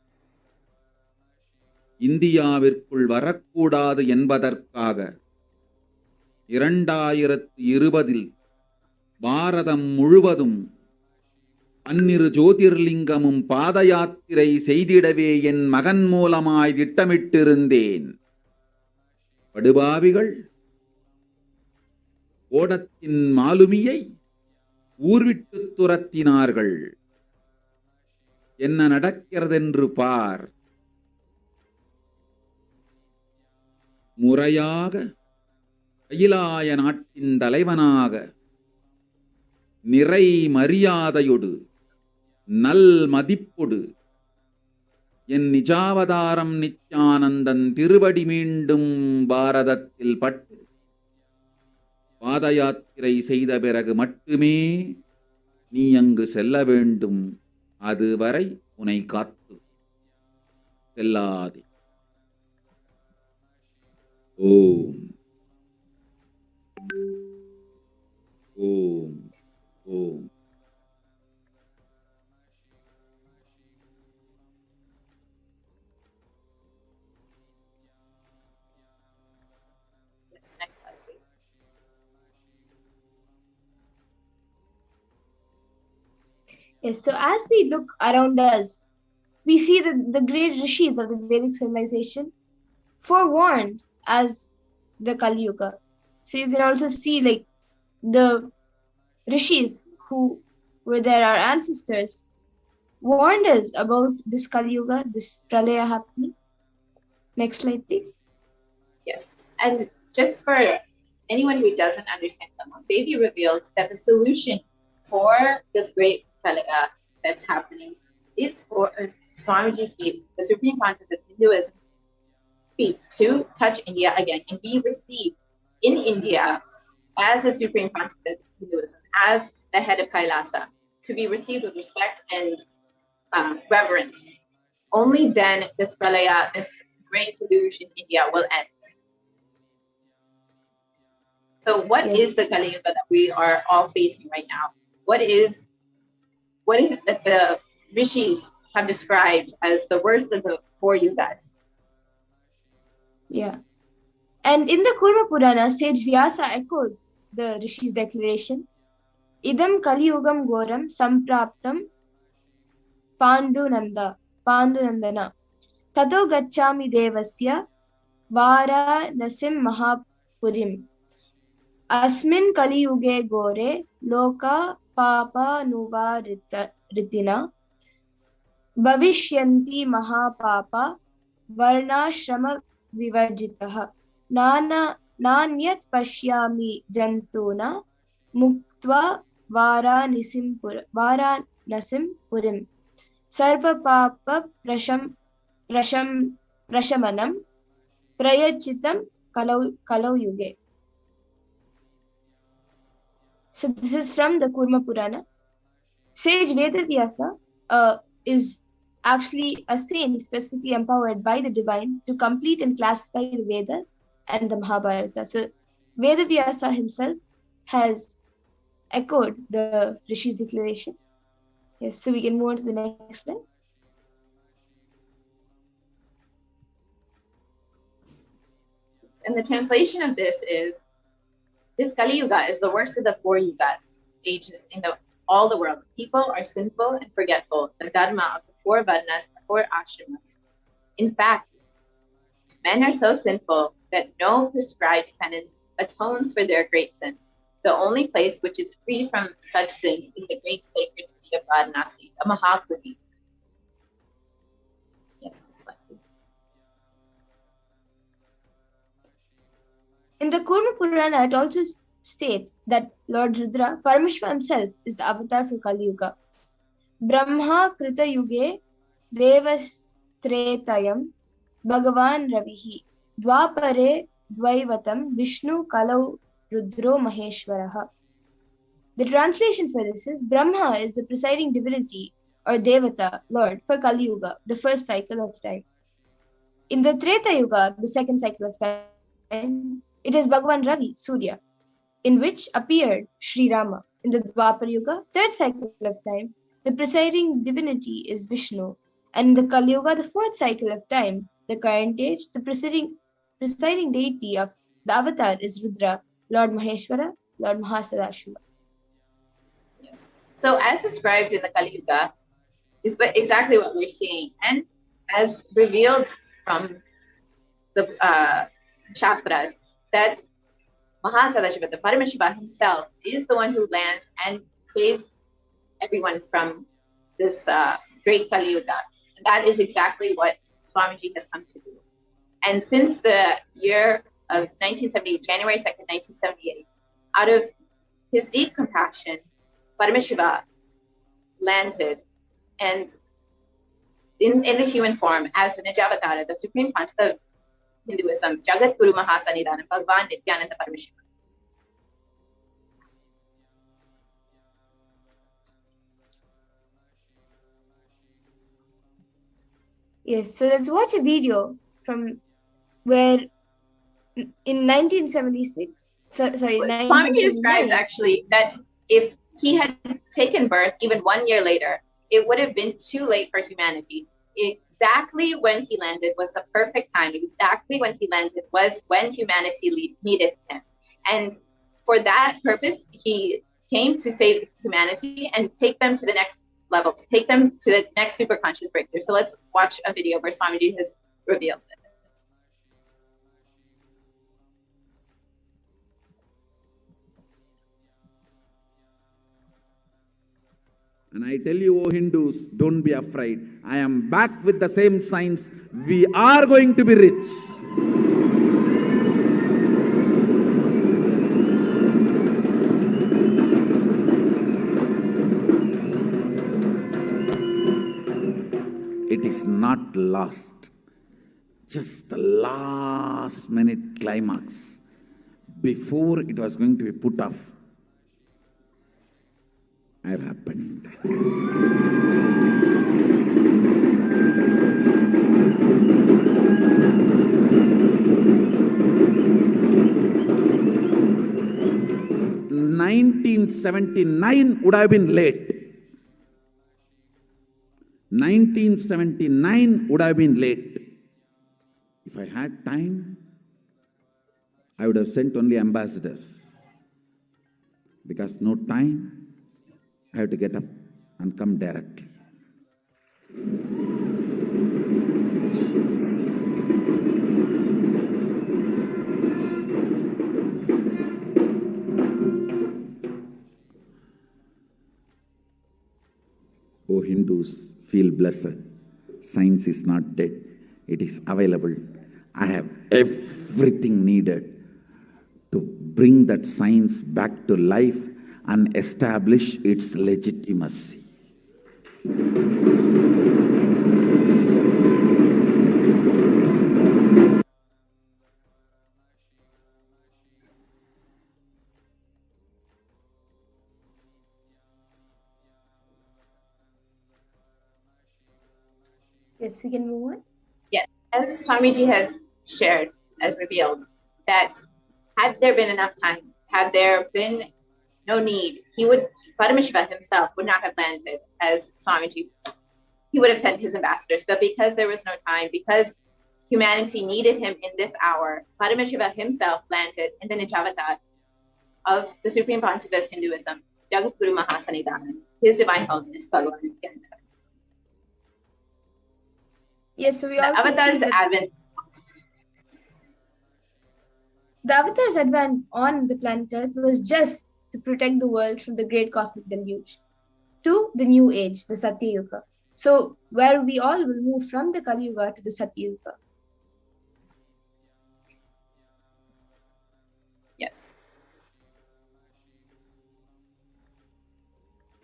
இந்தியாவிற்குள் வரக்கூடாது என்பதற்காக 2020 பாரதம் முழுவதும் 12 ஜோதிர்லிங்கமும் பாத யாத்திரை செய்திடவே என் மகன் மூலமாய் திட்டமிட்டிருந்தேன். படுபாவிகள் ஓடத்தின் மாலுமியை ஊர்விட்டு துரத்தினார்கள். என்ன நடக்கிறதென்று பார். முறையாக கைலாய நாட்டின் தலைவனாக நிறை மரியாதையொடு நல் மதிப்பொடு என் நிஜாவதாரம் நித்யானந்தன் திருவடி மீண்டும் பாரதத்தில் பட்டு பாத யாத்திரை செய்த பிறகு மட்டுமே நீ அங்கு செல்ல வேண்டும். அதுவரை உன்னை காத்து செல்லாதே. ஓம் ஓம் ஓம்.
Yes, so as we look around us, we see the great rishis of the Vedic civilization forewarned as the Kali Yuga. So you can also see like the rishis who were there, our ancestors, warned us about this Kali Yuga, this pralaya happening. Next slide, please.
Yes, and just for anyone who doesn't understand Tamil, Devi reveals that the solution for this great pralaya that's happening is for Swamiji's feet, the Supreme Pontiff of Hinduism, feet to touch India again and be received in India as the Supreme Pontiff of Hinduism, as the head of Kailasa. to be received with respect and reverence. Only then this pralaya, this great deluge in India, will end. So what is the Kali Yuga that we are all facing right now? What is it that the rishis have described as the worst of the 4 yugas?
Yeah. And in the Kurma Purana, sage Vyasa echoes the Rishi's declaration, Idam Kali Yugam Goram Sampraptam Pandunandana Tato Gacchami Devasya Vara Nasim Mahapurim Asmin Kali Yuge Gore Loka Papa Nuva Ritina Bhavishyanti Mahapapa Varnashrama Vivajitaha Nanyat Pashyami Jantuna Muktva Varanasim Purim Sarva Papa Prashamanam Prayachitam Kalau Yuge. So this is from the Kurma Purana. Sage Vedavyasa is actually a saint specifically empowered by the divine to complete and classify the Vedas and the Mahabharata. So Vedavyasa himself has echoed the Rishi's declaration. Yes, so we can move on to the next slide.
And the translation of this is, this Kali Yuga is the worst of the 4 yugas, ages in all the world. People are sinful and forgetful, the dharma of the 4 varnas, the 4 ashramas. In fact, men are so sinful that no prescribed penance atones for their great sins. The only place which is free from such sins is the great sacred city of Varanasi, a Mahapuri. Yes,
in the Kurma Purana, it also states that Lord Rudra, Paramashiva himself, is the avatar for Kali Yuga. Brahma Krita Yuge Devastretayam Bhagavan Ravihi Dwapare Dvaivatam Vishnu Kalau Rudro Maheshwaraha. The translation for this is, Brahma is the presiding divinity or Devata, Lord, for Kali Yuga, the first cycle of time. In the Treta Yuga, the second cycle of time, it is Bhagavan Ravi, Surya, in which appeared Sri Rama. In the Dwapar Yuga, third cycle of time, the presiding divinity is Vishnu. And in the Kali Yuga, the fourth cycle of time, the current age, the presiding deity of the avatar is Rudra, Lord Maheshwara, Lord Mahasadashiva.
Yes. So as described in the Kali Yuga is exactly what we're seeing. And as revealed from the Shastras, that Mahasadashiva, the Paramashiva himself, is the one who lands and saves everyone from this great Kali Yuga. And that is exactly what Swamiji has come to do. And since the year of 1978, January 2nd, 1978, out of his deep compassion, Paramashiva landed and in the human form as the Nijavatara, the supreme concept of Hinduism, Jagat Guru Mahasannidhanam, Bhagavan Nithyananda Paramashivam.
Yes, so let's watch a video from where in 1976,
Swamiji describes actually that if he had taken birth even 1 year later, it would have been too late for humanity. Exactly when he landed was the perfect time. Exactly when he landed was when humanity needed him. And for that purpose, he came to save humanity and take them to the next level, to take them to the next super conscious breakthrough. So let's watch a video where Swamiji has revealed this.
And I tell you, O Hindus, don't be afraid. I am back with the same signs. We are going to be rich. It is not lost. Just the last minute climax before it was going to be put off. have happened. "1979 would have been late. 1979 would have been late. If I had time, I would have sent only ambassadors. Because no time, I have to get up and come directly. O Hindus, feel blessed. Science is not dead. It is available. I have everything needed to bring that science back to life and establish its legitimacy.
Yes, we can move on.
Yes, as Swamiji has shared, as revealed, that had there been enough time, had there been no need, Paramashiva himself would not have landed as Swamiji. He would have sent his ambassadors, but because there was no time, because humanity needed him in this hour, Paramashiva himself landed in the Nijavatar of the Supreme Pontiff of Hinduism, Jagat Guru Mahasannidhanam, His Divine Holiness Bhagavan Nithyananda.
Yes, so we
The
all can see
Avatar's
that
advent.
the Avatar's advent on the planet Earth was just to protect the world from the great cosmic deluge to the new age, the Satya Yuga. So, where we all will move from the Kali Yuga to the Satya Yuga.
Yes.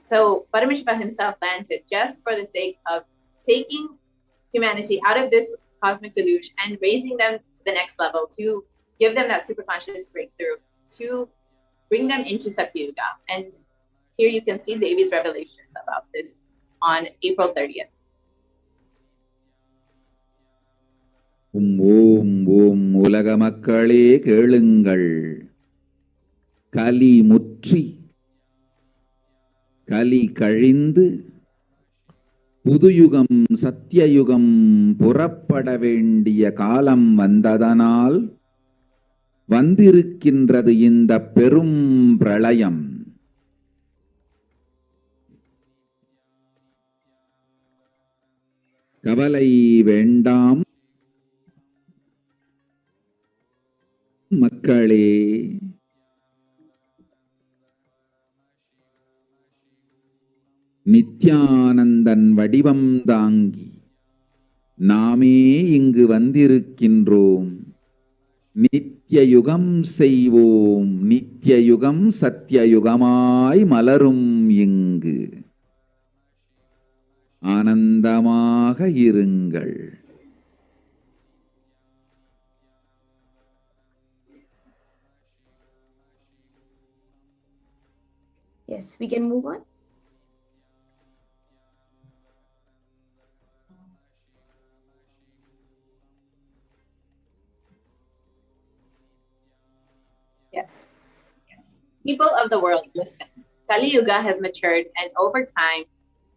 So Paramashiva himself landed just for the sake of taking humanity out of this cosmic deluge and raising them to the next level, to give them that superconscious breakthrough, to bring them into Satya Yuga. And here you can see Devi's revelations about this on April 30th.
ஓம் ஓம் உலக மக்களே கேளுங்கள், கலி முற்றி கலி கழிந்து புதுயுகம் சத்தியயுகம் புறப்பட வேண்டிய காலம் வந்ததனால் வந்திருக்கின்றது இந்த பெரும் பிரளயம். கவலை வேண்டாம் மக்களே, நித்யானந்தன் வடிவம் தாங்கி நாமே இங்கு வந்திருக்கின்றோம். நித்யயுகம் செய்வோம், நித்யயுகம் சத்யயுகமாய் மலரும் இங்கு. ஆனந்தமாக இருங்கள்.
Yes, we can move on.
Yes. People of the world, listen. Kali Yuga has matured and over time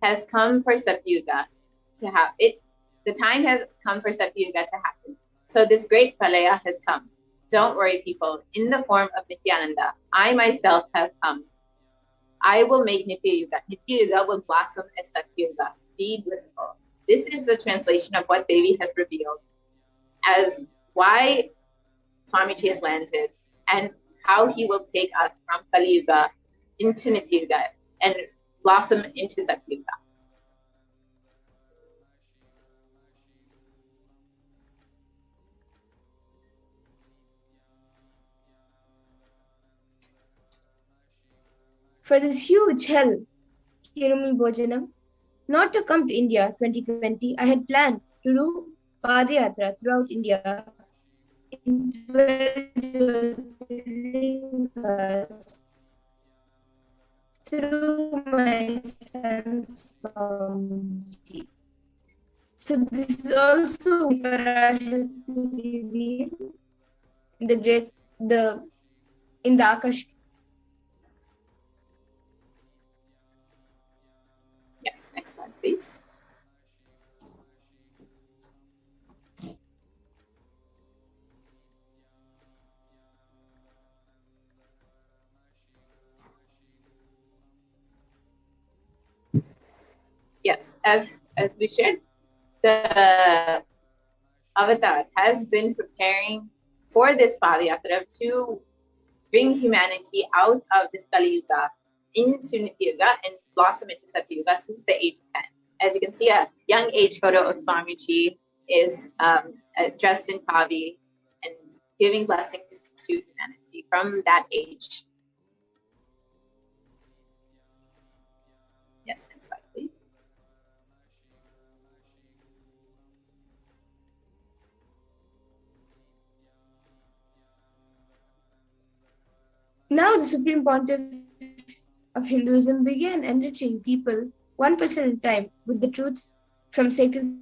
has come for Satya Yuga to have it. The time has come for Satya Yuga to happen. So this great Pralaya has come. Don't worry, people. In the form of Nithyananda, I myself have come. I will make Nitya Yuga. Nitya Yuga will blossom as Satya Yuga. Be blissful. This is the translation of what Devi has revealed as why Swamiji has landed and how he will take us from Kali Yuga into Nitya Yuga and blossom into Satya Yuga.
For this huge hell, Kirumul Bhojanam, not to come to India 2020, I had planned to do Padayatra throughout India in 12 through my son Swamiji. So this is also Parashakti in the Akash.
Yes, next slide, please. Yes, as we shared, the Avatar has been preparing for this Padayatra to bring humanity out of this Kali Yuga into Nitya Yuga and blossom into Satya Yuga since the age of 10. As you can see, a young age photo of Swamiji is dressed in Kavi and giving blessings to humanity from that age. Yes, next slide, please.
Now the Supreme Pontiff of Hinduism began enriching people 1% at a time with the truths from sacred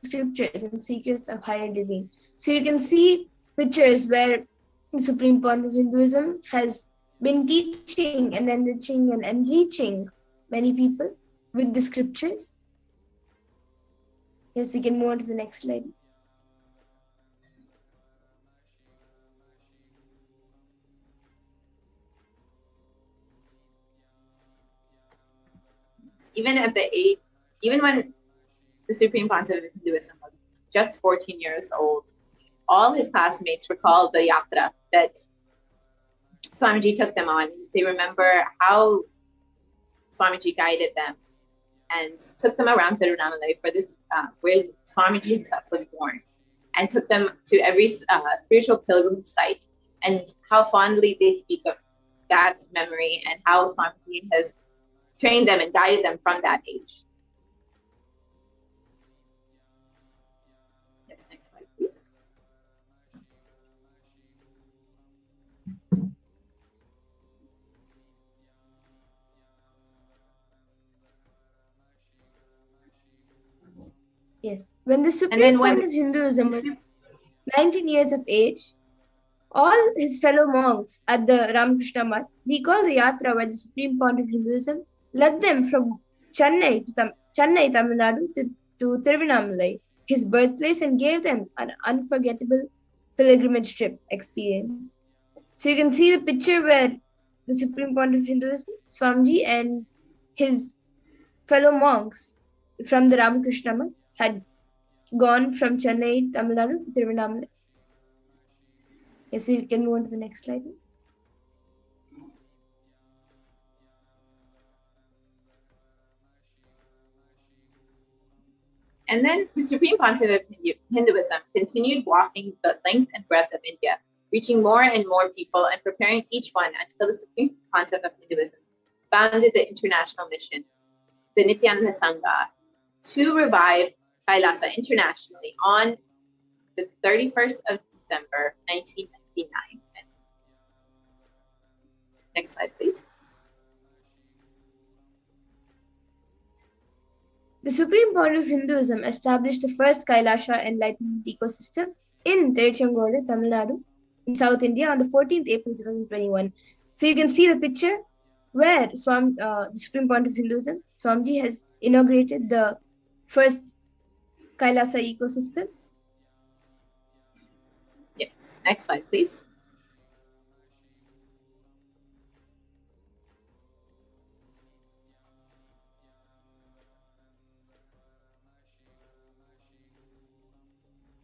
scriptures and secrets of higher living. So you can see pictures where the Supreme Pontiff of Hinduism has been teaching and enriching and enriching many people with the scriptures. Yes, we can move on to the next slide.
Even when the Supreme Pontiff of Hinduism was just 14 years old, all his classmates recalled the yatra that Swamiji took them on. They remember how Swamiji guided them and took them around Tiruvannamalai for this, where Swamiji himself was born, and took them to every spiritual pilgrimage site, and how fondly they speak of that memory and how Swamiji has trained them and guided them from that age. Yes, next slide, please.
Yes. When the Supreme Pontiff of Hinduism was 19 years of age, all his fellow monks at the Ramakrishna Math recall the yatra where the Supreme Pontiff of Hinduism led them from Chennai, Tamil Nadu to Tiruvannamalai, his birthplace, and gave them an unforgettable pilgrimage trip experience. So you can see the picture where the Supreme Pontiff of Hinduism, Swamiji, and his fellow monks from the Ramakrishna Math had gone from Chennai, Tamil Nadu to Tiruvannamalai. Yes, we can move on to the next slide.
And then the Supreme Pontiff of Hinduism continued walking the length and breadth of India, reaching more and more people and preparing each one until the Supreme Pontiff of Hinduism founded the international mission, the Nithyananda Sangha, to revive Kailasa internationally on the 31st of December, 1999. Next slide, please.
The Supreme Pontiff of Hinduism established the first Kailasa enlightenment ecosystem in Tiruchengodu, Tamil Nadu, in South India on the 14th April 2021. So you can see the picture where the Supreme Pontiff of Hinduism, Swamiji, has inaugurated the first Kailasa ecosystem.
Yes, next slide, please.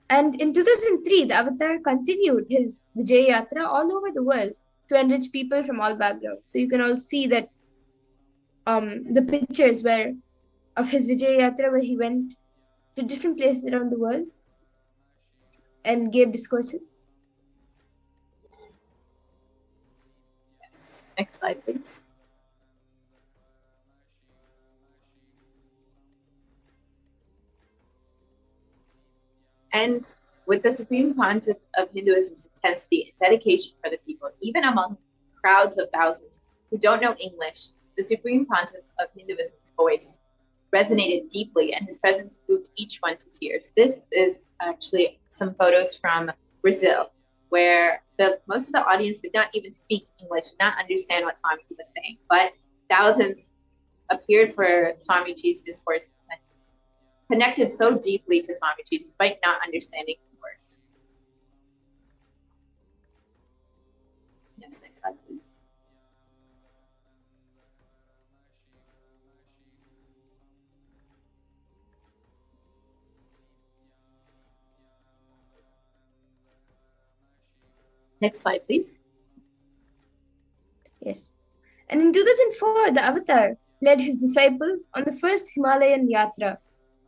And in 2003, the Avatar continued his Vijay Yatra all over the world to enrich people from all backgrounds. So you can all see that the pictures of his Vijay Yatra where he went to different places around the world and gave discourses.
Next slide, please. And with the Supreme Pontiff of Hinduism's intensity and dedication for the people, even among crowds of thousands who don't know English, the Supreme Pontiff of Hinduism's voice resonated deeply, and his presence moved each one to tears. This is actually some photos from Brazil, where most of the audience did not even speak English, did not understand what Swamiji was saying, but thousands appeared for Swamiji's discourses and connected so deeply to Swamiji despite not understanding his words. Yes, next slide, please. Next slide, please.
Yes. And in 2004, the Avatar led his disciples on the first Himalayan Yatra,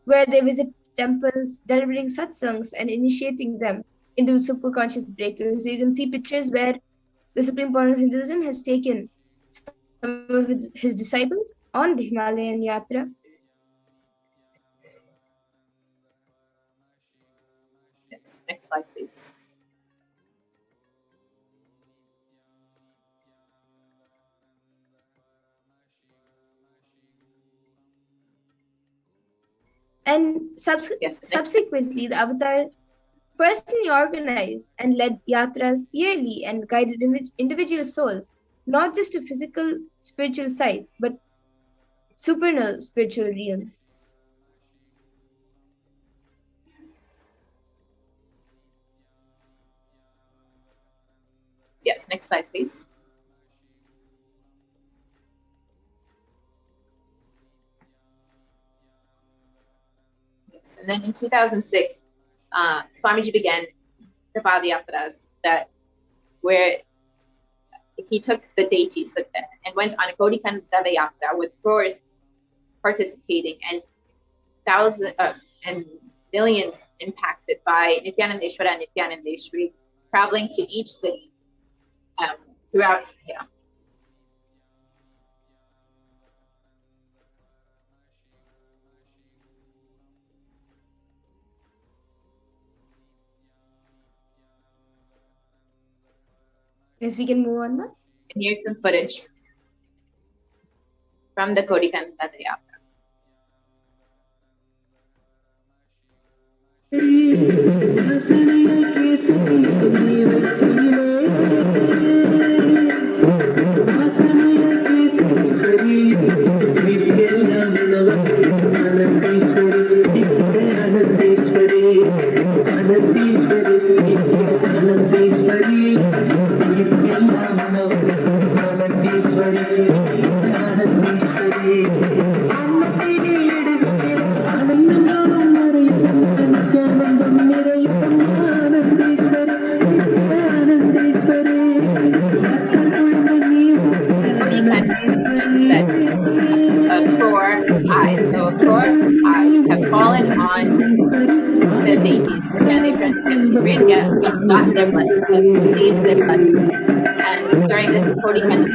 where they visit temples, delivering satsangs and initiating them into superconscious breakthroughs. So you can see pictures where the Supreme Pontiff of Hinduism has taken some of his disciples on the Himalayan Yatra.
Yes, next slide, please.
And subsequently, the Avatar personally organized and led yatras yearly and guided individual souls, not just to physical spiritual sites, but supernal spiritual realms.
Yes, next slide, please. And then in 2006, Swamiji began the Padayatras where he took the deities and went on a Gaudikanda Yatra with crores participating and thousands and millions impacted by Nithyanandeshwara and Nithyanandeshwari traveling to each city throughout India.
Yes, we can move on now.
And here's some footage from the Gaudikanda Yatra. Have fallen on the deities. Yeah, they've gotten their blessings, they've received their blessings. And during this Gaudikanda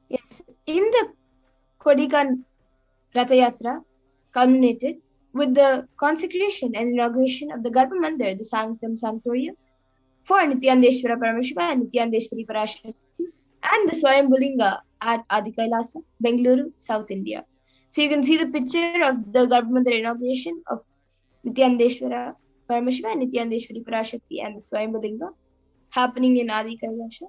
Yes, in the Gaudikanda Ratha Yatra culminated with the consecration and inauguration of the Garbha Mandir, the Sanctum Sanctorium, for Nithyanandeshwara Paramashivam and Nithyanandeshwari Parashakti, and the Swayambhulinga at Adi Kailasa, Bengaluru, South India. So you can see the picture of the Garbha Mandir inauguration of Nithyanandeshwara Paramashivam and Nithyanandeshwari Parashakti and the Swayambhulinga happening in Adi Kailasa.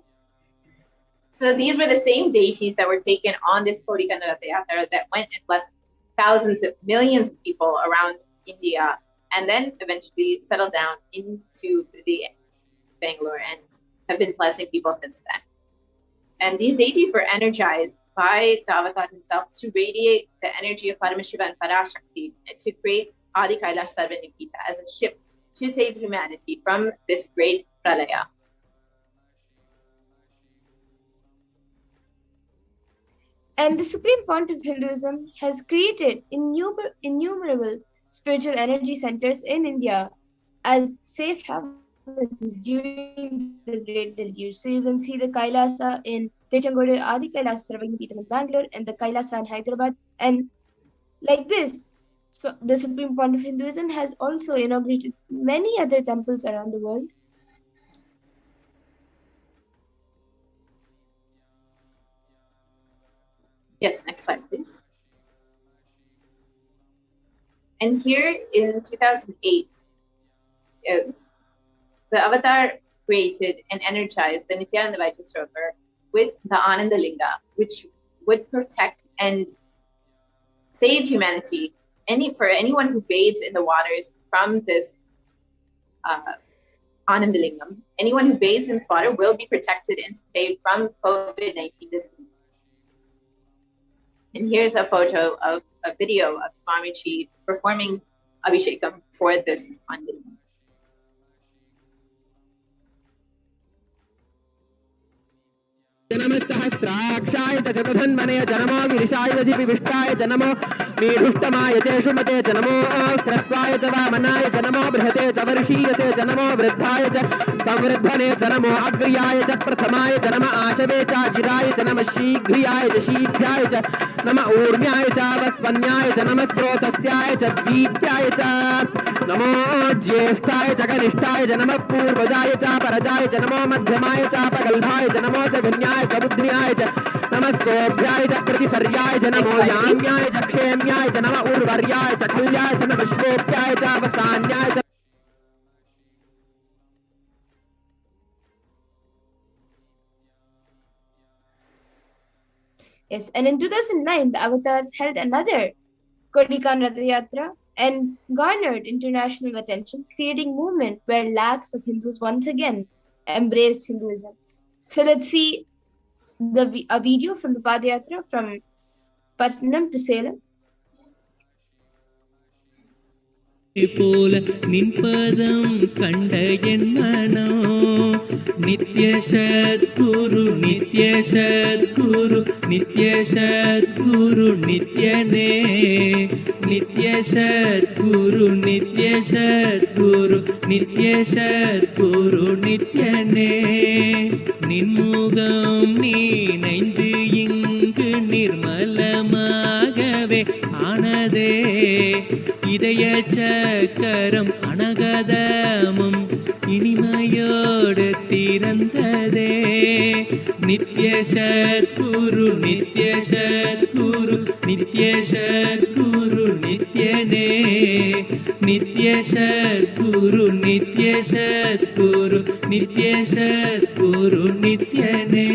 So these were the same deities that were taken on this Gaudikanda Yatra that went and blessed thousands of millions of people around India, and then eventually settled down into the Bangalore and have been blessing people since then. And these deities were energized by the avatar himself to radiate the energy of Paramashiva and Parashakti and to create Adi Kailash Sarvanipita as a ship to save humanity from this great pralaya.
And the Supreme Pontiff of Hinduism has created innumerable spiritual energy centers in India as safe havens during the Great Deluge. So you can see the Kailasa in Tiruchengodu, Adi Kailasa Sarvanipita in Bangalore, and the Kailasa in Hyderabad. And like this, so the Supreme Pontiff of Hinduism has also inaugurated many other temples around the world.
Yes, next slide, please. And here in 2008, the avatar created and energized the Nithyananda Rover with the Ananda Linga, which would protect and save humanity. For anyone who bathes in the waters from this Ananda Lingam, anyone who bathes in this water will be protected and saved from COVID-19 disease. And here's a photo of a video of Swamiji performing Abhishekam for this Ananda Lingam.
जनमस्सहस्राक्षाय च चतुर्धन्वने जनमो गिरिशाय विष्टाय जनमो मीढुष्टमाय च शुमते जनमो क्रस्वाय च वामनाय जनमो बृहते च वर्षीयते जनमो वृद्धाय च संवृद्धने जनमो अग्र्याय च प्रथमाय जनम आशवे च जिराय जनम शीघ्रियाय च शीघ्राय च नम ऊर्म्याय च वस्वन्याय च नम स्रोतस्याय च दीप्याय च नमो ज्येष्ठाय च कनिष्ठाय च नमः पूर्वजाय च परजाय च नमो मध्यमाय च प्रगल्भाय च नमो च गण्याय च बुद्ध्याय च नमः सोभ्याय च प्रतिसर्याय च नमो याम्याय च क्षेम्याय च नमः उर्वर्याय च खल्याय च नमः श्लोक्याय च अवसान्याय च.
Yes, and in 2009, the Avatar held another Kodikan Rath Yatra and garnered international attention, creating movement where lakhs of Hindus once again embraced Hinduism. So let's see a video from the Padayatra from Patnam to Salem.
போல நின்பதம் கண்ட என் மனோ நித்ய சத்குரு நித்ய சத்குரு நித்ய சத்குரு நித்யனே நித்ய சத்குரு நித்ய சத்குரு நித்ய சத்குரு நித்யனே நின்முகம் நீனைந்து இங்கு நிர்மலமாகவே ஆனதே இதய சக்கரம் அனகதமும் இனிமையோடு திறந்ததே நித்ய சத்குரு நித்ய சத்குரு நித்ய சத்குரு நித்யனே நித்ய சத்குரு நித்ய சத்குரு நித்ய சத்குரு நித்யனே.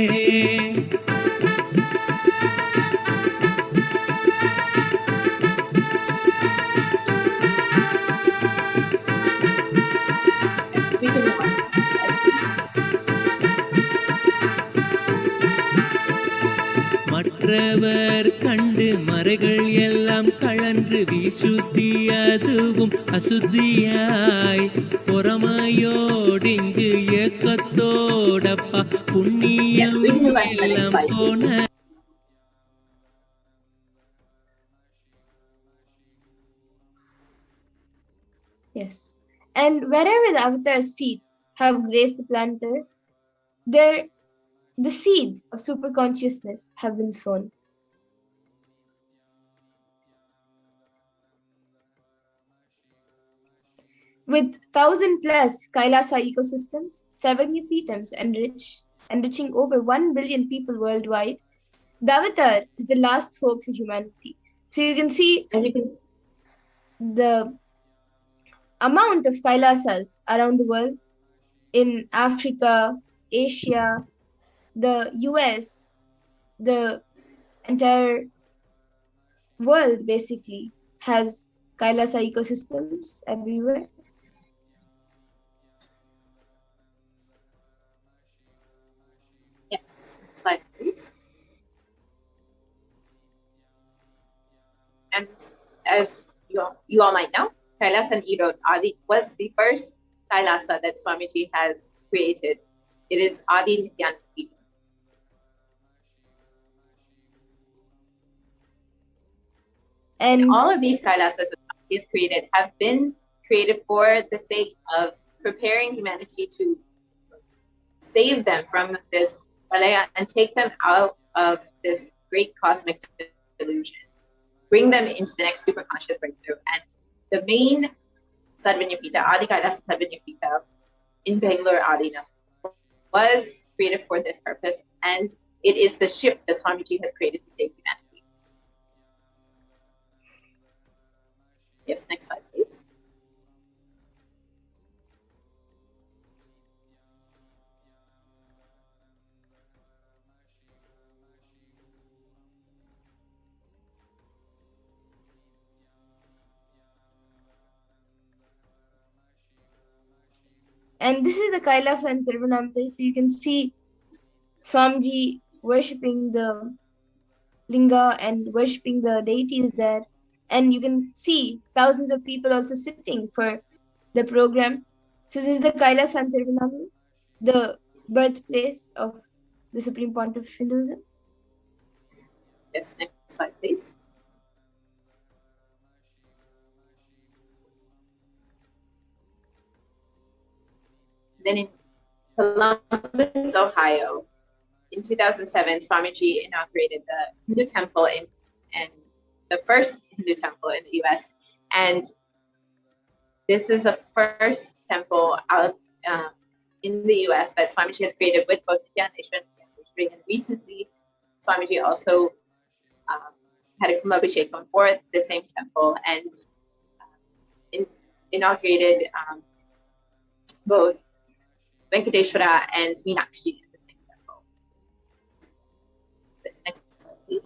மற்றவர் கண்டு மறைகள் எல்லாம் கழன்று விசுத்தி அதுவும் அசுத்தியாய் பொறாமையோடிங்கு ஏக்கத்தோடப்பா புண்ணியம் எல்லாம் போன.
Yes, and wherever the Avatar's feet have graced the planet Earth, the seeds of superconsciousness have been sown. With 1,000+ Kailasa ecosystems, 7 Upitams enriching over 1 billion people worldwide, the Avatar is the last hope for humanity. So you can see the amount of Kailasas around the world in Africa, Asia, the US, the entire world basically has Kailasa ecosystems everywhere.
Yeah, slide please. you all might know, Kailasa and Erode Adi was the first Kailasa that Swamiji has created. It is Adi Nithyananda Paramashivam. And all of these Kailasas that Swamiji has created have been created for the sake of preparing humanity to save them from this pralaya and take them out of this great cosmic delusion, bring them into the next super conscious breakthrough. And the main Sadvanyapita, Adi Kailasa Sadvanyapita in Bangalore, Adina, was created for this purpose, and it is the ship that Swamiji has created to save humanity. Yes, next slide, please.
And this is the Kailasa in Tiruvannamalai. So you can see Swamiji worshipping the linga and worshipping the deities there. And you can see thousands of people also sitting for the program. So this is the Kailasa in Tiruvannamalai, the birthplace of the Supreme Pontiff of Hinduism.
Yes, next slide, please. Then in Columbus, Ohio, in 2007, Swamiji inaugurated the Hindu temple and the first Hindu temple in the US. And this is the first temple out in the US that Swamiji has created with both Nithyaneshwara and Maheshwara. And recently, Swamiji also had a Kumbhabhishekam for the same temple and inaugurated both Venkateshwara and Meenakshi in the same temple. The next slide, please.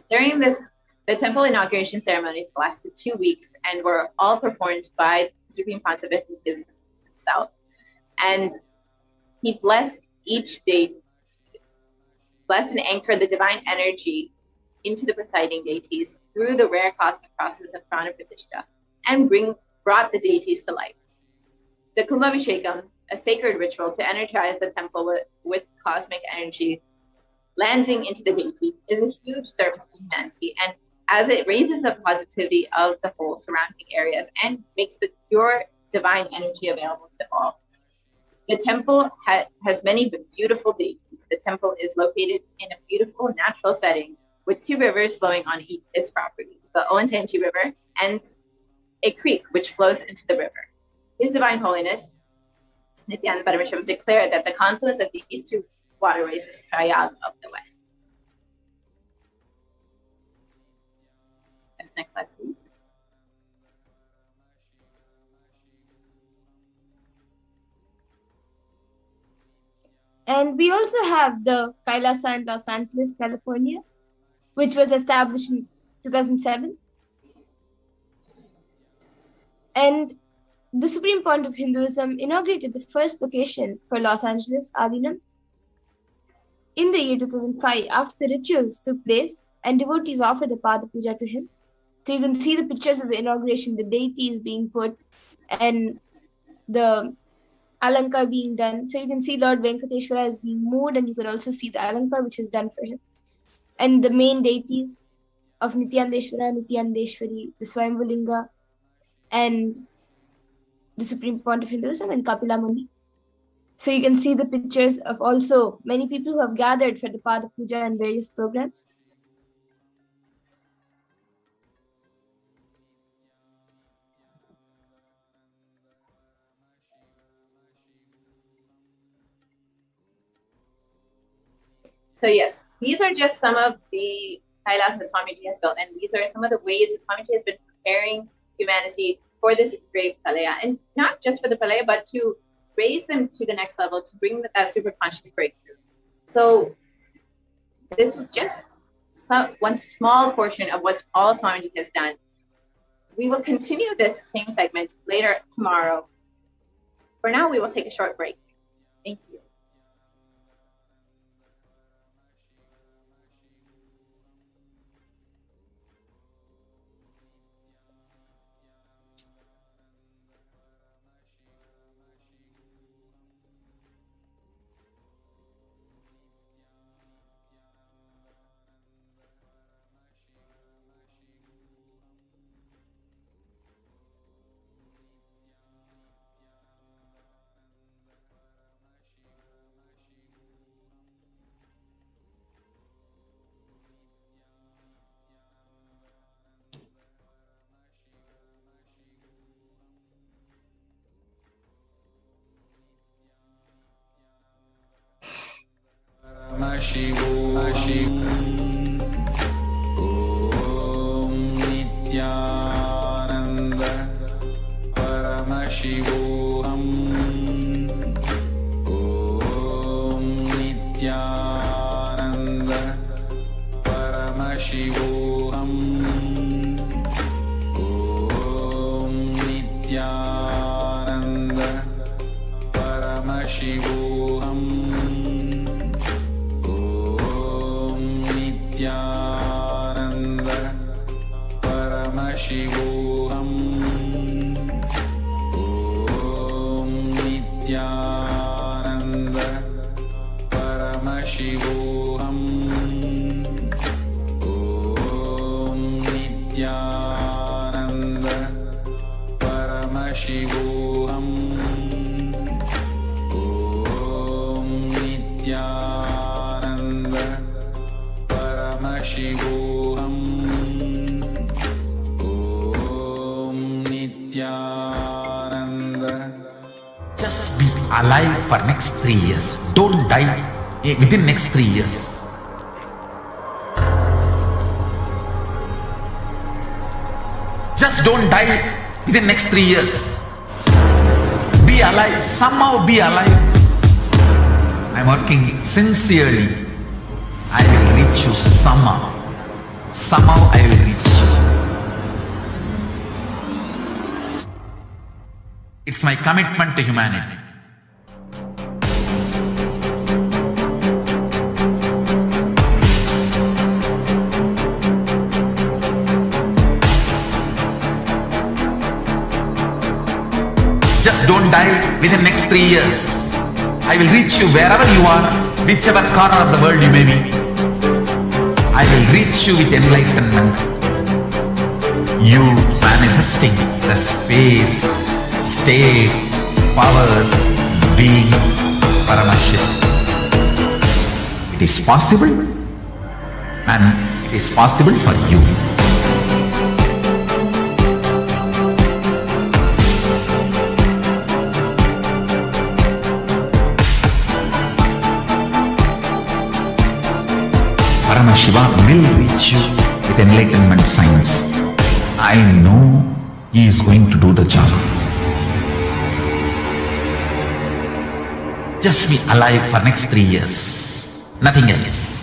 During the temple inauguration ceremonies lasted 2 weeks and were all performed by the Supreme Pontiff himself. And he blessed each day, blessed and anchored the divine energy into the presiding deities through the rare cosmic process of Prana Pratishtha and brought the deities to life. The Kumbhabhishekam, a sacred ritual to energize the temple with cosmic energy, landing into the deities, is a huge service to humanity, and as it raises the positivity of the whole surrounding areas and makes the pure divine energy available to all. The temple has many beautiful deities. The temple is located in a beautiful natural setting with 2 rivers flowing on its properties, the Olentangy River and a creek which flows into the river. His Divine Holiness, Nithyananda Paramashivam, declared that the confluence of these 2 waterways is Prayag of the West. Next slide, please.
And we also have the Kailasa in Los Angeles, California, which was established in 2007. And the Supreme Pontiff of Hinduism inaugurated the first location for Los Angeles, Adinam, in the year 2005 after the rituals took place and devotees offered the Pada Puja to him. So you can see the pictures of the inauguration, the deities being put and the Alankar being done. So you can see Lord Venkateshwara is being moved and you can also see the Alankar which is done for him. And the main deities of Nithyanandeshwara, Nithyanandeshwari, the Swayambhulinga, and the Supreme Pontiff of Hinduism and Kapila Muni. So you can see the pictures of also many people who have gathered for the Pada Puja and various programs.
So yes, these are just some of the Kailasas Swamiji has built, and these are some of the ways that Swamiji has been preparing humanity for this great pralaya, and not just for the pralaya, but to raise them to the next level, to bring that super conscious breakthrough. So this is just one small portion of what all Swamiji has done. We will continue this same segment later tomorrow. For now, we will take a short break. Thank you.
Om Nithyananda Paramashivoham. Om Nithyananda Paramashivoham. Om Nithyananda Paramashivoham. Nithyananda Paramashivoham. Om Nithyananda Paramashivoham. Om Nithyananda Paramashivoham. Om Nithyananda Paramashivoham. Om Nithyananda.
Just be alive for next 3 years. Don't die within next 3 years. Just don't die within next 3 years. Be alive. Somehow be alive. I'm working sincerely. I will reach you somehow. Somehow I will reach you. It's my commitment to humanity. Just don't die within next 3 years. I will reach you wherever you are, whichever corner of the world you may be. I will reach you with enlightenment. You manifesting the space, state, powers, being Paramashivam. It is possible, and it is possible for you. Paramashiva will reach you with enlightenment science. I know he is going to do the job. Just be alive for next 3 years. Nothing else.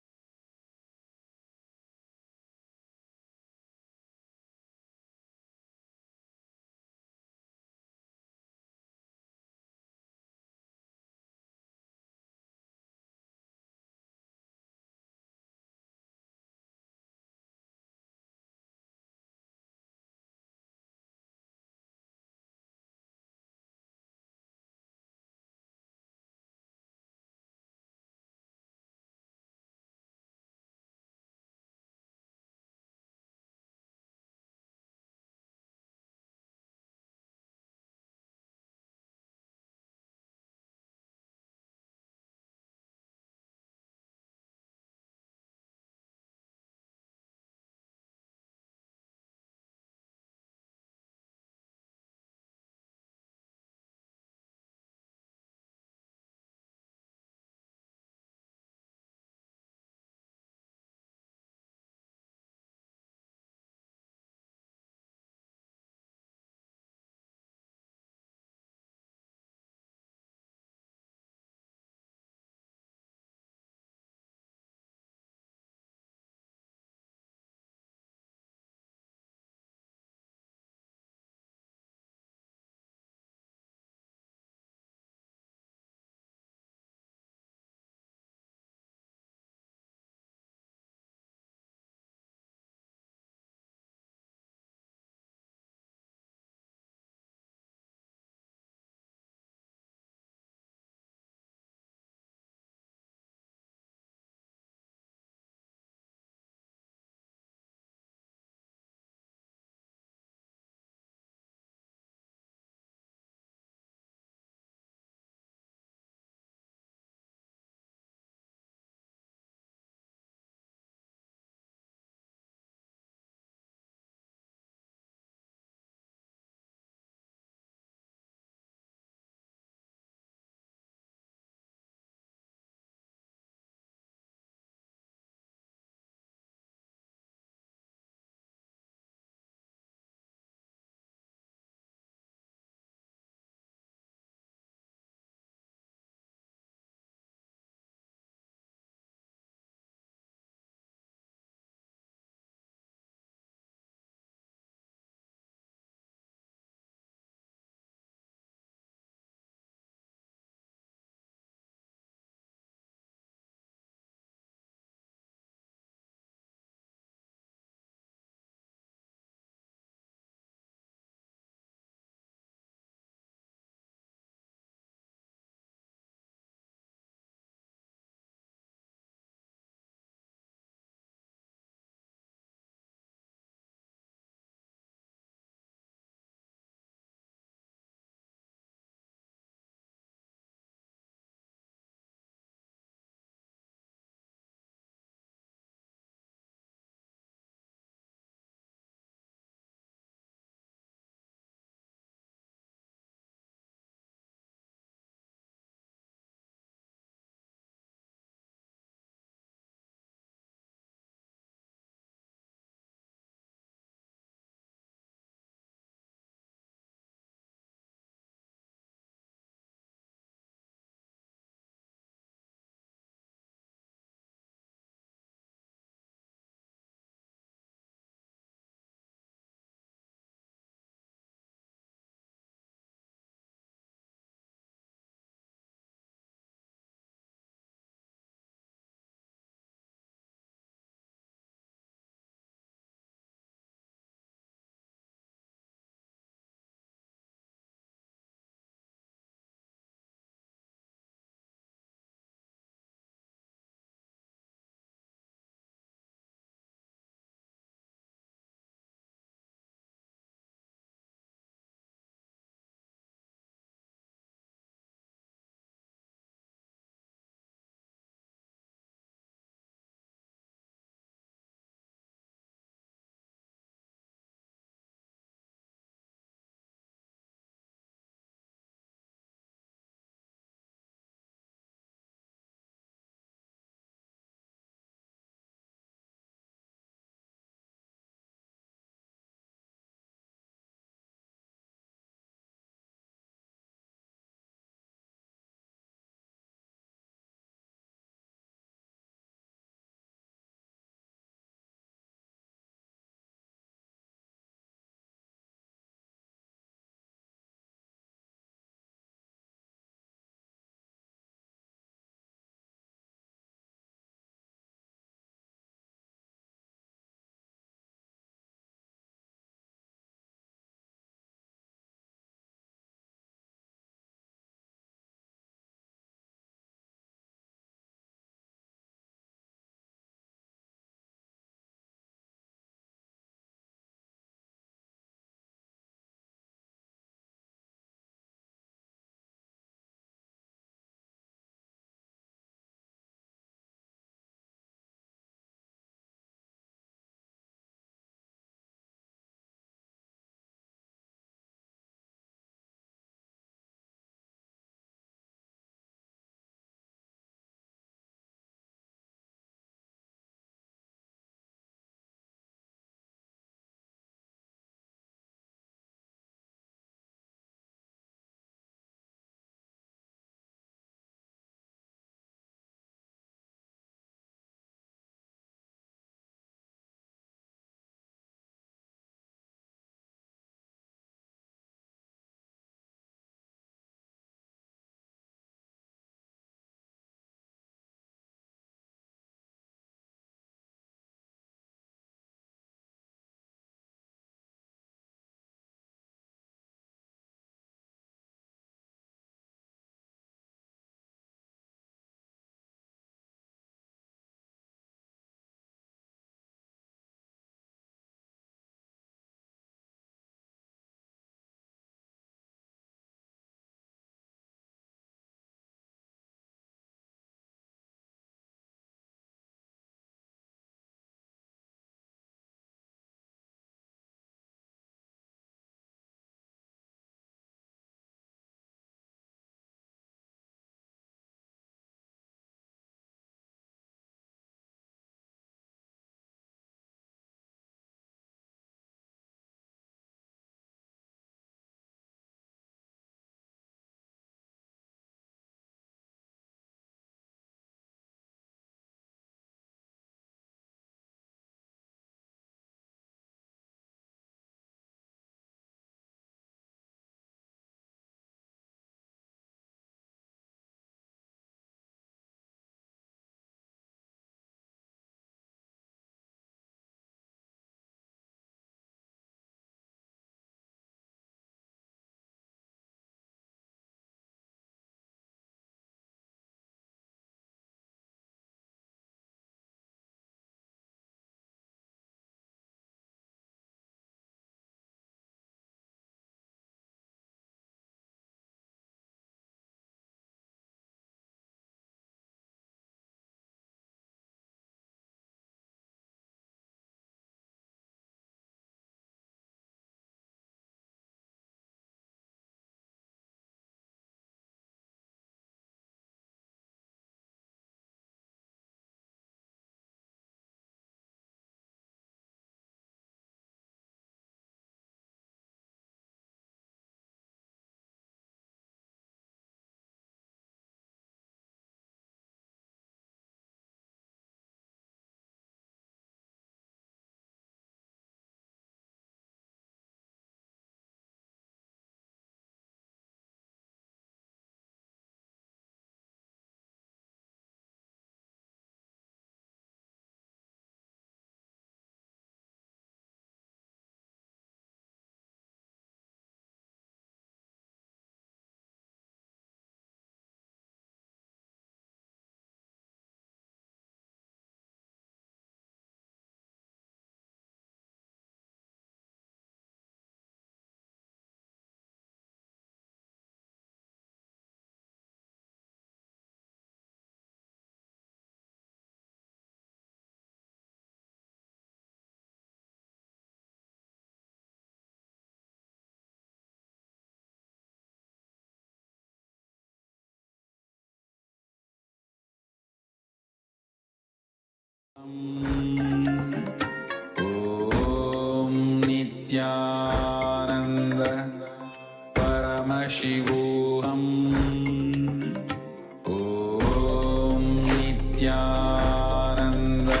Nithyananda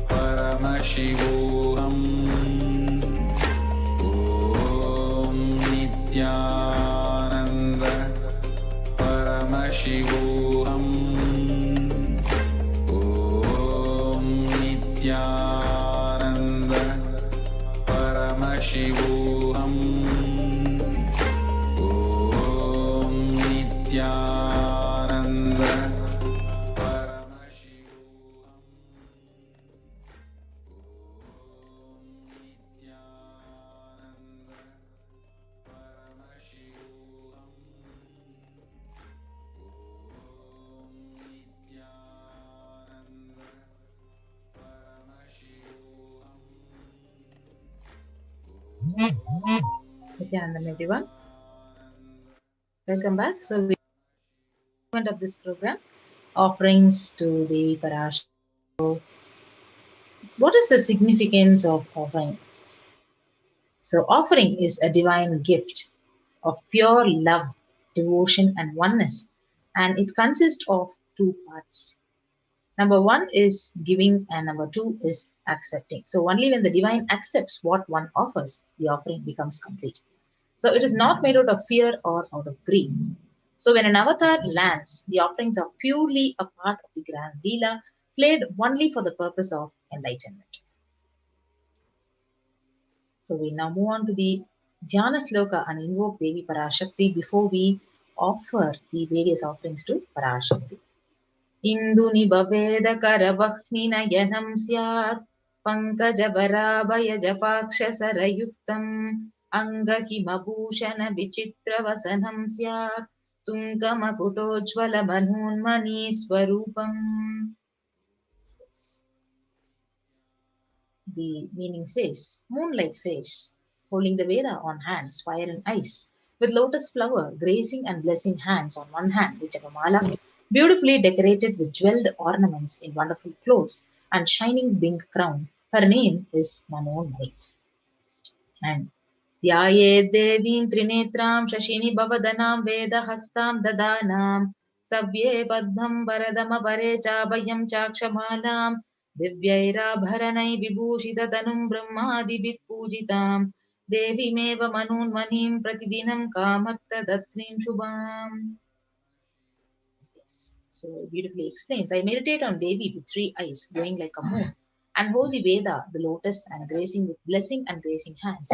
Paramashivoham. Om Nithyananda Paramashivoham. Om Nithyananda Paramashivoham. Om Nithyananda Paramashivoham.
Nithyanandam, everyone. Welcome back. So, we of this program, offerings to Devi Parash. What is the significance of offering? So, offering is a divine gift of pure love, devotion, and oneness, and it consists of two parts. Number one is giving, and number two is accepting. So, only when the divine accepts what one offers, the offering becomes complete. So, it is not made out of fear or out of greed. So, when an avatar lands, the offerings are purely a part of the grand Leela, played only for the purpose of enlightenment. So, we now move on to the Dhyana Sloka and invoke Devi Parashakti before we offer the various offerings to Parashakti. Induni bhaveda karabhni nayanam syat pankaja varabhaya japaksha sarayuktam angahimabhushana vichitra vasanam syat tunkamakutojvala manunmani swarupam. The meaning says, moonlight face, holding the Veda on hands, fire and ice, with lotus flower grazing and blessing hands on one hand, with Japamala, beautifully decorated with jeweled ornaments in wonderful clothes and shining pink crown. Her name is Manonmari. And Dhyaye Devim Trinetram Shashini Bhavadanam Vedahastam Dadanam Sabye Padmam Varadama Parecha Bhayam Chakshamalam Divyairabharanai Vibhushita Tanum Brahmadi Vipujitam Devi Meva Manunmanim Pratidinam Kamarta Datrim Shubham. Yes. So beautifully explains. I meditate on Devi with three eyes, glowing like a moon, and hold the Veda, the lotus, and grazing with blessing and grazing hands.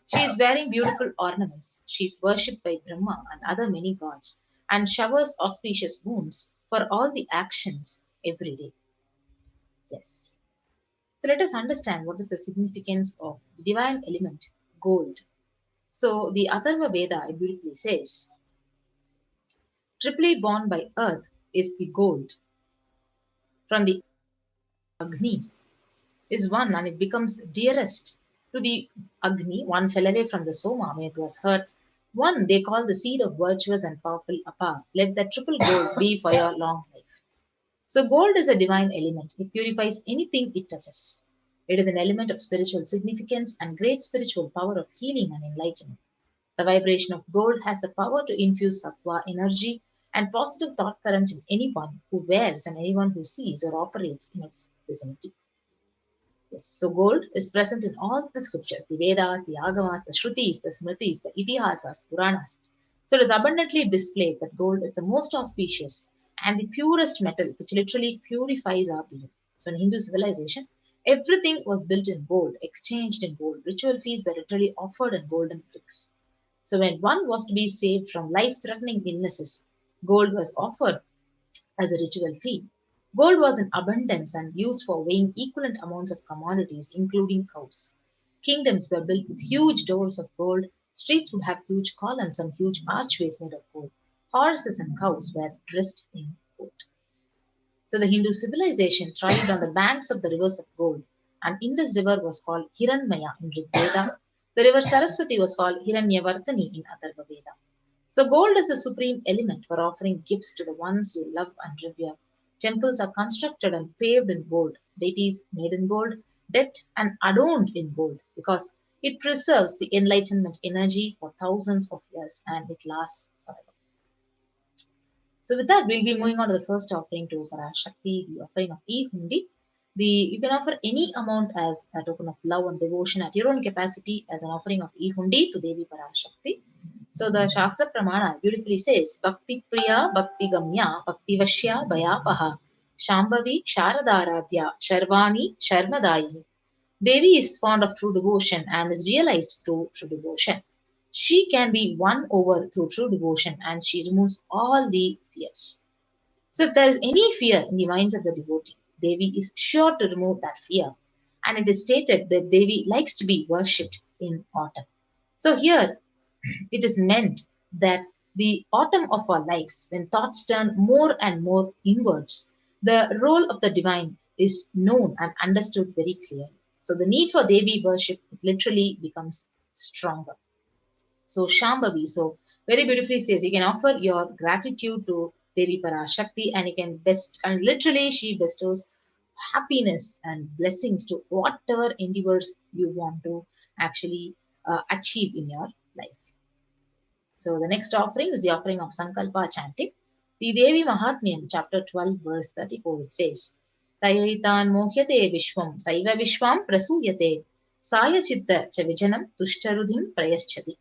She is wearing beautiful ornaments. She is worshipped by Brahma and other many gods, and showers auspicious boons for all the actions every day. Yes. So let us understand what is the significance of the divine element, gold. So the Atharva Veda, it beautifully says, triply born by earth is the gold. From the Agni is one, and it becomes dearest to the Agni. One fell away from the Soma when it was hurt. One they call the seed of virtuous and powerful Apa. Let that triple gold be for your long life. So gold is a divine element. It purifies anything it touches. It is an element of spiritual significance and great spiritual power of healing and enlightenment. The vibration of gold has the power to infuse sattva energy and positive thought current in anyone who wears and anyone who sees or operates in its vicinity. Yes, so gold is present in all the scriptures, the Vedas, the Agamas, the Shrutis, the Smritis, the Itihasas, Puranas. So it is abundantly displayed that gold is the most auspicious and the purest metal, which literally purifies our being. So in Hindu civilization, everything was built in gold, exchanged in gold. Ritual feasts were literally offered in golden bricks. So when one was to be saved from life-threatening illnesses, gold was offered as a ritual fee. Gold was in abundance and used for weighing equivalent amounts of commodities, including cows. Kingdoms were built with huge doors of gold. Streets would have huge columns and huge archways made of gold. Horses and cows were dressed in gold. So the Hindu civilization thrived on the banks of the rivers of gold, and Indus River was called Hiranmaya in Rig Veda. The river Saraswati was called Hiranyavartani in Atharva Veda. So gold is the supreme element for offering gifts to the ones you love and revere. Temples are constructed and paved in gold, deities made in gold, decked and adorned in gold, because it preserves the enlightenment energy for thousands of years and it lasts forever. So with that, we'll be moving on to the first offering to Parashakti, the offering of e-hundi. You can offer any amount as a token of love and devotion at your own capacity as an offering of e-hundi to Devi Parashakti. So the Shastra Pramana beautifully says, Bhakti Priya, Bhakti Gamya, Bhakti Vashya, Bhayapaha, Shambhavi, Sharadaradhya, Sharvani, Sharmadayini. Devi is fond of true devotion and is realized through true devotion. She can be won over through true devotion and she removes all the fears. So if there is any fear in the minds of the devotee, Devi is sure to remove that fear. And it is stated that Devi likes to be worshipped in autumn. So here it is meant that the autumn of our lives, when thoughts turn more and more inwards, the role of the divine is known and understood very clearly. So the need for Devi worship it literally becomes stronger. So Shambhavi, so very beautifully says you can offer your gratitude to Devi Parashakti and you can best and literally she bestows happiness and blessings to whatever endeavors you want to actually achieve in your life. So the next offering is the offering of Sankalpa chanting. The Devi Mahatmyam, chapter 12, verse 34, it says, Tayaitan mohyate vishwam, saiva vishwam prasuyate, saya chitta chavijanam tushtarudhim prayaschati.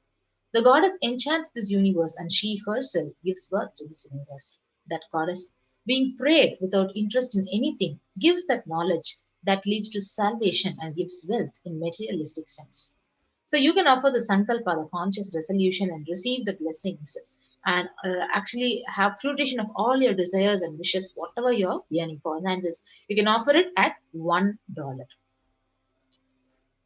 The goddess enchants this universe and she herself gives birth to this universe. That goddess, being prayed without interest in anything, gives that knowledge that leads to salvation and gives wealth in materialistic sense. So you can offer the Sankalpa, the conscious resolution, and receive the blessings and actually have fruition of all your desires and wishes, whatever you're yearning for. And this, you can offer it at $1.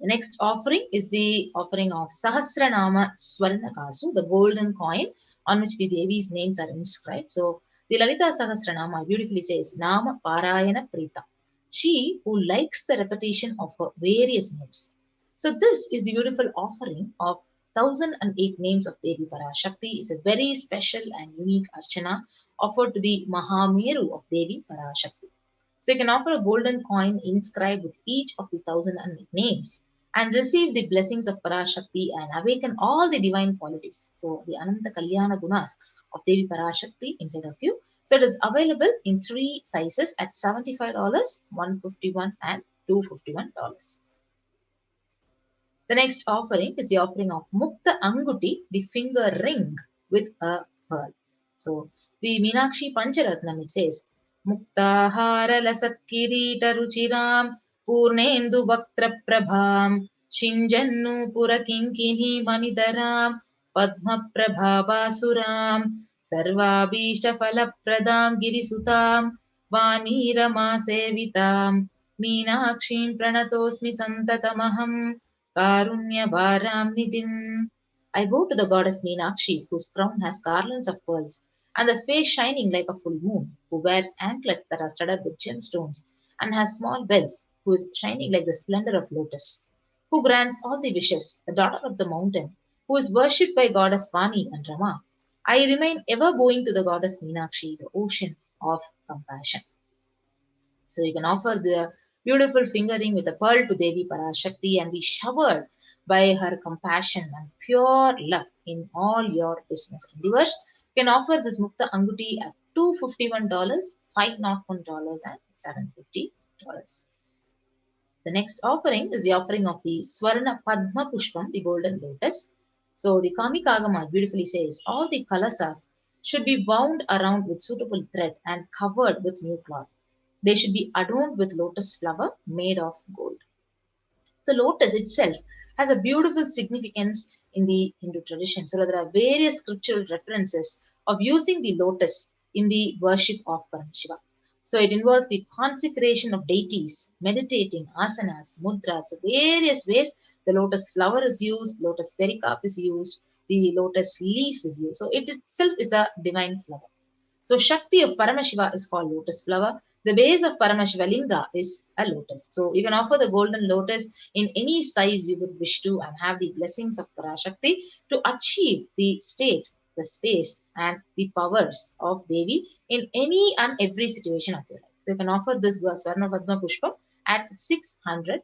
The next offering is the offering of Sahasranama Swarnakasu, the golden coin on which the Devi's names are inscribed. So the Lalita Sahasranama beautifully says, Nama Parayana Prita, she who likes the repetition of her various names. So this is the beautiful offering of 1008 names of Devi Parashakti. It's a very special and unique archana offered to the Mahameru of Devi Parashakti. So you can offer a golden coin inscribed with each of the 1008 names and receive the blessings of Parashakti and awaken all the divine qualities. So the Ananta Kalyana Gunas of Devi Parashakti inside of you. So it is available in 3 sizes at $75, $151 and $251. The next offering is the offering of Mukta Anguti, the finger ring with a pearl. So the Meenakshi Pancharatnam, it says, Muktahara Lasat Kirita Ruchiram Purnendu Vaktra Prabham Shinjannu Purakinkini Manidaram Padma Prabhavasuram Sarvabhishta Falapradam Girisutam Vanirama Sevitam Meenakshim Pranatosmi Santatamaham Karunya Varam Nidin. I bow to the goddess Meenakshi, whose crown has garlands of pearls, and the face shining like a full moon, who wears anklets that are studded with gemstones, and has small bells, who is shining like the splendor of lotus, who grants all the wishes, the daughter of the mountain, who is worshipped by goddess Vani and Rama. I remain ever bowing to the goddess Meenakshi, the ocean of compassion. So you can offer the beautiful fingering with a pearl to Devi Parashakti and be showered by her compassion and pure love in all your business endeavors. You can offer this Mukta Anguti at $251, $501, and $750. The next offering is the offering of the Swarna Padma Pushpam, the golden lotus. So the Kamikagama beautifully says all the kalasas should be wound around with suitable thread and covered with new cloth. They should be adorned with lotus flower made of gold. The lotus itself has a beautiful significance in the Hindu tradition. So there are various scriptural references of using the lotus in the worship of Paramashiva. So it involves the consecration of deities, meditating, asanas, mudras, so various ways the lotus flower is used, lotus pericarp is used, the lotus leaf is used. So it itself is a divine flower. So Shakti of Paramashiva is called lotus flower. The base of Paramashiva Linga is a lotus. So you can offer the golden lotus in any size you would wish to and have the blessings of Parashakti to achieve the state, the space and the powers of Devi in any and every situation of your life. So you can offer this Swarna Padma Pushpa at $600.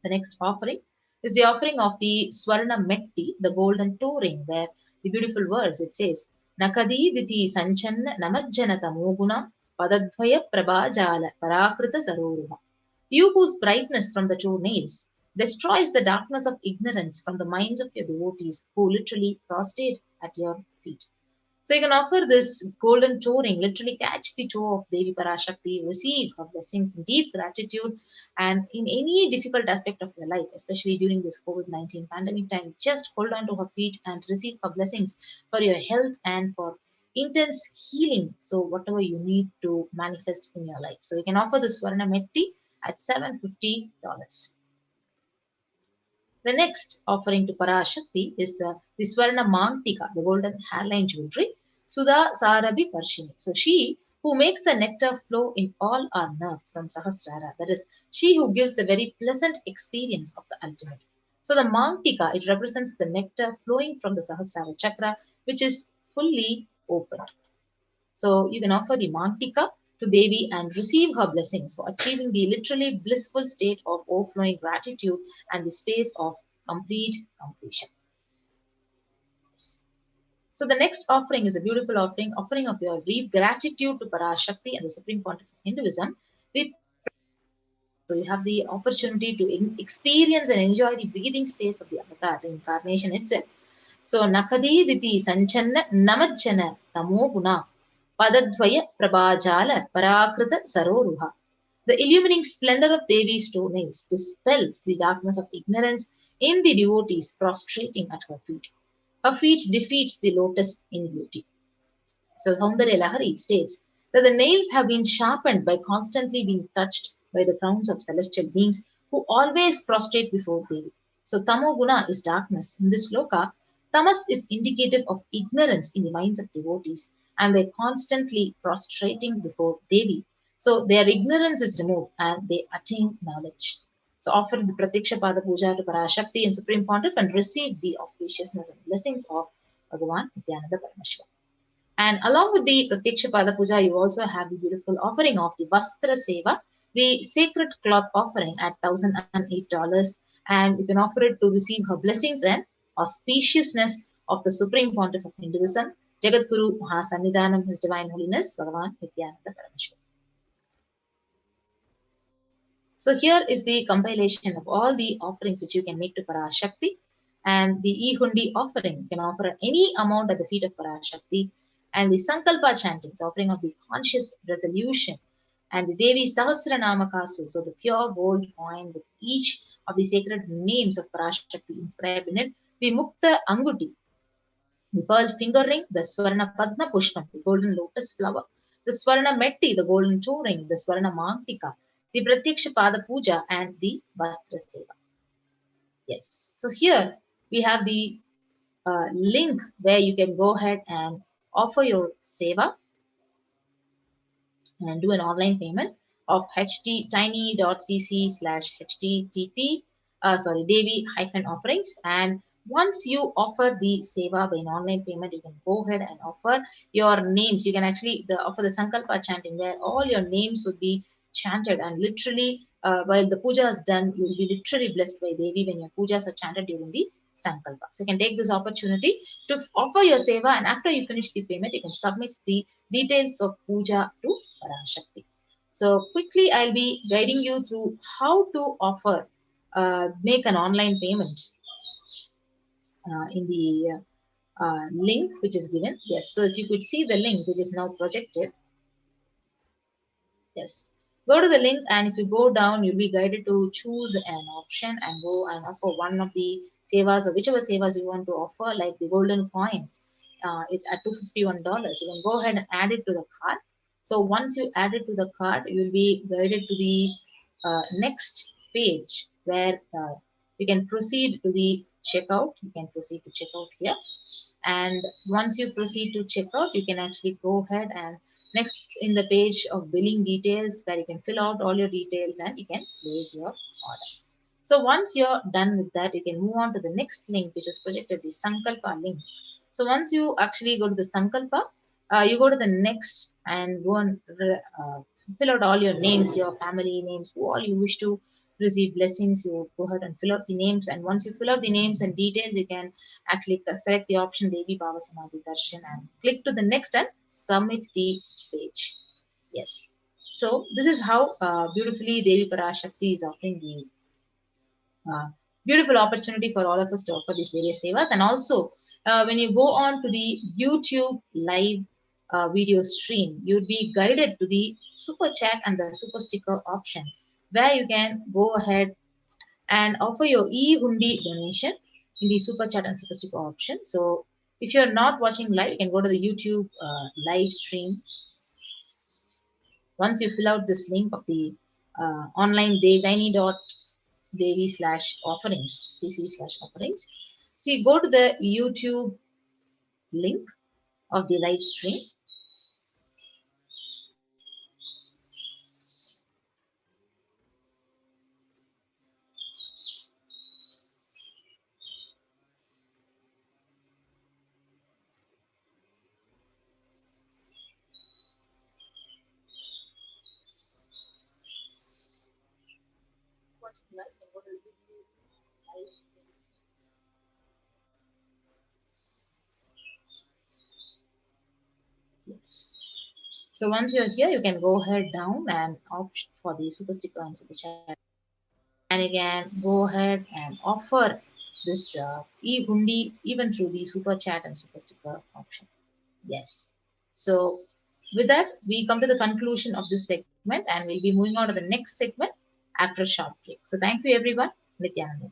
The next offering is the offering of the Swarna Metti, the golden toe ring, where the beautiful words it says, Nakadi diti sanchanna namajjana tamoguna padadvaya prabhajala parakrita saroruha. You whose brightness from the two nails destroys the darkness of ignorance from the minds of your devotees who literally prostrate at your feet. So you can offer this golden touring, literally catch the toe of Devi Parashakti, receive her blessings in deep gratitude, and in any difficult aspect of your life, especially during this COVID-19 pandemic time, just hold on to her feet and receive her blessings for your health and for intense healing. So whatever you need to manifest in your life. So you can offer the Swarna Metti at $750. The next offering to Parashakti is the Swarna Mangtika, the golden hairline jewelry, Sudha Sarabi Parshini. So she who makes the nectar flow in all our nerves from Sahasrara, that is, she who gives the very pleasant experience of the ultimate. So the Mangtika, it represents the nectar flowing from the Sahasrara chakra, which is fully opened. So you can offer the Mangtika to Devi and receive her blessings for achieving the literally blissful state of overflowing gratitude and the space of complete completion. So the next offering is a beautiful offering of your deep gratitude to Parashakti and the Supreme Pontiff of Hinduism. So you have the opportunity to experience and enjoy the breathing space of the avatar, the incarnation itself. So Nakadi Diti Sanchanna Namajjana Tamo Guna Padadvaya Prabhajala Parakrita Saroruha. The illumining splendor of Devi's toenails dispels the darkness of ignorance in the devotees prostrating at her feet. Her feet defeats the lotus in beauty. So Saundarya Lahari states that the nails have been sharpened by constantly being touched by the crowns of celestial beings who always prostrate before Devi. So Tamoguna is darkness. In this sloka, Tamas is indicative of ignorance in the minds of devotees, and by constantly prostrating before Devi, so their ignorance is removed and they attain knowledge. So offer the Pratyaksha Pada Puja to Parashakti and Supreme Pontiff and receive the auspiciousness and blessings of Bhagavan Nithyananda Paramashivam. And along with the Pratyaksha Pada Puja, you also have the beautiful offering of the Vastra Seva, the sacred cloth offering at $1,008. And you can offer it to receive her blessings and auspiciousness of the Supreme Pontiff of Hinduism, Jagadguru Mahasannidhanam, His Divine Holiness, Bhagavan Nithyananda Paramashivam. So here is the compilation of all the offerings which you can make to Parashakti. And the E-Hundi offering, you can offer any amount at the feet of Parashakti. And the Sankalpa chantings, offering of the conscious resolution. And the Devi Sahasranama Kasu, so the pure gold coin with each of the sacred names of Parashakti inscribed in it. The Mukta Anguti, the pearl finger ring, the Swarna Padma Pushpam, the golden lotus flower, the Swarna Metti, the golden toe ring, the Swarna Mangtika, the Pratyaksha Pada Puja, and the Vastra Seva. Yes, so here we have the link where you can go ahead and offer your seva and do an online payment of tiny.cc/http Devi-offerings. And once you offer the seva by an online payment, you can go ahead and offer your names. You can actually offer the Sankalpa chanting where all your names would be chanted, and literally while the puja is done, you will be literally blessed by Devi when your pujas are chanted during the Sankalpa. So you can take this opportunity to offer your seva, and after you finish the payment, you can submit the details of puja to Parashakti. So quickly, I'll be guiding you through how to offer, make an online payment in the link which is given. Yes, so if you could see the link which is now projected. Yes, go to the link, and if you go down, you'll be guided to choose an option and go and offer one of the sevas or whichever sevas you want to offer, like the golden coin it at $251. You can go ahead and add it to the cart. So once you add it to the cart, you will be guided to the next page where you can proceed to the checkout. You can proceed to checkout here. And once you proceed to checkout, you can actually go ahead and next in the page of billing details where you can fill out all your details and you can place your order. So once you're done with that, you can move on to the next link which is projected, the Sankalpa link. So once you actually go to the Sankalpa, you go to the next and go and fill out all your names, your family names, who all you wish to receive blessings, you go ahead and fill out the names. And once you fill out the names and details, you can actually select the option Devi Bhava Samadhi Darshan and click to the next and submit the page. Yes. So this is how beautifully Devi Parashakti is offering the beautiful opportunity for all of us to offer these various sevas. And also, when you go on to the YouTube live video stream, you'd be guided to the super chat and the super sticker option, where you can go ahead and offer your e-hundi donation in the super chat and super sticker option. So if you're not watching live, you can go to the YouTube live stream. Once you fill out this link of the online tiny.devi/offerings, cc/offerings. So you go to the YouTube link of the live stream. Yes. So once you're here, you can go ahead down and opt for the super sticker and super chat. And you can go ahead and offer this e-hundi even through the super chat and super sticker option. Yes. So with that, we come to the conclusion of this segment and we'll be moving on to the next segment after a short break. So thank you everyone. Nithyananda.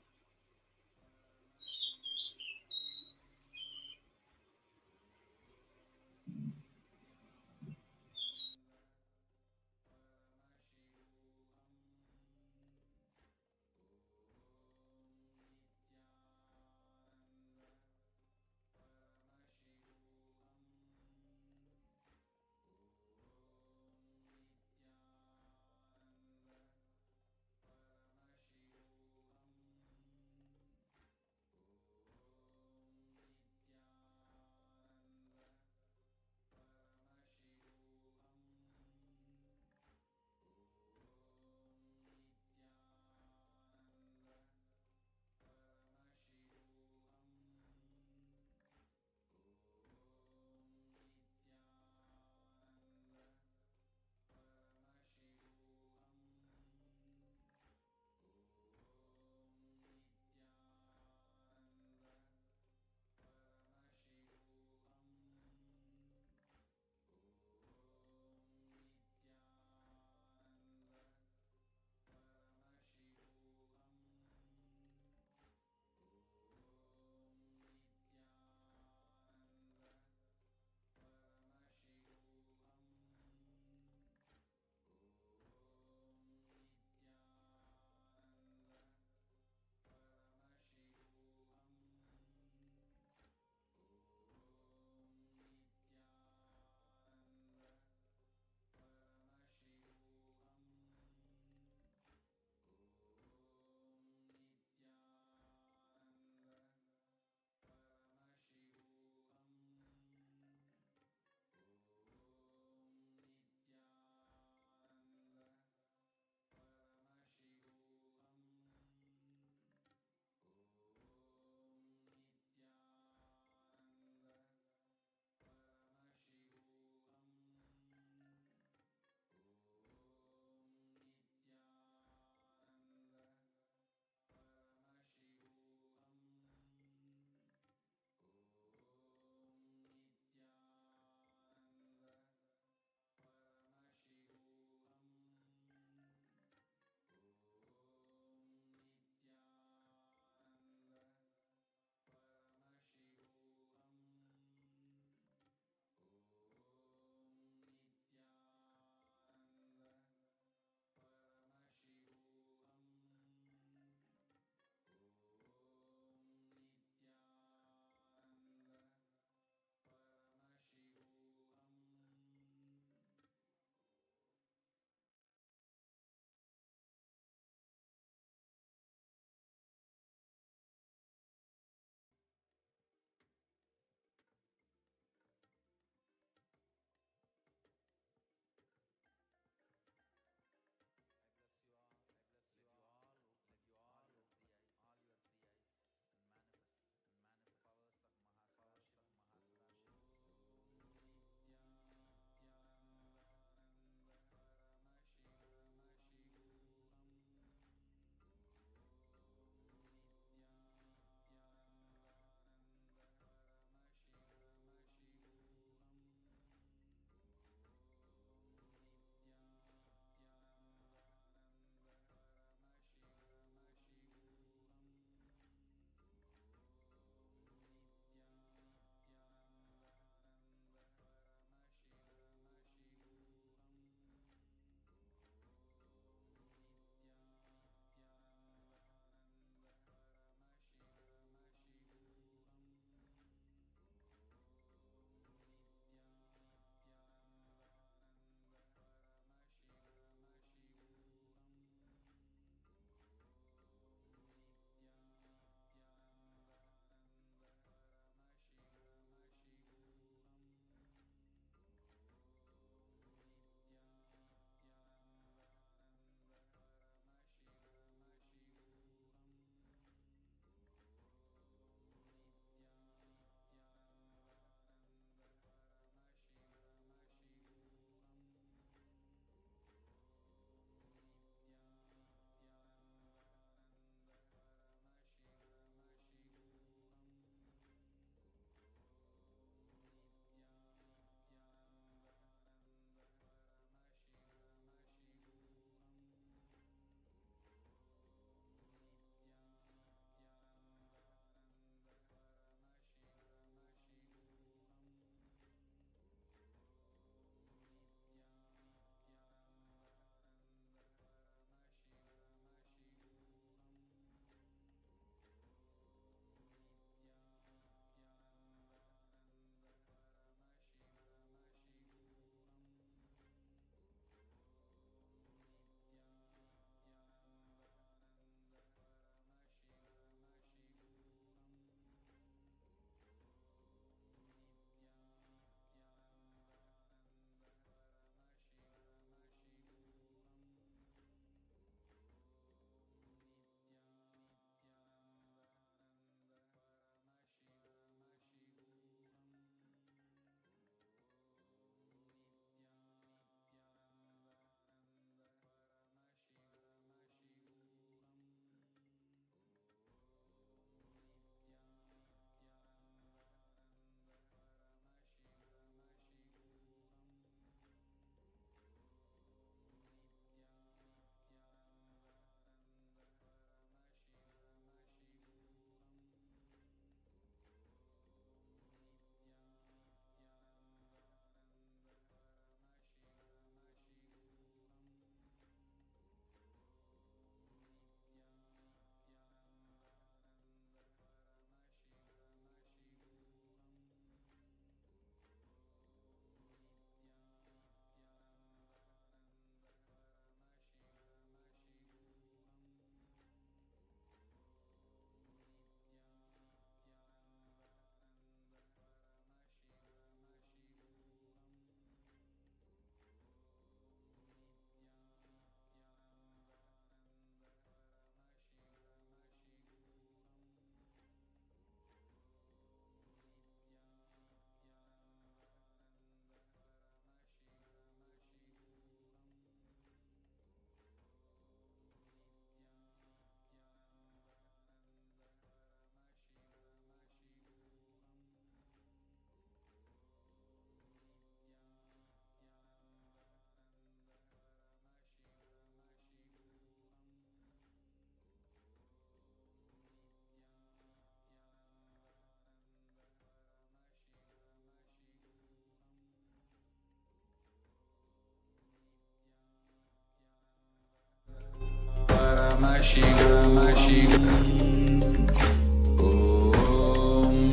Om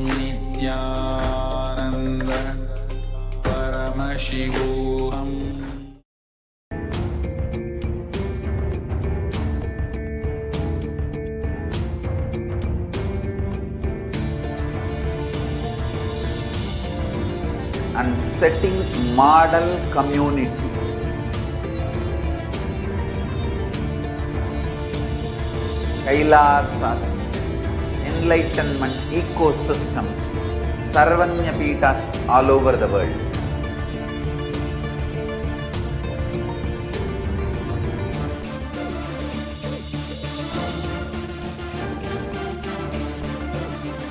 Nithyananda Paramashivoham.
And setting model community. Kailasa, enlightenment ecosystems, Sarvanya Peethas all over the world.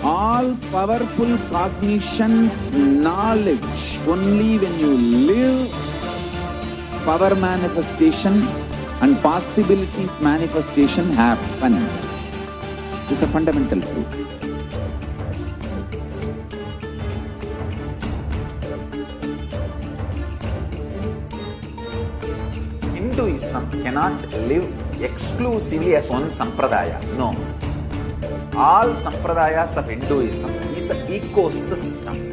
All powerful cognition, knowledge, only when you live, power manifestation and possibilities manifestation happens. It's a fundamental truth. Hinduism cannot live exclusively as one sampradaya. No. All sampradayas of Hinduism is an ecosystem.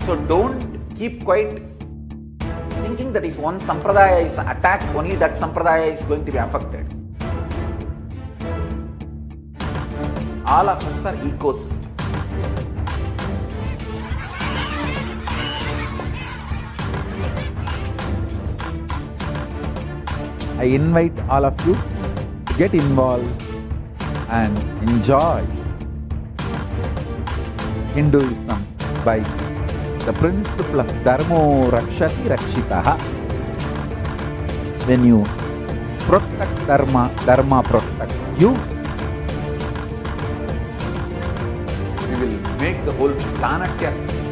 So don't keep quiet thinking that if one sampradaya is attacked, only that sampradaya is going to be affected. All of us are ecosystem. I invite all of you to get involved and enjoy Hinduism by the principle of Dharmo Rakshati Rakshitaha. When you protect Dharma, Dharma protects you. We will make the whole planet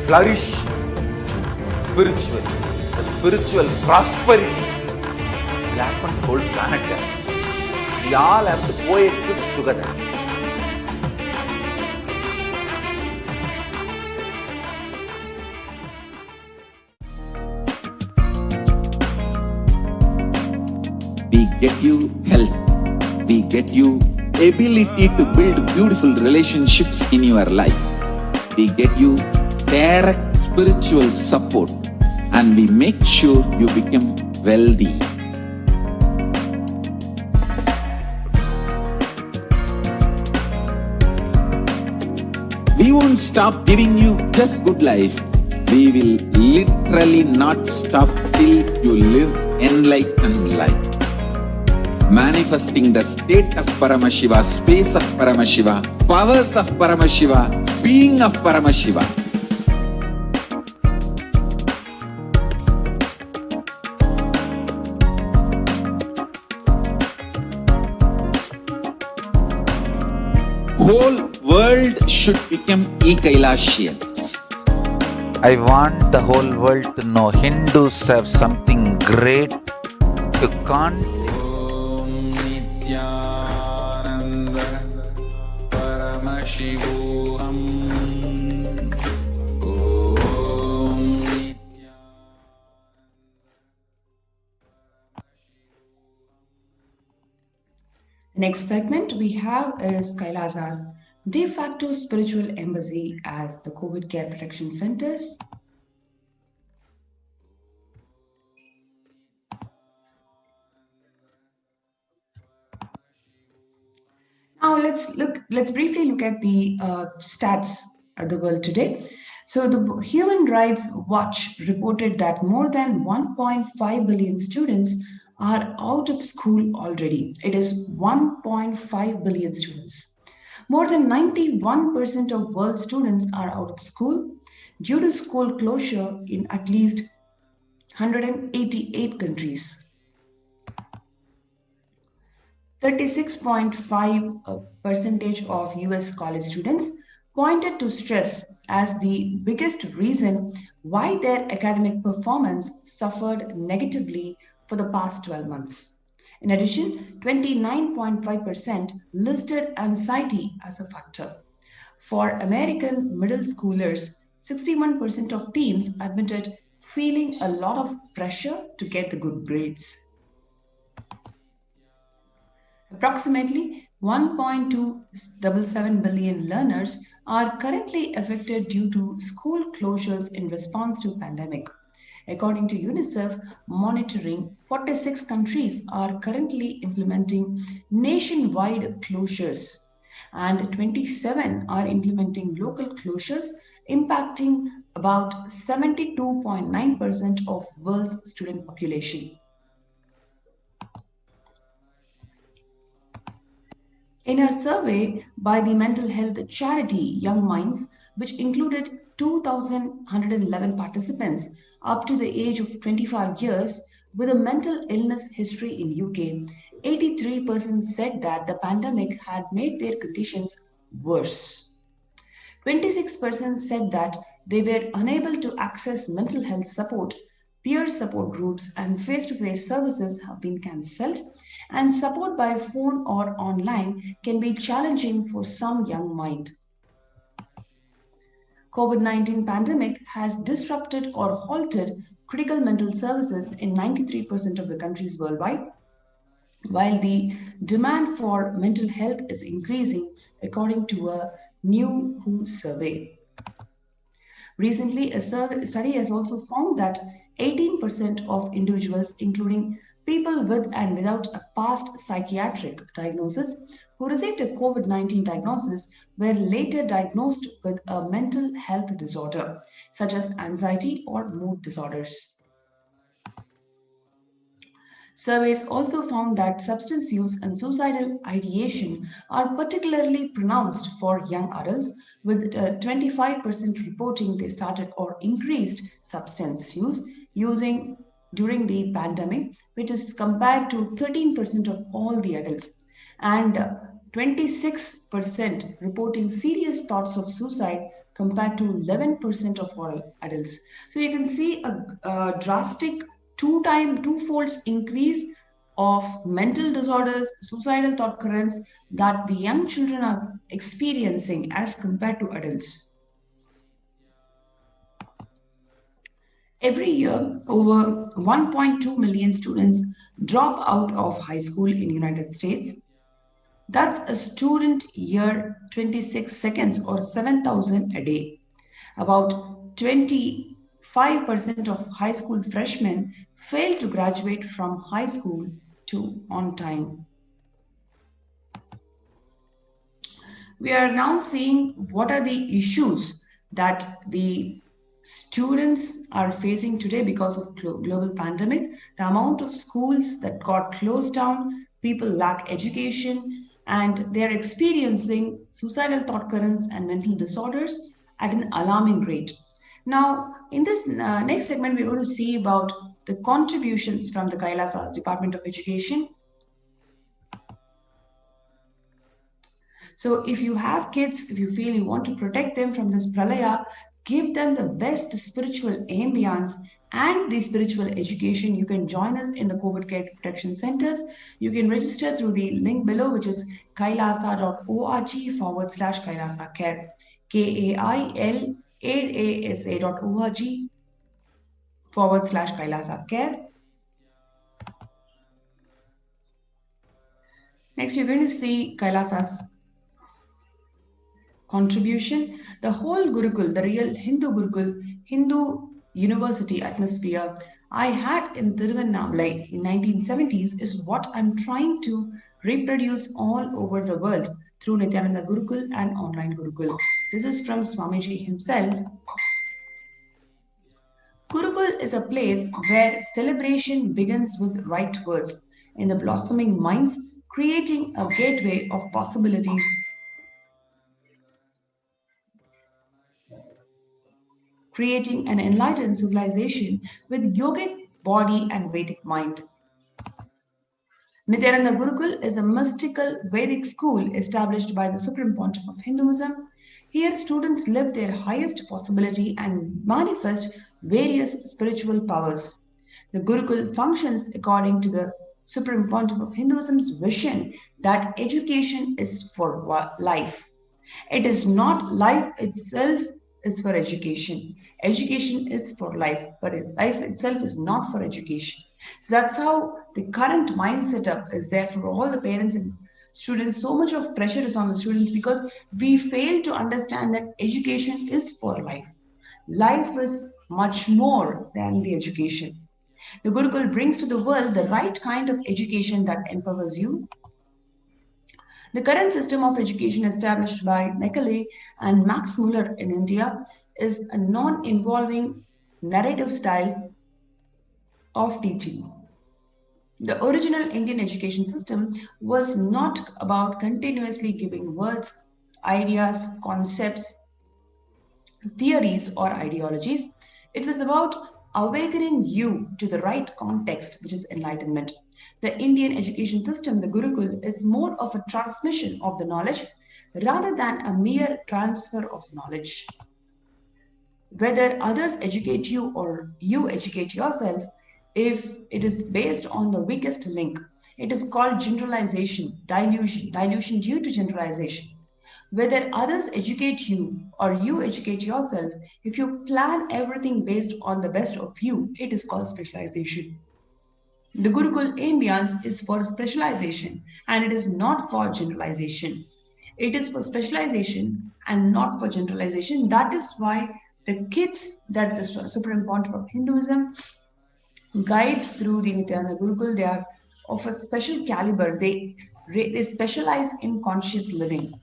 flourish spiritually. The spiritual prosperity will happen to the whole planet. We all have to coexist together. We get you health. We get you ability to build beautiful relationships in your life. We get you direct spiritual support, and we make sure you become wealthy. We won't stop giving you just good life. We will literally not stop till you live enlightened life. Manifesting the state of Paramashiva, space of Paramashiva, powers of Paramashiva, being of Paramashiva. Whole world should become Kailasians. I want the whole world to know Hindus have something great to contribute. Nithyananda Paramashivoham.
Next segment we have is Kailasa's de facto spiritual embassy as the COVID care protection centers. Now let's briefly look at the stats at the world today. So the Human Rights Watch reported that more than 1.5 billion students are out of school already. It is 1.5 billion students. More than 91% of world students are out of school due to school closure in at least 188 countries. 36.5% of US college students pointed to stress as the biggest reason why their academic performance suffered negatively for the past 12 months. In addition, 29.5% listed anxiety as a factor. For American middle schoolers, 61% of teens admitted feeling a lot of pressure to get the good grades. Approximately 1.277 billion learners are currently affected due to school closures in response to pandemic. According to UNICEF monitoring, 46 countries are currently implementing nationwide closures, and 27 are implementing local closures, impacting about 72.9% of world's student population. In a survey by the mental health charity Young Minds, which included 2,111 participants up to the age of 25 years with a mental illness history in UK, 83% said that the pandemic had made their conditions worse. 26% said that they were unable to access mental health support, peer support groups and face-to-face services have been cancelled, and support by phone or online can be challenging for some young mind. COVID-19 pandemic has disrupted or halted critical mental services in 93% of the countries worldwide, while the demand for mental health is increasing according to a new WHO survey. Recently, a study has also found that 18% of individuals, including people with and without a past psychiatric diagnosis, who received a COVID-19 diagnosis were later diagnosed with a mental health disorder, such as anxiety or mood disorders. Surveys also found that substance use and suicidal ideation are particularly pronounced for young adults, with 25% reporting they started or increased substance use during the pandemic, which is compared to 13% of all the adults, and 26% reporting serious thoughts of suicide compared to 11% of all adults. So you can see a drastic twofold increase of mental disorders, suicidal thought currents that the young children are experiencing as compared to adults. Every year, over 1.2 million students drop out of high school in the United States. That's a student year 26 seconds or 7,000 a day. About 25% of high school freshmen fail to graduate from high school on time. We are now seeing what are the issues that the students are facing today because of global pandemic. The amount of schools that got closed down, people lack education, and they're experiencing suicidal thought currents and mental disorders at an alarming rate. Now, in this next segment, we're going to see about the contributions from the Kailasa's Department of Education. So if you have kids, if you feel you want to protect them from this pralaya, give them the best spiritual ambience and the spiritual education, you can join us in the COVID Care Protection Centers. You can register through the link below, which is kailasa.org/Kailasa Care. kailasa.org/Kailasa Care. Next, you're going to see Kailasa's contribution. The whole Gurukul, the real Hindu Gurukul, Hindu university atmosphere I had in Tiruvannamalai in 1970s is what I'm trying to reproduce all over the world through Nithyananda Gurukul and online Gurukul. This is from Swamiji himself. Gurukul is a place where celebration begins with right words in the blossoming minds, creating a gateway of possibilities. Creating an enlightened civilization with yogic body and Vedic mind. Nithyananda Gurukul is a mystical Vedic school established by the Supreme Pontiff of Hinduism. Here, students live their highest possibility and manifest various spiritual powers. The Gurukul functions according to the Supreme Pontiff of Hinduism's vision that education is for life. It is not life itself is for education. Education is for life, but life itself is not for education. So that's how the current mindset up is there for all the parents and students. So much of pressure is on the students because we fail to understand that education is for life. Life is much more than the education. The Gurukul brings to the world the right kind of education that empowers you. The current system of education established by Macaulay and Max Muller in India is a non-involving narrative style of teaching. The original Indian education system was not about continuously giving words, ideas, concepts, theories, or ideologies. It was about awakening you to the right context, which is enlightenment. The Indian education system, the Gurukul, is more of a transmission of the knowledge rather than a mere transfer of knowledge. Whether others educate you or you educate yourself, if it is based on the weakest link, it is called generalization, dilution due to generalization. Whether others educate you or you educate yourself, if you plan everything based on the best of you, it is called specialization. The Gurukul Indians is for specialization and it is not for generalization. It is for specialization and not for generalization. That is why the kids, that is super important of Hinduism, guides through the Nithyananda Gurukul, they are of a special caliber. They specialize in conscious living.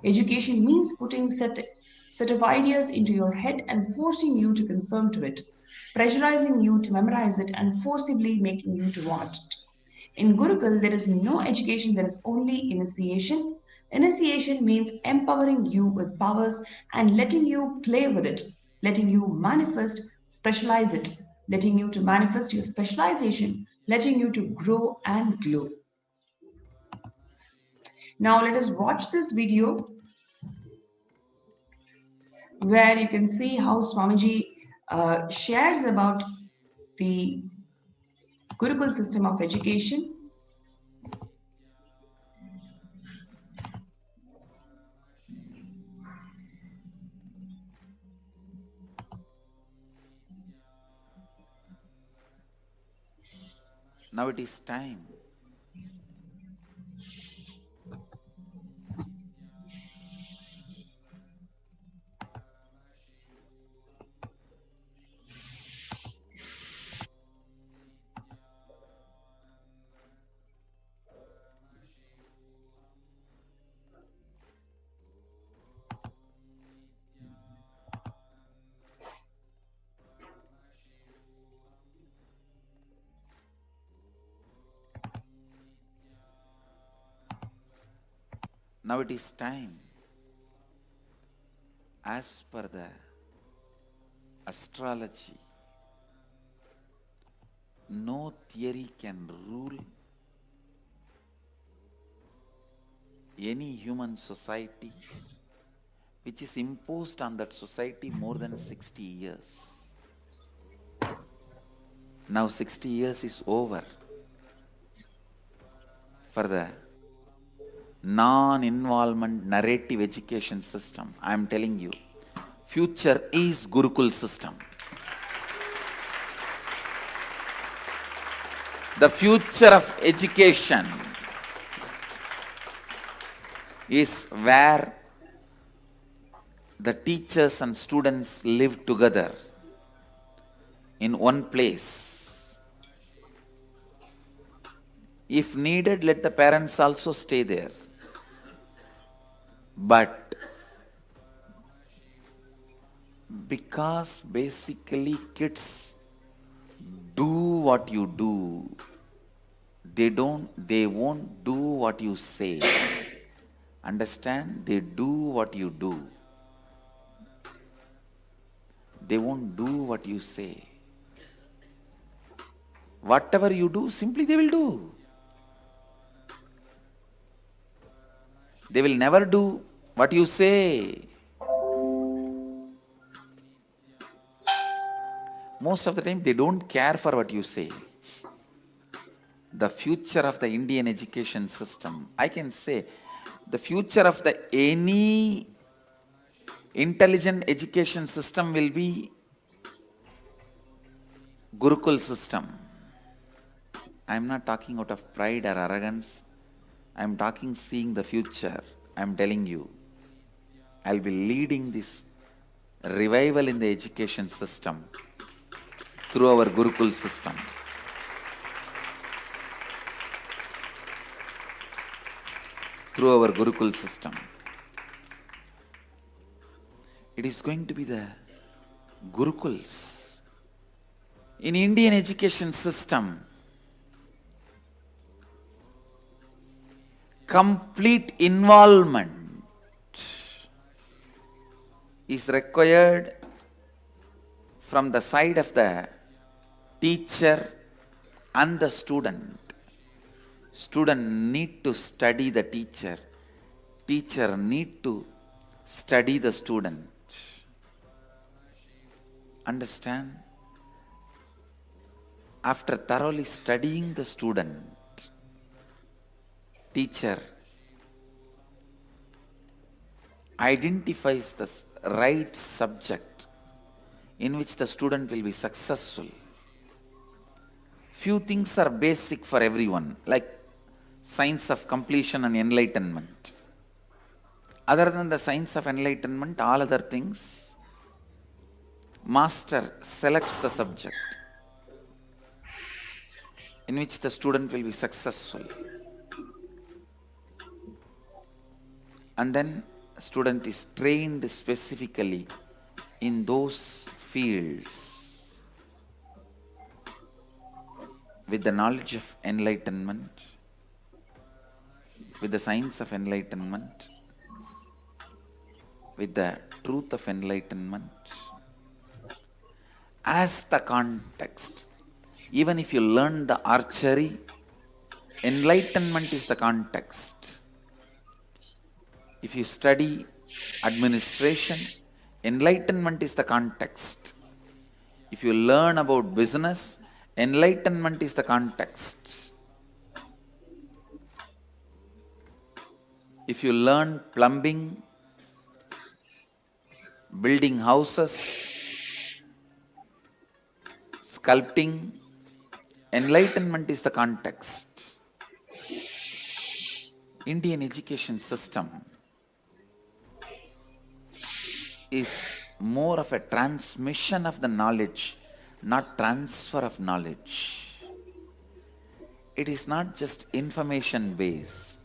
Education means putting set of ideas into your head and forcing you to conform to it, pressurizing you to memorize it and forcibly making you to want it. In Gurukul, there is no education, there is only initiation. Initiation means empowering you with powers and letting you play with it, letting you manifest, specialize it, letting you to manifest your specialization, letting you to grow and glow. Now let us watch this video where you can see how Swamiji shares about the Gurukul system of education.
Now it is time. Now it is time. As per the astrology, no theory can rule any human society which is imposed on that society more than 60 years. Now 60 years is over for the non-involvement narrative education system. I am telling you, future is Gurukul system. The future of education is where the teachers and students live together in one place. If needed, let the parents also stay there. But because basically kids do what you do, they won't do what you say. Understand? They do what you do. They won't do what you say. Whatever you do, simply they will do. They will never do what you say. Most of the time, they don't care for what you say. The future of the Indian education system, I can say, The future of the any intelligent education system will be Gurukul system. I am not talking out of pride or arrogance. I am talking seeing the future. I am telling you, I will be leading this revival in the education system through our Gurukul system. Through our Gurukul system. It is going to be the Gurukuls. In Indian education system, complete involvement is required from the side of the teacher and the student. Student need to study the teacher. Teacher need to study the student. Understand? After thoroughly studying the student, teacher identifies the right subject in which the student will be successful. Few things are basic for everyone, like science of completion and enlightenment. Other than the science of enlightenment, all other things, master selects the subject in which the student will be successful. And then student is trained specifically in those fields with the knowledge of enlightenment, with the science of enlightenment, with the truth of enlightenment as the context. Even if you learn the archery, enlightenment is the context. If you study administration, enlightenment is the context. If you learn about business, enlightenment is the context. If you learn plumbing, building houses, sculpting, enlightenment is the context. Indian education system is more of a transmission of the knowledge, not transfer of knowledge. It is not just information based.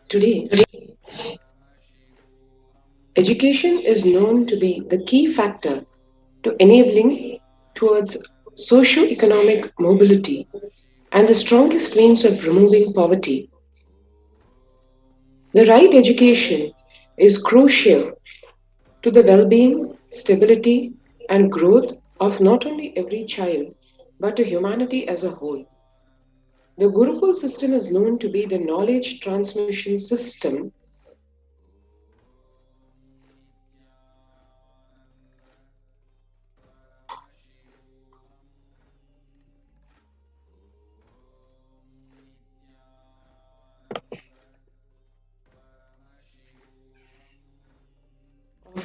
Today, education is known to be the key factor to enabling towards socio-economic mobility and the strongest means of removing poverty. The right education is crucial to the well-being, stability, and growth of not only every child, but to humanity as a whole. The Gurukul system is known to be the knowledge transmission system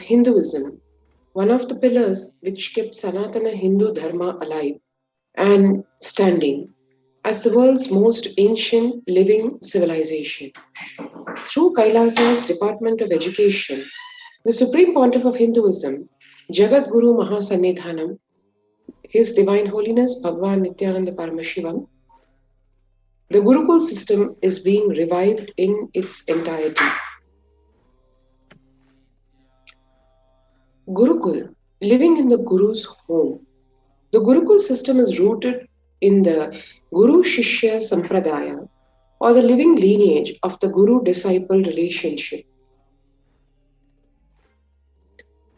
Hinduism, one of the pillars which kept Sanatana Hindu Dharma alive and standing as the world's most ancient living civilization. Through Kailasa's Department of Education, the Supreme Pontiff of Hinduism, Jagat Guru Mahasannidhanam, His Divine Holiness Bhagwan Nithyananda Paramashivam, the Gurukul system is being revived in its entirety. Gurukul, living in the Guru's home. The Gurukul system is rooted in the Guru Shishya Sampradaya, or the living lineage of the Guru-disciple relationship.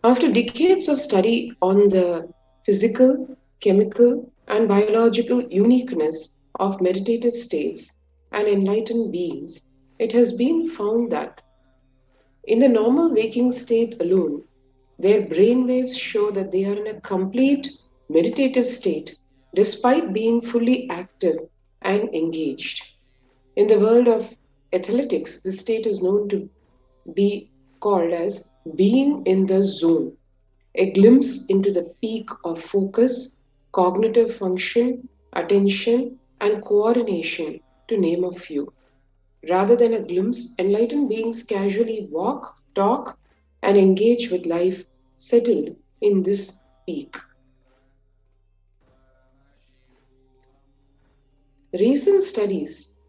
After decades of study on the physical, chemical, and biological uniqueness of meditative states and enlightened beings, it has been found that in the normal waking state alone, their brainwaves show that they are in a complete meditative state despite being fully active and engaged. In the world of athletics, this state is known to be called as being in the zone, a glimpse into the peak of focus, cognitive function, attention, and coordination, to name a few. Rather than a glimpse, enlightened beings casually walk, talk, and engage with life settled in this peak. Recent studies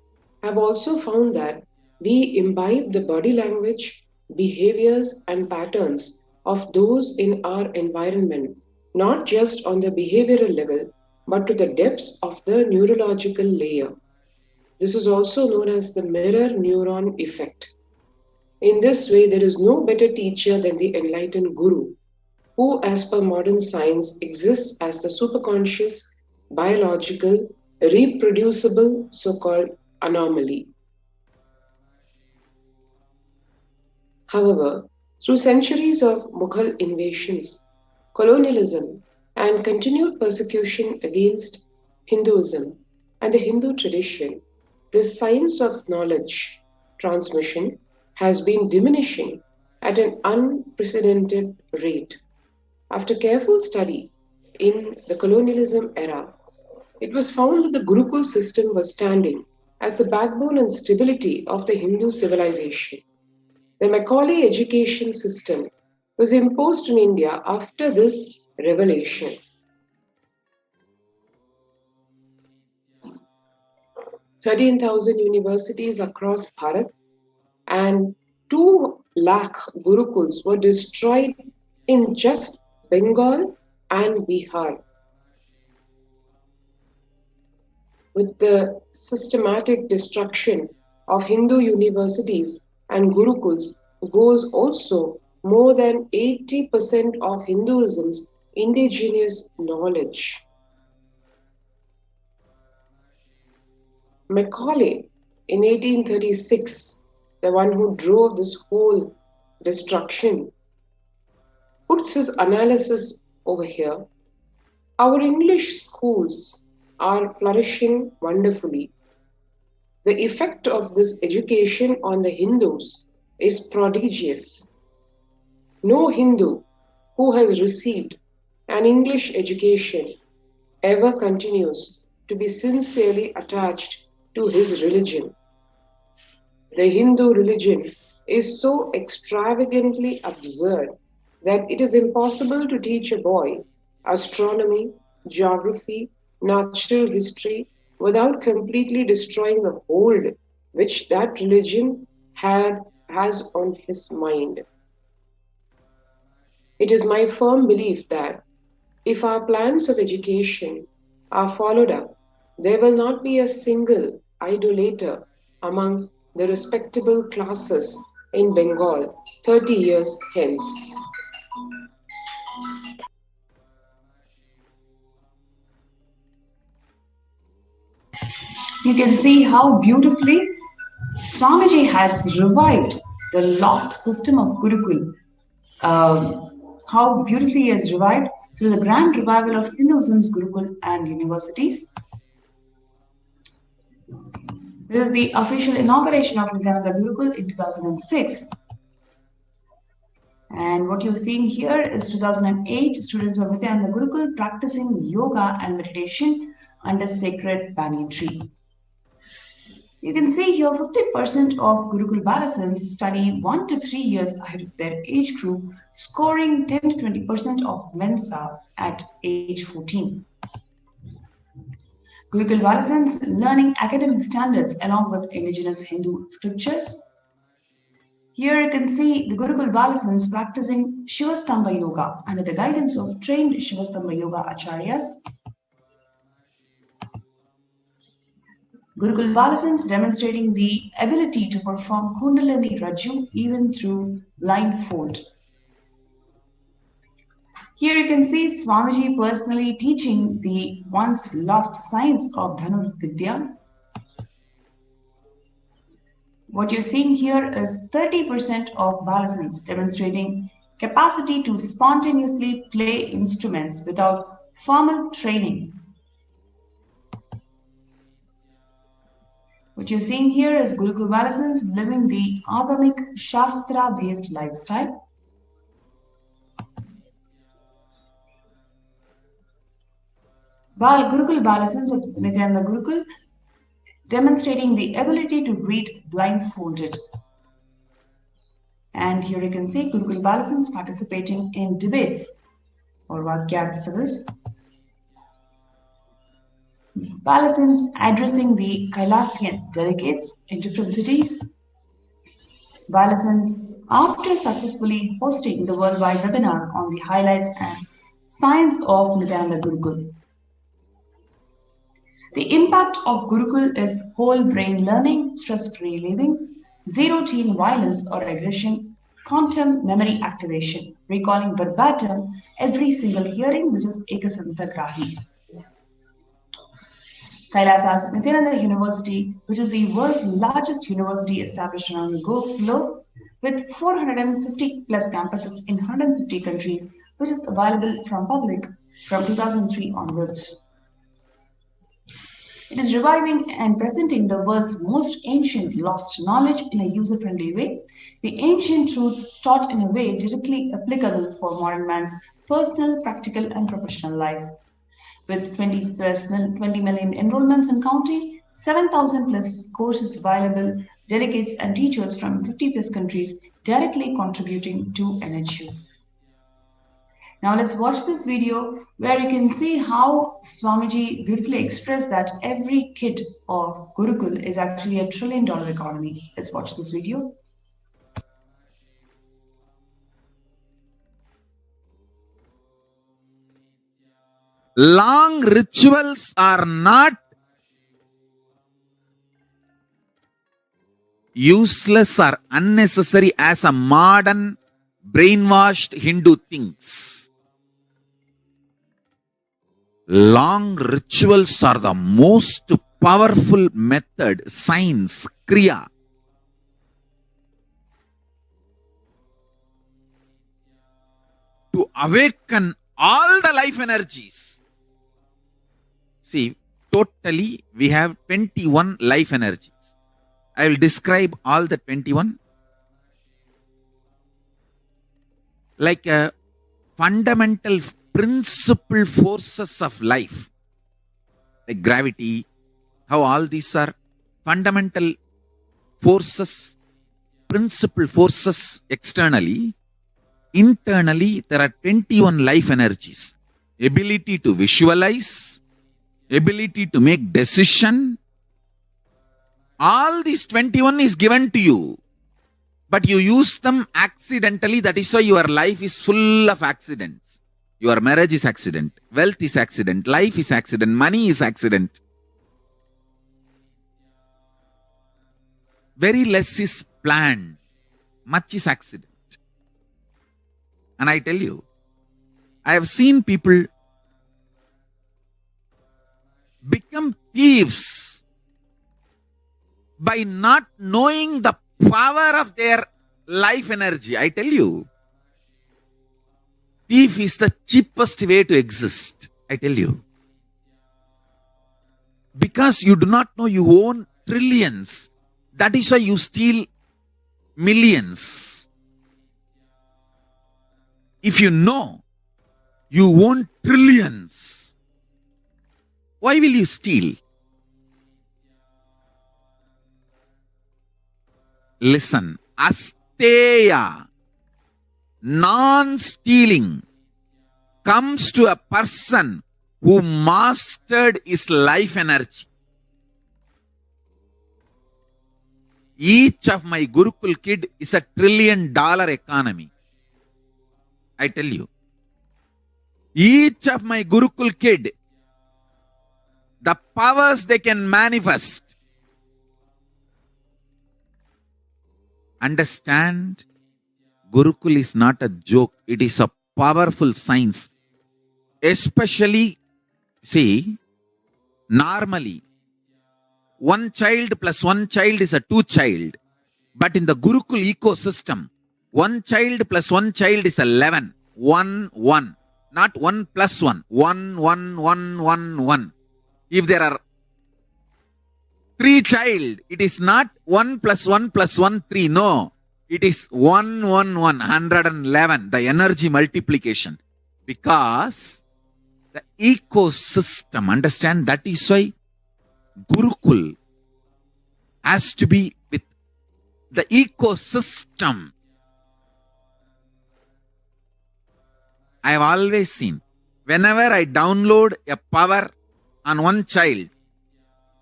have also found that we imbibe the body language, behaviors, and patterns of those in our environment, not just on the behavioral level, but to the depths of the neurological layer. This is also known as the mirror neuron effect. In this way, there is no better teacher than the enlightened Guru, who, as per modern science, exists as the superconscious, biological, reproducible, so-called anomaly. However, through centuries of Mughal invasions, colonialism, and continued persecution against Hinduism and the Hindu tradition, this science of knowledge transmission has been diminishing at an unprecedented rate. After careful study in the colonialism era, it was found that the Gurukul system was standing as the backbone and stability of the Hindu civilization. The Macaulay education system was imposed in India after this revelation. "13,000 universities across Bharat and 2 lakh Gurukuls were destroyed in just Bengal and Bihar. With the systematic destruction of Hindu universities and Gurukuls goes also more than 80% of Hinduism's indigenous knowledge." Macaulay, in 1836, the one who drove this whole destruction, puts his analysis over here. "Our English schools are flourishing wonderfully. The effect of this education on the Hindus is prodigious. No Hindu who has received an English education ever continues to be sincerely attached to his religion. The Hindu religion is so extravagantly absurd that it is impossible to teach a boy astronomy, geography, natural history without completely destroying the hold which that religion has on his mind. It is my firm belief that if our plans of education are followed up, there will not be a single idolater among the respectable classes in Bengal 30 years hence."
You can see how beautifully Swamiji has revived the lost system of Gurukul. How beautifully he has revived through the grand revival of Hinduism's Gurukul and universities. This is the official inauguration of Nithyananda Gurukul in 2006. And what you're seeing here is 2008 students of Nithyananda Gurukul practicing yoga and meditation under sacred banyan tree. You can see here 50% of Gurukul Balasins study 1 to 3 years ahead of their age group, scoring 10 to 20% of Mensa at age 14. Gurukul Balasins learning academic standards along with indigenous Hindu scriptures. Here you can see the Gurukul Balasins practicing Shivastamba Yoga under the guidance of trained Shivastamba Yoga Acharyas. Gurukul Balasins demonstrating the ability to perform Kundalini Raju even through blindfold. Here you can see Swamiji personally teaching the once lost science of Dhanur Vidya. What you're seeing here is 30% of Balasins demonstrating capacity to spontaneously play instruments without formal training. What you're seeing here is Gurukul Balasins living the agamic Shastra-based lifestyle. While Gurukul Balasins of Nithyananda Gurukul demonstrating the ability to read blindfolded. And here you can see Gurukul Balasins participating in debates or Vakyartha Savas. Balasins addressing the Kailasian delegates in different cities. Balasins after successfully hosting the worldwide webinar on the highlights and science of Nithyananda Gurukul. The impact of Gurukul is whole brain learning, stress-free living, zero teen violence or aggression, quantum memory activation, recalling verbatim every single hearing, which is Ekasanta Grahi. Kailasa's Nithyananda University, which is the world's largest university established around the globe, with 450 plus campuses in 150 countries, which is available from public from 2003 onwards. It is reviving and presenting the world's most ancient lost knowledge in a user-friendly way, the ancient truths taught in a way directly applicable for modern man's personal, practical, and professional life. With 20 million enrollments and counting, 7,000 plus courses available, delegates and teachers from 50 plus countries directly contributing to NHU. Now let's watch this video where you can see how Swamiji beautifully expressed that every kid of Gurukul is actually $1 trillion economy. Let's watch this video.
Long rituals are not useless or unnecessary as a modern brainwashed Hindu thinks. Long rituals are the most powerful method, science, kriya, to awaken all the life energies. See, totally we have 21 life energies. I will describe all the 21 like a fundamental principal forces of life, like gravity, how all these are fundamental forces, principal forces externally. Internally, there are 21 life energies. Ability to visualize, ability to make decision. All these 21 is given to you, but you use them accidentally. That is why your life is full of accidents. Your marriage is accident, wealth is accident, life is accident, money is accident. Very less is planned, much is accident. And I tell you, I have seen people become thieves by not knowing the power of their life energy. I tell you, thief is the cheapest way to exist. I tell you. Because you do not know you own trillions. That is why you steal millions. If you know you own trillions, why will you steal? Listen, asteya, non-stealing, comes to a person who mastered his life energy. Each of my Gurukul kid is $1 trillion economy. I tell you. Each of my Gurukul kid, the powers they can manifest. Understand, Gurukul is not a joke. It is a powerful science. Especially, see, normally, one child plus one child is a two child. But in the Gurukul ecosystem, one child plus one child is 11. 1, 1. Not 1 plus 1. 1, 1, 1, 1, 1. If there are 3 child, it is not 1 plus 1 plus 1, 3. No. It is 1, 1, 1. 111. The energy multiplication. Because the ecosystem, understand, that is why Gurukul has to be with the ecosystem. I have always seen, whenever I download a power on one child,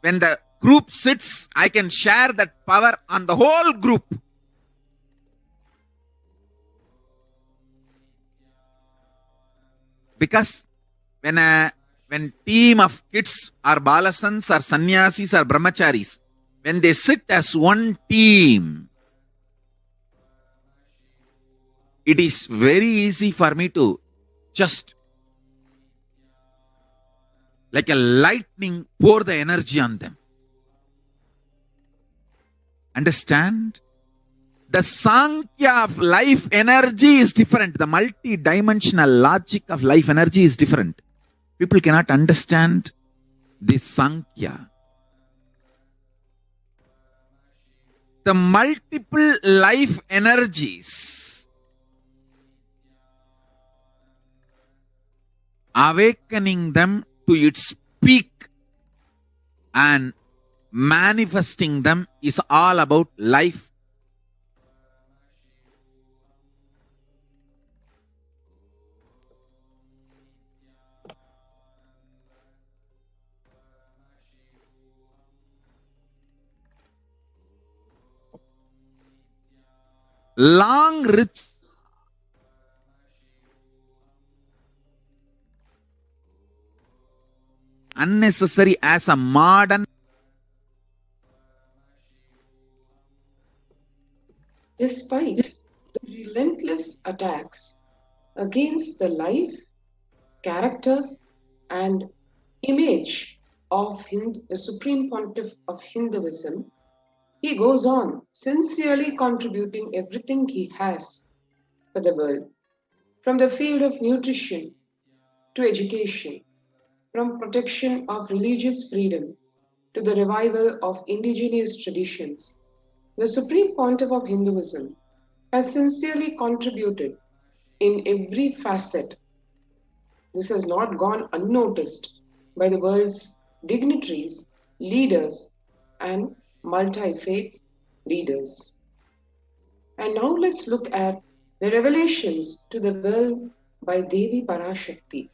when the group sits, I can share that power on the whole group. Because when team of kids or balasans or sannyasis or brahmacharis, when they sit as one team, it is very easy for me to just like a lightning pour the energy on them. Understand? The Sankhya of life energy is different. The multi-dimensional logic of life energy is different. People cannot understand this Sankhya. The multiple life energies, awakening them to its peak and manifesting them is all about life. Long rich unnecessary as a modern.
Despite the relentless attacks against the life, character, and image of the Supreme Pontiff of Hinduism, he goes on sincerely contributing everything he has for the world, from the field of nutrition to education, from protection of religious freedom to the revival of indigenous traditions. The Supreme Pontiff of Hinduism has sincerely contributed in every facet. This has not gone unnoticed by the world's dignitaries, leaders, and multi-faith leaders. And now let's look at the revelations to the world by Devi Parashakti,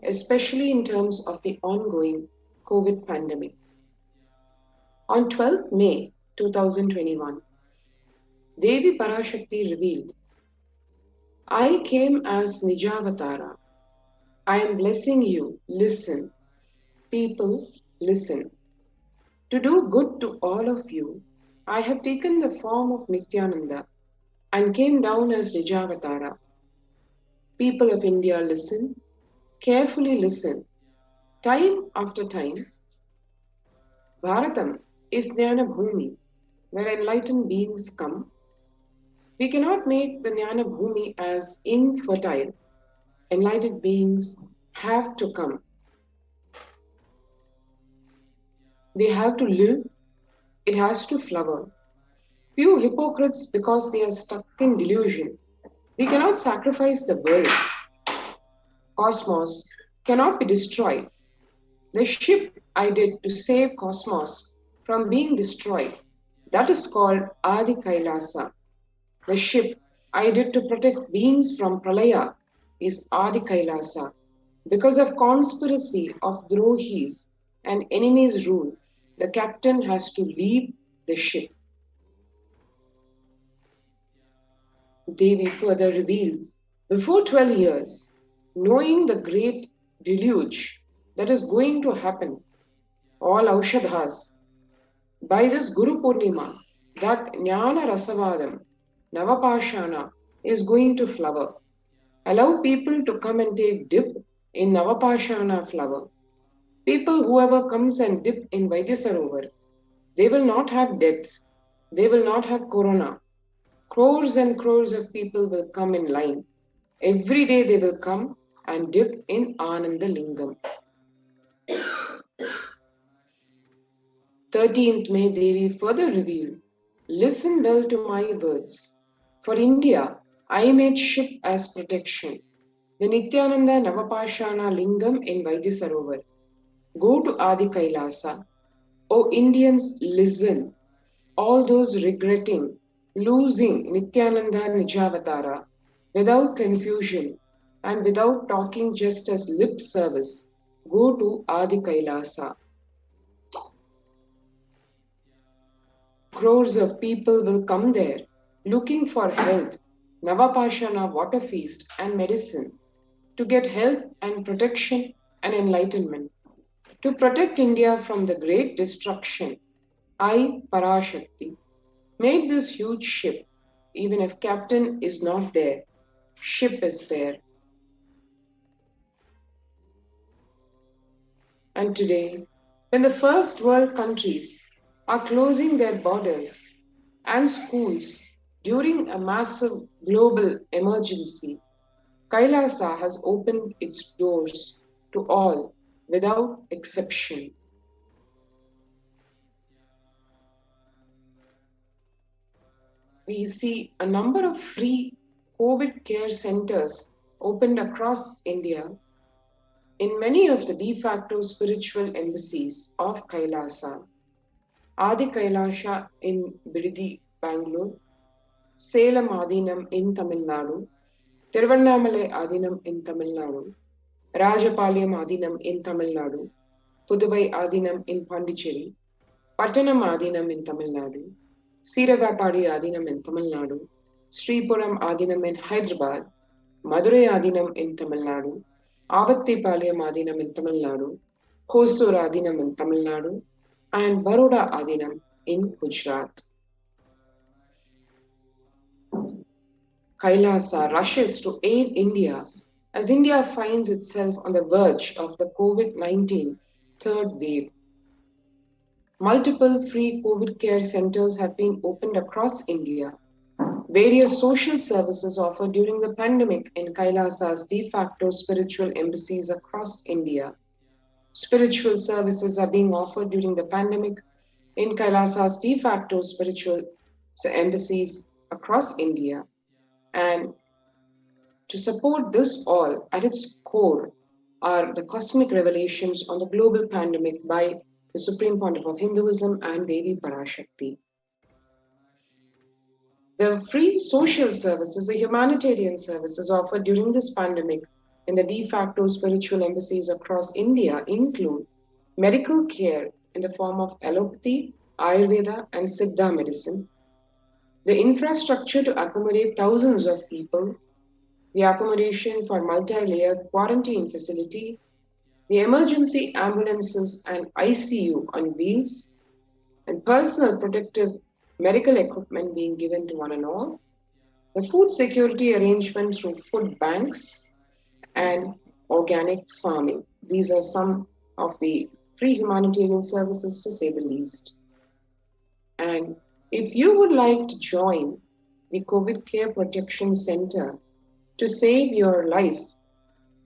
especially in terms of the ongoing COVID pandemic. On 12th May 2021, Devi Parashakti revealed, I came as Nijavatara. I am blessing you. Listen. People, listen. To do good to all of you, I have taken the form of Nithyananda and came down as Nijavatara. People of India, listen. Carefully listen. Time after time, Bharatam is Jnana Bhumi, where enlightened beings come. We cannot make the Jnana Bhumi as infertile. Enlightened beings have to come. They have to live. It has to flower. Few hypocrites, because they are stuck in delusion, We cannot sacrifice the world. Cosmos cannot be destroyed. The ship I did to save Cosmos from being destroyed, that is called Adi Kailasa. The ship I did to protect beings from Pralaya is Adi Kailasa. Because of conspiracy of Drohis and enemies' rule, the captain has to leave the ship. Devi further reveals, before 12 years, knowing the great deluge that is going to happen, all Aushadhas, by this Guru Purnima, that Jnana Rasavadam, Navapashana, is going to flower. Allow people to come and take dip in Navapashana flower. People, whoever comes and dip in Vaidyasarovar, they will not have deaths. They will not have corona. Crores and crores of people will come in line. Every day they will come and dip in Ananda Lingam. 13th May Devi further revealed, listen well to my words. For India, I made ship as protection. The Nithyananda Navapashana Lingam in Vaidyasarovar. Go to Adi Kailasa. O Indians, listen. All those regretting losing Nithyananda Nijavatara without confusion and without talking just as lip service, go to Adi Kailasa. Crores of people will come there looking for health, Navapashana water feast and medicine to get health and protection and enlightenment. To protect India from the great destruction, I, Parashakti, made this huge ship. Even if captain is not there, ship is there. And today, when the first world countries are closing their borders and schools during a massive global emergency, Kailasa has opened its doors to all without exception. We see a number of free COVID care centers opened across India in many of the de facto spiritual embassies of Kailasa. Adi Kailasa in Bididi, Bangalore, Salem Adinam in Tamil Nadu, Tiruvannamalai Adinam in Tamil Nadu, Rajapalayam Adinam in Tamil Nadu, Puduvai Adinam in Pondicherry, Pattanam Adinam in Tamil Nadu, Siragapadi Adinam in Tamil Nadu, Sripuram Adinam in Hyderabad, Madurai Adinam in Tamil Nadu, Avattipalayam Adinam in Tamil Nadu, Hosur Adinam in Tamil Nadu, and Baroda Adinam in Gujarat. Kailasa rushes to aid India as India finds itself on the verge of the COVID-19 third wave. Multiple free COVID care centers have been opened across India. Various social services offered during the pandemic in Kailasa's de facto spiritual embassies across India. Spiritual services are being offered during the pandemic in Kailasa's de facto spiritual embassies across India. And to support this all, at its core are the cosmic revelations on the global pandemic by the Supreme Pontiff of Hinduism and Devi Parashakti. The free social services, the humanitarian services offered during this pandemic in the de facto spiritual embassies across India include medical care in the form of allopathy, Ayurveda, and Siddha medicine, the infrastructure to accommodate thousands of people, the accommodation for multi-layer quarantine facility, the emergency ambulances and ICU on wheels, and personal protective medical equipment being given to one and all, the food security arrangement through food banks, and organic farming. These are some of the free humanitarian services, to say the least. And if you would like to join the COVID Care Protection Center to save your life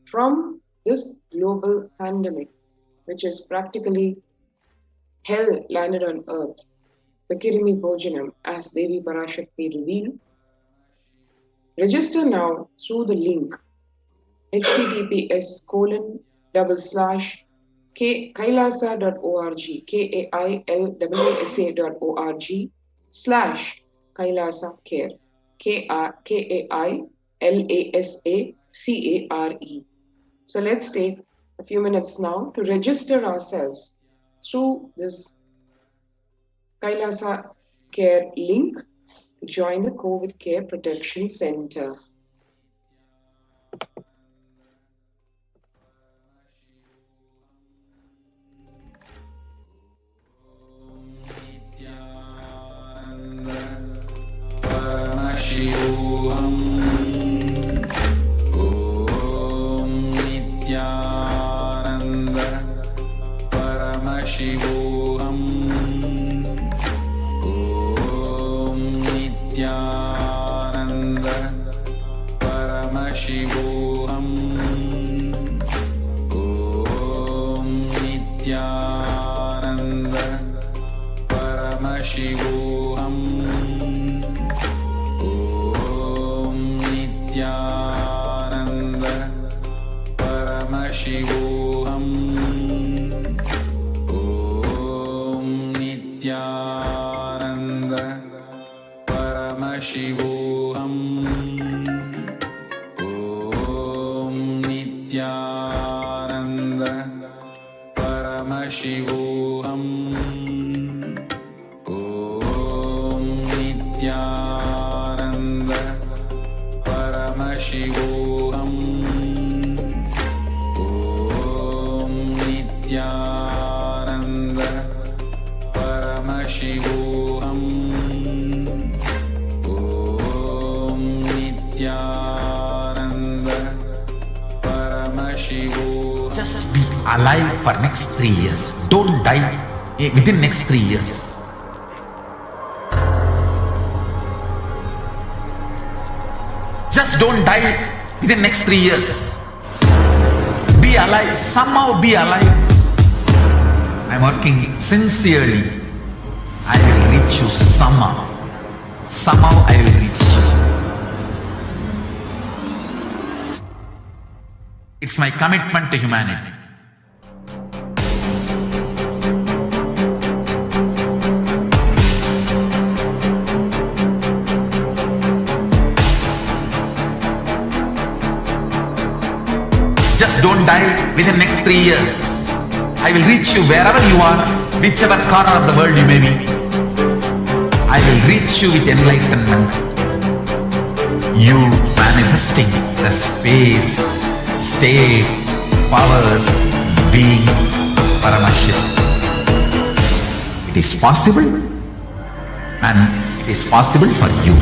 from this global pandemic, which is practically hell landed on earth, the Kirimi Bhojanam, as Devi Parashakti revealed, Register now through the link https://kailasa.org, kailasa.org/Kailasa Care, KAILASACARE. So let's take a few minutes now to register ourselves through this Kailasa Care link to join the COVID Care Protection Center.
Paramashivoham. Om Nithyananda Paramashivoham. Om Nithyananda Paramashivoham. Om Nithyananda Paramashivoham. Nithyananda Paramashivoham. Om Nithyananda Paramashivoham. Om Nithyananda Paramashivoham. Om Nithyananda Paramashivoham. Om Nithyananda Paramashivoham. Om Nithyananda Paramashivoham.
Just be alive for next 3 years. Don't die within next 3 years. Just don't die within next 3 years. Be alive, somehow be alive. I'm working sincerely. I will reach you somehow. Somehow I will reach you. It's my commitment to humanity. Just don't die within next 3 years. I will reach you wherever you are, whichever corner of the world you may be. I will reach you with enlightenment. You manifesting the space, state, powers, being Paramashivoham. It is possible, and it is possible for you.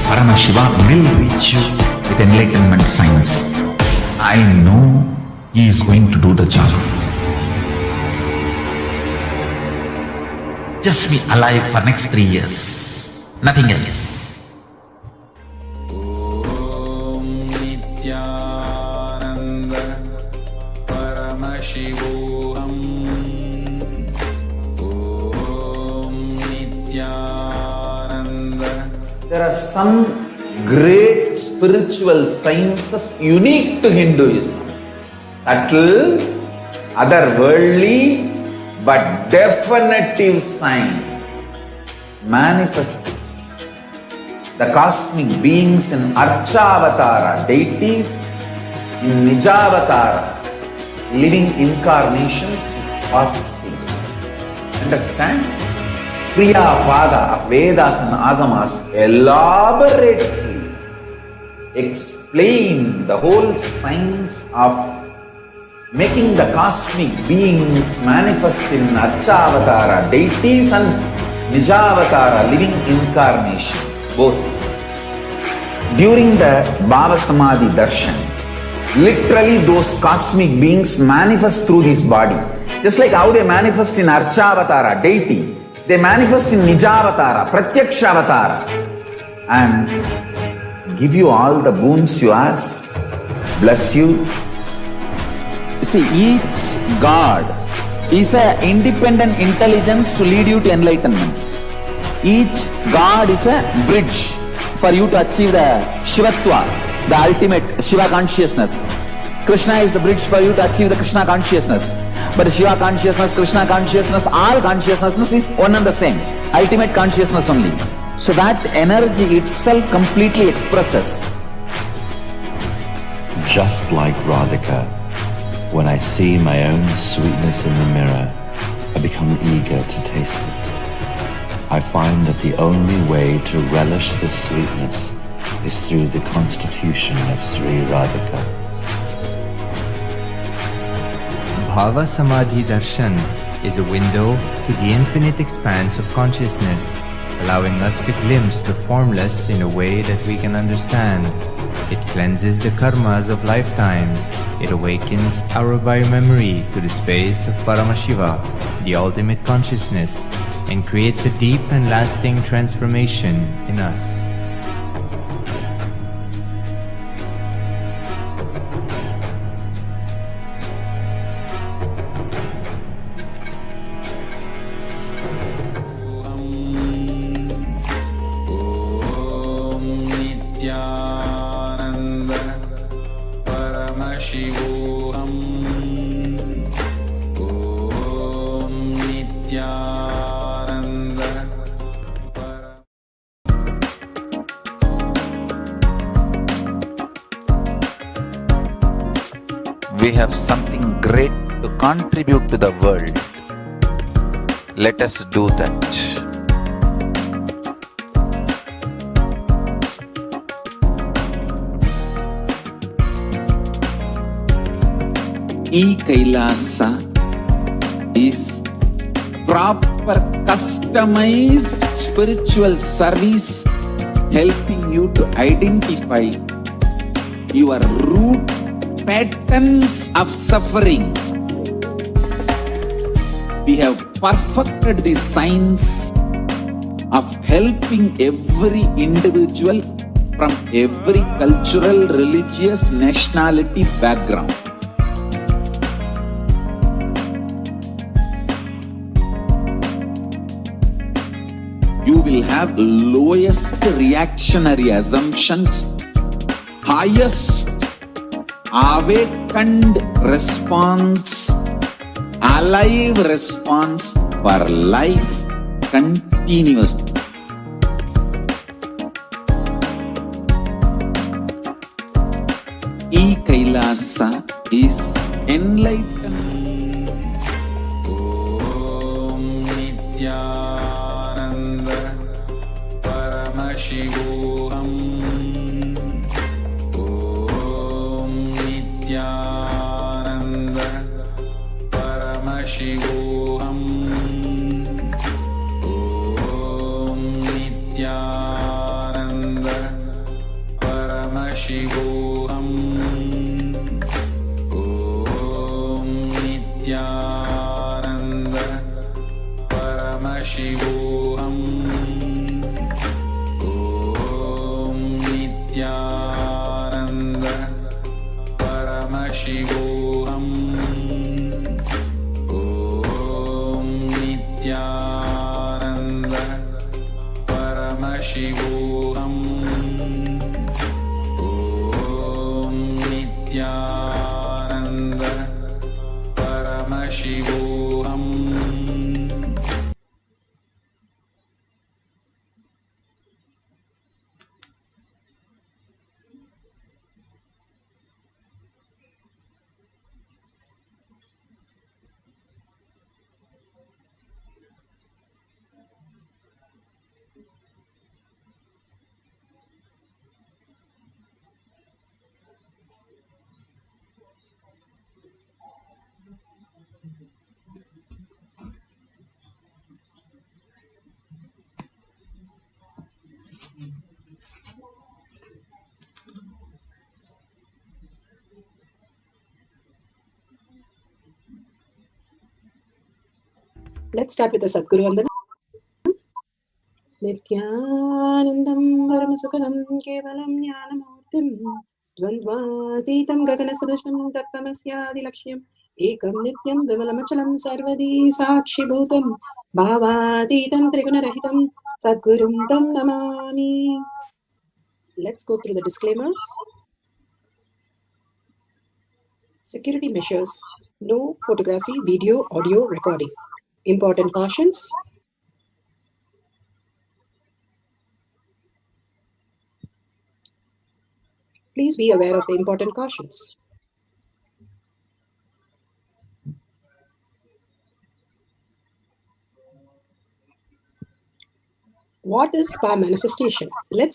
Paramashiva will reach you with enlightenment science. I know he is going to do the job. Just be alive for next 3 years. Nothing else.
Om Nithyananda Paramashivoham. Om Nithyananda.
There are some great spiritual sciences unique to Hinduism. Subtle, otherworldly, but definitive sign manifesting the cosmic beings in Archavatara, deities in Nijavatara, living incarnations is possible. Understand? Kriya Pada of Vedas and Agamas elaborately explain the whole science of making the cosmic beings manifest in Archavatara, deities, and Nijavatara, living incarnations, both. During the Bhava Samadhi Darshan, literally those cosmic beings manifest through his body. Just like how they manifest in Archavatara, deity, they manifest in Nijavatara, Pratyakshavatara, and give you all the boons you ask, bless you, See, each God is an independent intelligence to lead you to enlightenment. Each God is a bridge for you to achieve the Shivatva, the ultimate Shiva consciousness. Krishna is the bridge for you to achieve the Krishna consciousness. But Shiva consciousness, Krishna consciousness, all consciousness is one and the same. Ultimate consciousness only. So that energy itself completely expresses.
Just like Radhika, when I see my own sweetness in the mirror, I become eager to taste it. I find that the only way to relish the sweetness is through the constitution of Sri Radhika.
Bhava Samadhi Darshan is a window to the infinite expanse of consciousness, allowing us to glimpse the formless in a way that we can understand. It cleanses the karmas of lifetimes. It awakens our biomemory to the space of Paramashiva, the ultimate consciousness, and creates a deep and lasting transformation in us.
Nithyananda Paramashivoham. Om Nithyananda.
We have something great to contribute to the world. Let us do that. Kailasa is proper customized spiritual service helping you to identify your root patterns of suffering. We have perfected the science of helping every individual from every cultural, religious, nationality background. You will have lowest reactionary assumptions, highest awakened response, alive response for life continuously. Kailasa is enlightenment.
Om Nithyananda Paramashivoham. Om Nithyananda Paramashivoham. Om Nithyananda Paramashivoham. Om Nithyananda Paramashivoham. Om Nithyananda Paramashivoham. Om Nithyananda Paramashivoham. Om Nithyananda Paramashivoham.
Let's start with the Sadguru Vandana. Nithyanandam Paramasukhanam Kevalam Jnanamurtim Dvandvatītam Gaganasadusham Tattamasyadi Lakshyam एकं नित्यं विमलमचलं सर्वदी साक्षिभूतं भावातीतं त्रिगुणरहितं सद्गुरुं तं Namami. Let's go through the disclaimers. Security measures: no photography, video, audio recording. Important cautions: please be aware of the important cautions. What is spa manifestation? Let's